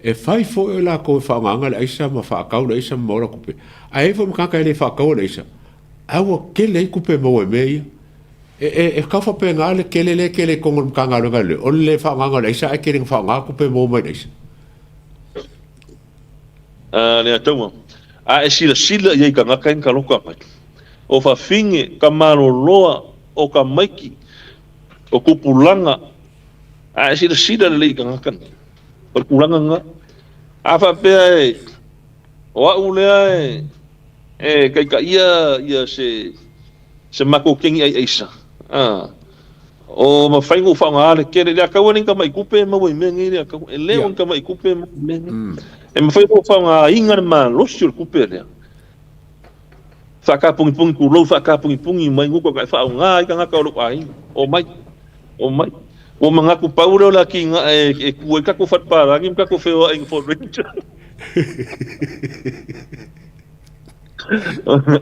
e fai fo e la ko fa nganga le aisa ma fa ka le aisa mo la ku pe ai fo ka ka le fa ka le aisa awa ke le ku pe mo e me e ka fa pe ngale ke le ko ngam ka ngalo ngale o le fa nganga le aisa e ke ring fa nga ku pe mo mai aisa le tau e sila ia ka ngaka ka loka mai o fa finge ka maro loa o ka maiki o kupulanga e sila le ka ngaka o kupulanga nga a fa pe o ule kai ka ia se mako kengi ai aisa o ma fai ngo fa ngale ke le ka woni ka mai kupe ma wo me ngi le ka le on ka mai kupe ma me e me fai ngo fa nga inga ma lo sur kupe le fa ka pungi ku lo fa ka pungi mai ngo ka fa nga ka ka lo ai o mai o manga ku paulo la ki nga e ku ka ku fat para ngim ka ku feo ai for rich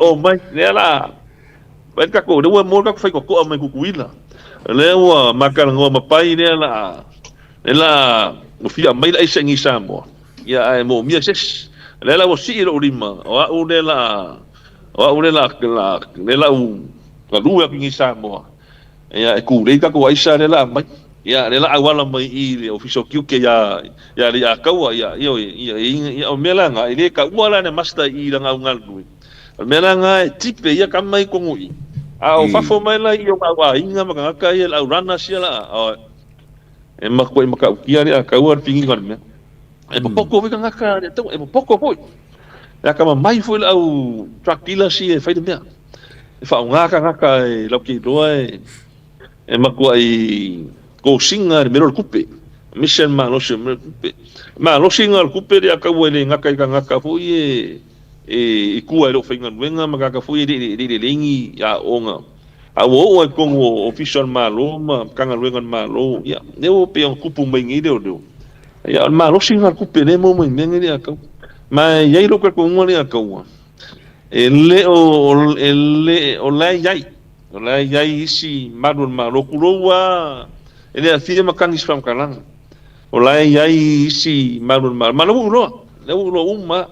o mai le la ba ka ko de mo ka fai ko mai ku kuila lewa makalanga mapai la o fia mai ai sengi samo ya mo mia ses lela o si lo lima o lela u ka lua ki samo ya ku le ka ko aisa lela mai ya lela awala mai i official QK ya ya ka wa ya o mela nga ile ka wala ne master i la nga lui mela nga tipe ya ka mai ko ngui o fafo mai la i o wa inga maka ka ia la rana sia la e maka kia ni ka ua pingi kan me e poko vi ka ka te e poko foi ya ka mai foi la o truck dealer si e fai de me e fa nga ka e lo ki do e maka i ko singa me lo kupe mission ma lo singa kupe ya ka ua le nga ka foi e kua ro fenga wenga maka ka foi de lengi ya onga a wo ko official malo ma kanga wenga malo ya ne o pe on kupu mengi de ya malo singa kupe ne mo mengi de ka ma ya ro ko ngoni ka wa ele o la yai si madun malo kulowa ele a fie makangi spam kalang o la yai si madun malo lo uma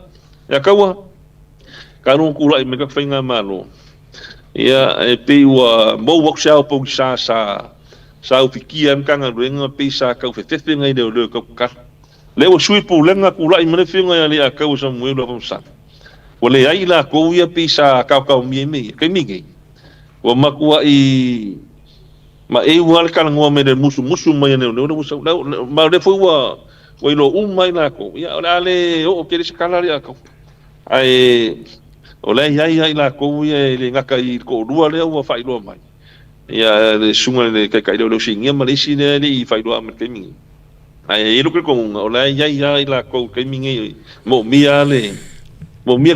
ya ka wa kanung kulai me ka fainga malo ia e pe wa mo workshop po sa ofikian kanga renga pe sa ka fe ngai de le ka le o sui pu lenga kulai me finga ya le ka usa mo lo sa wale ai la ko ia pe sa ka mi kai mi ngai wa makua i ma e wal kan ngo me de musu mai ne musu ma de fo wa lo mai na ko ia ale o ke se kala ya ko ai o le ai la ko ye le ngaka i ko rua le o fai lo mai ia le sunga le kai lo singia malisi ne ni fai do am kemi ai lo ko o la ia la ko kemi mo mia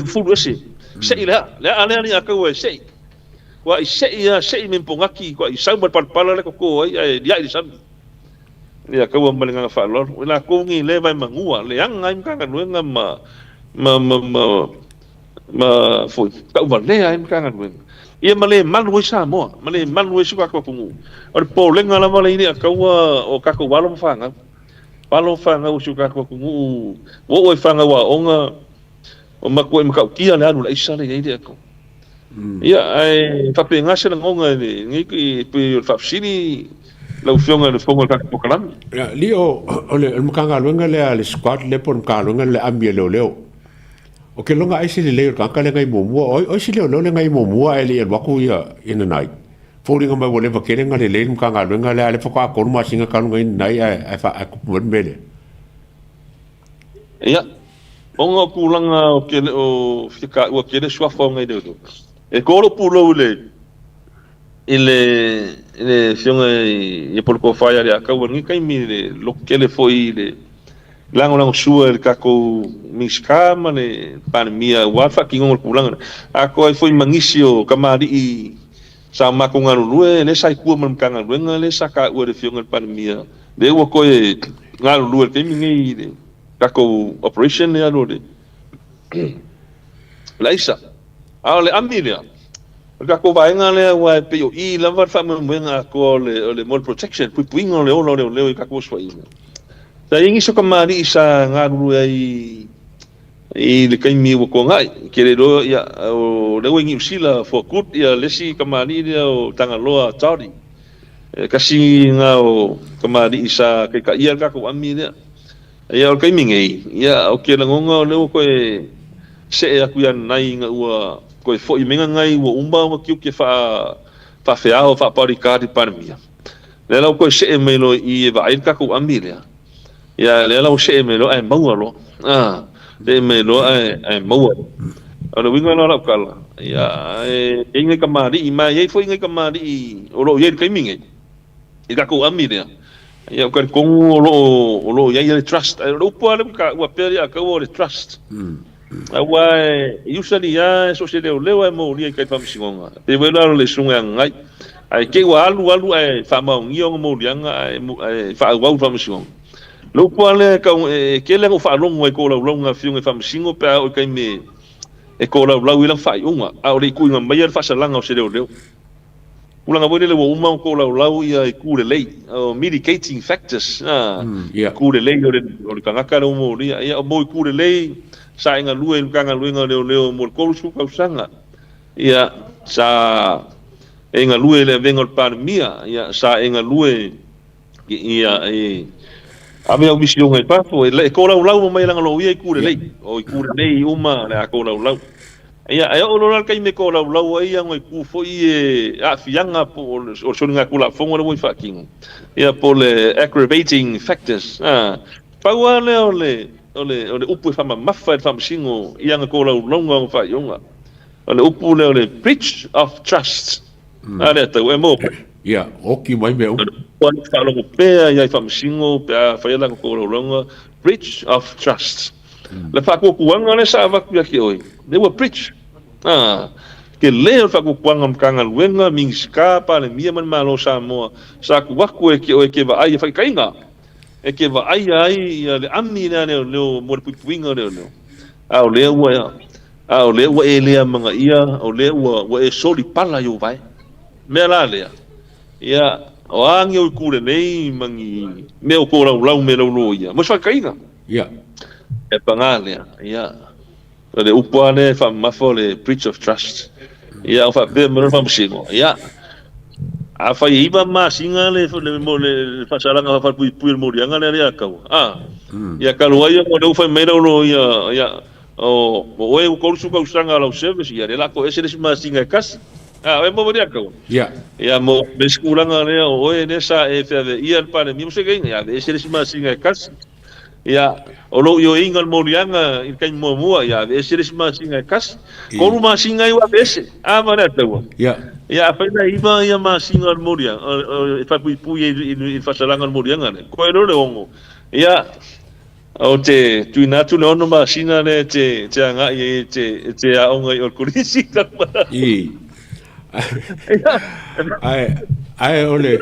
fu se ila la ale ni ako se wa se min pongaki ko sa ba pala le ko ai dia di sam ia ka wa malenga fa lor la ko ngi le vai mangua le anga im ka nuenga ma foi ka wa le ai ka nuenga ia male malu sa mo male malu su ka ko kungu o po lenga la male ni ka wa o ka ko walo fanga o su ka ko kungu o fanga wa onga o ma ko ka kia le anu la isa le ni ko ia ai fa pe ngase la ngonga ni ki pe fa sini lau fionga le fonga ka ko kalam ya lio ole mkanga lunga le squad le pon ka lunga le ambie leo o ke longa ai sile le ka le ngai momo o sile le ngai momo ai le waku ia in night fori ngam wole va kere ngale le mkanga lunga le fa ko ma singa ka lunga nai ai fa ku mele ya onga kulanga o ke o fika o ke le swa fonga de do e ko lo pulo le ele fionga e por ko fa ya ka woni kai mi lo ke le foi le lango sua el kako miskama ne pandemia wa fa kingo kulanga ako ai foi mangisio kamari i sa makunga lue le sai ku man kanga luenga le saka u le fionga pandemia de wo ko e ngalu lue ke mi ngi kako operation ne alo de laisa ale amilia kako vaenga le wa pe yo I la va fa menga ko le mol protection puingo le o kako swai ta ingi so kamari sa ngaru ai le kai mi wo ko ngai kere do ya o le wingi sila for good ya lesi kamari o tangaloa tauri kasi nga o kamari sa kai ka ia ka ko ami ya o kai mi ngai ya o ke la ngonga le ko se aku ya nai nga ua ko fo I menga ngai wo umba mo ki fa feao fa parikati parmia le la ko se melo I va ir ka ko ami ya le la se melo ai maualo de melo ai maualo ana winga na la kala ya inga kamari ma ye fo inga kamari o lo ye kai minge I ka ko ami ya ko o lo ye trust lo po le ka wa peri ka o le trust awa usually ya so se leo mo ni kai fam singonga te vela le sunga ngai ai ke wa alu ai fa ma ngiong mo lianga ai fa wa fam singonga lo pale ka ke le fa long ai ko la longa fiunga fam singo pa o kai me e ko la ila fa unga a o le ku nga mai fa salanga o se leo ulanga bo le wo uma ko la ia ku le lei mitigating factors ku le lei o le kanga lo mo ia mo ku le lei sa inga lue kanga luenga leo mo ko su ka sanga ia sa inga lue le vengo pandemia ia sa inga lue ia ame o misi ngai pa fo le ko la mo mai langa lo ia ku le lei uma le ko la ia ai o lo kai me ko la ia ngai ku fo a fianga po o so nga ku la fongo le fa king ia po le aggravating factors pa wa le ole upu fa mafa fa singo ianga ko la longa fa yonga ole upu le breach of trust ale ta we mo ya oki mai me o fa lo pe ya fa singo pe fa ya ko la longa breach of trust le fa ko kuanga le sa va ki oi they were breach ke le fa ko kuanga kanga luenga mingska pa le mia man malo sa mo sa ku wa ko ke o ke va ai fa kainga e ke va ai le ami na le mo puinga le au le wa ele manga ia au le wa e soli pala yo vai me la le ia o angi o kure nei mangi me o ko la me lo ia mo fa kaina ia e pangale ia le upane fa mafole breach of trust ia fa be mo fa msingo ia a fa iba ma singa le mo le fa salanga fa pui mo rianga le ya ka ya ka lo ia mo do fa me lo ya o e ko su ka usanga la service ya la ko ese ma singa kas e mo ria ka ya mo beskulanga le o e nesa e fa ia pa mi mo se ga ya ese ma singa kas ia o lo yo ingal morianga i kai mua ia ve seres masinga kas ko lu masinga i wa bese mana tawa ia fa na iba ia masinga moria fa pui i fa salanga morianga ko ero le ongo ia o te tuina tu le ono masinga le te anga i te a onga i o kurisi ta i ai ole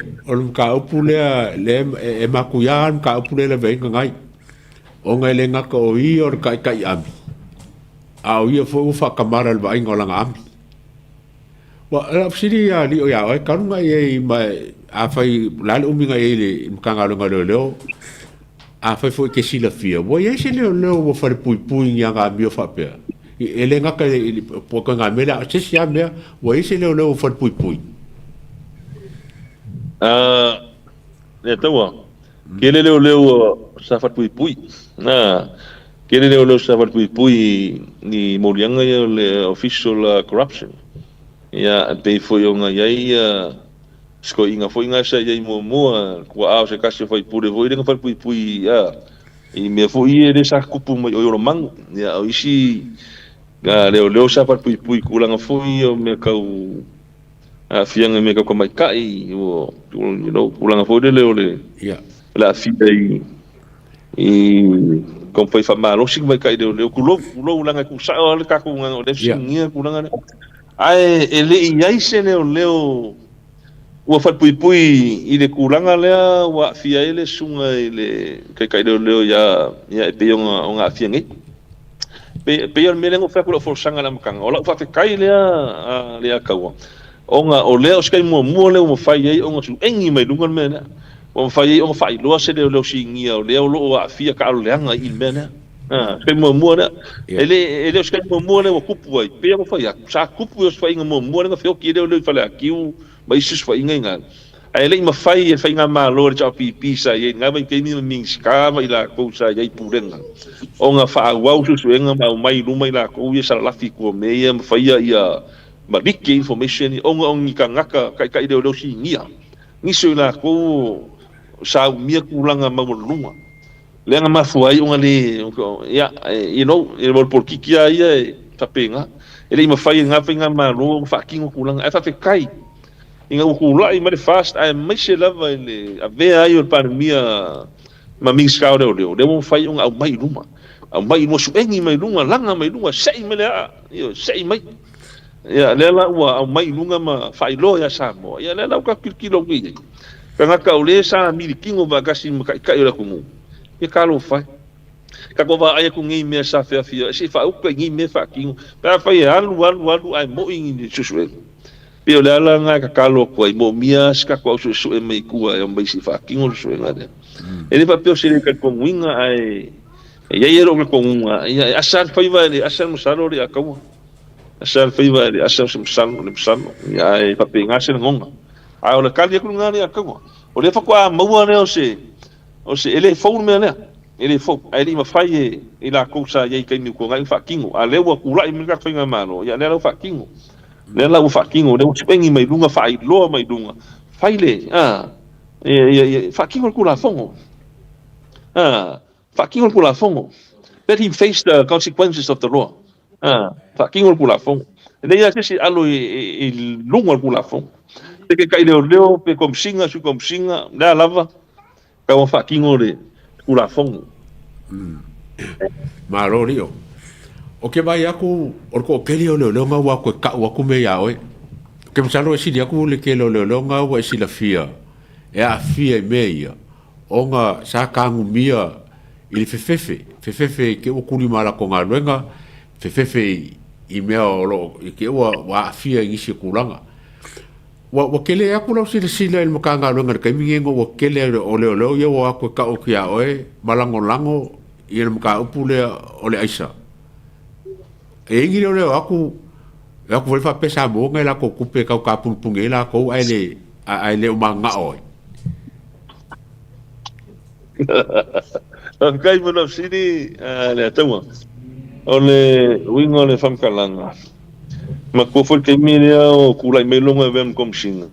ka upule le e makuyan ka upule le venga ngai o ngai le ngaka o i o kai ami a o ia fo fa kamara le vai ngolanga ami wa la siri ya li o ya o ka ngai e mai a fai la le uminga e le mkanga lo ngalo le a fai fo ke sila fia wo ye se le wo fa pui nga ga mi o fa pe e le ngaka po ka nga mela se sia me wo ye se le wo fa pui ne tawa kele leo safat pui na kele leo safat pui ni morianga le official corruption ya pe foi nga yai sko inga foi nga sa yai mo ko a se kasi foi pure voi nga fa pui ya i me foi e sa kupu mo yo mang ya o isi ga leo safat pui kula nga foi o me kau a fianga me ka mai kai o kula nga foi leo le la fia i kompai fa malo sing mai kai de kulo langa ku sa o le ka ku nga o le singia ku langa ai ele i se leo o fa pui i le kulanga le wa fia ele sunga ele kai leo ya pe nga fia ngi pe yo me lengo fa ku fo sanga na mkanga o la fa kai le ka o leo skai mo le mo fa ye o nga su engi mai lungan me na o fai lo se le singia o le lo a fia ka le anga i mena skai mo na ele skai mo le o kupu ai pe o fai sa kupu o fai mo na fio ki le fa le akiu mai sis fai nga ai le ma fai nga ma lo le pi sa ye nga mai ke ni ming ska mai la ko sa ye purenga o nga fa wa su nga ma mai lu mai la ko ye sa la fi ko me ye ma fai ya ma dikki information o nga ngi ka ngaka kai le singia ni so la ko sa mia kulanga mamulunga lenga mafuai unga le ya e vol por kikia ia tapenga ele ma fai nga finga malu fucking kulanga fa kai inga ukula i mari fast ai mai se lava ele ave ai o par mia ma ming skau de mo fai unga mai luma mai mo su engi mai lunga langa mai lunga sei me le io sei mai ya lela wa mai lunga ma fai lo ya samo ya lela ka kilo ngi kanga ka ule sa milikingo ba kasi kai ora kumu e kalo fai ka ko va ai ku ngi me sa fa fia si fa u ngi me fa kingo pa fa ya alu ai mo ingi susue pe ole ala nga ka kalo ko ai mo mia ska ko su e me ku ai mai si fa kingo su nga de ele pa pe se ka ko winga ai ya yero ko nga ya asar fa va ni asar musalo ri akawa asar fa va ni asar musalo ya ai pa pe nga se ngonga ai o le kali ku ngani akawa o le fa kwa maua ne o se ele fo me ne ele fo ai li ma fai e la cosa ye kai ni ko ngai fa kingo a le wa kula i mi ka finga mano ya ne la fa kingo ne la fa kingo ne o spengi mai lunga fai lo mai lunga fai le fa kingo ku la fongo fa kingo ku la fongo let him face the consequences of the law fa kingo ku la fongo ne ya se alo e lunga ku la fongo ke kai leo pe kom singa da lava ka wa fakingo le kula fongo Marorio o ke vai aku o ko ke leo nga wa ko ka wa ku me ya oi ke msalo si dia ku le ke leo nga wa si la fia e a fia me ia o nga sa ka ngumia il fefefe ke o kuli mala ko nga luenga fefefe i me o lo ke wa fia ngi si kulanga wa kele aku lo sila il makanga lo ngar kai mingo wa kele o le ye wa ko ka o kia oe malango il maka upule o le aisa e ngi le aku vol fa pesa mo ngai la ko kupe ka pung la ko ai le manga oe kai mo no sini le tama o le wingo le fam kalanga ma ko fol ke milia o kula me longa vem kom singa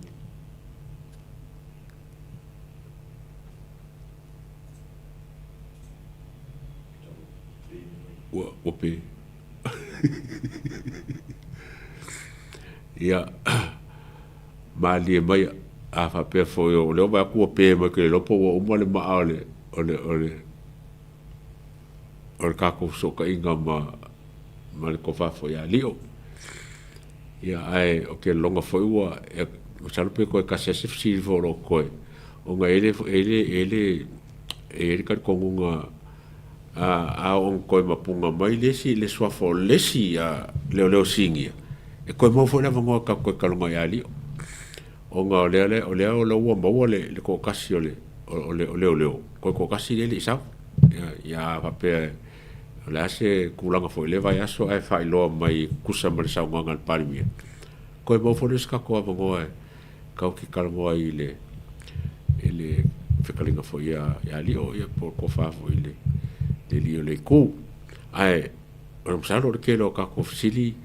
ko pe ia mali mai a fa pe fo yo le ba ko pe ma ke lo po o mo le ma ole ole ka ko so ka inga ma le ko fa fo ya lio ia ai o ke longa fo wa e sa pe ko ka se si fo ro ko o nga ele ka ko nga a on ko ma punga mai lesi le swa fo lesi a le singia e ko mo fo na mo ka ko ka longa ya lio o nga o le wa le ko kasi o le ko kasi le sa ya pa pe la se kulanga fo le vai aso ai fai lo mai kusa mal sa ngal palmi ko mo fo ska ko mo ka ki kalmo ai le fekalinga fo ya lio ya por ko fa fo le lio le ku ai o sa lo ke lo ka ko sili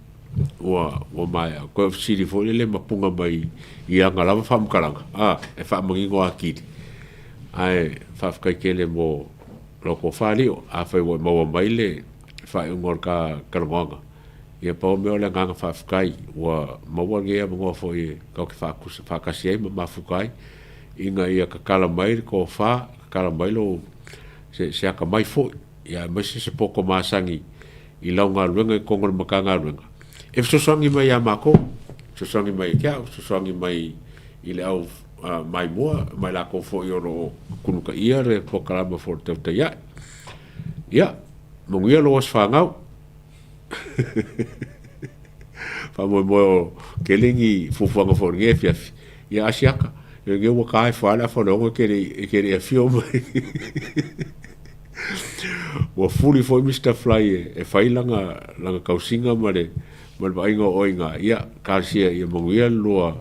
wa mai ko sili fo le mapunga mai ia ngala fa mkalanga e fa mangingo akiti ai fa ka ke le mo lo ko fa lio a fa mo mai le fa ngor ka kalonga ia pa me ole nganga fa kai wa mo wa nge mo fo e ka ku fa ka se ma fu kai inga ia ka kala mai ko fa kala mai lo se ka mai fo ia me se poko masangi i launga luenga ko ngol makanga luenga e so songi mai amako so songi mai kia so songi mai i le au mai mua mai la ko fo ro kunu ka ia re po kala mo fo te ya mo ngia lo was fa ngau fa mo kelingi fu fo ngo fo nge fiaf ya asiaka nge wo kai fa la fo no ke le fio mai wa fuli fo Mr. Fly e failanga langa kausinga mare mal bainga oinga ia kalsia ia mo ngia lua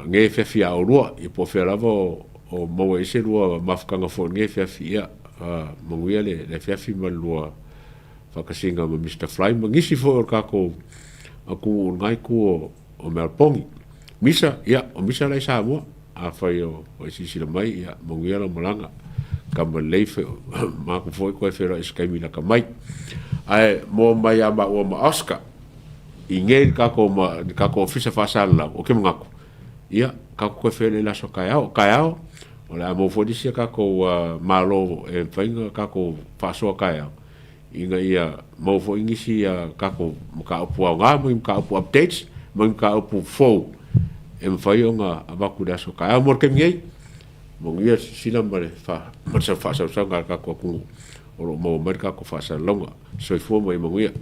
nge fefia o lua i po feravo o mo ese lua mafkanga fo nge fefia mo ngia le fefi mal lua fakasinga mo Mr. Fly mangisi fo ka ko aku ngai ku o melpongi misa ia o misa lai sa mo a fai o sisi le mai ia mo ngia la molanga kama leife ma ko foi ko fera skemi la kamai ai mo mai ama o ma Oscar inge ka ko ofisa fa sala o ke ngako ia ka ko fere la so kayao o la mo fodisia ka ko malo e fainga ka ko fa so kayao inga ia mo fo ingisi ka ko ka pu nga mo ka pu updates mo ka pu fo e fainga abaku da so kayao mo ke ngai mo ngia sila mare fa ma sa fa sa ka ko o mo mer ka ko fa sa longa so fo mo ngia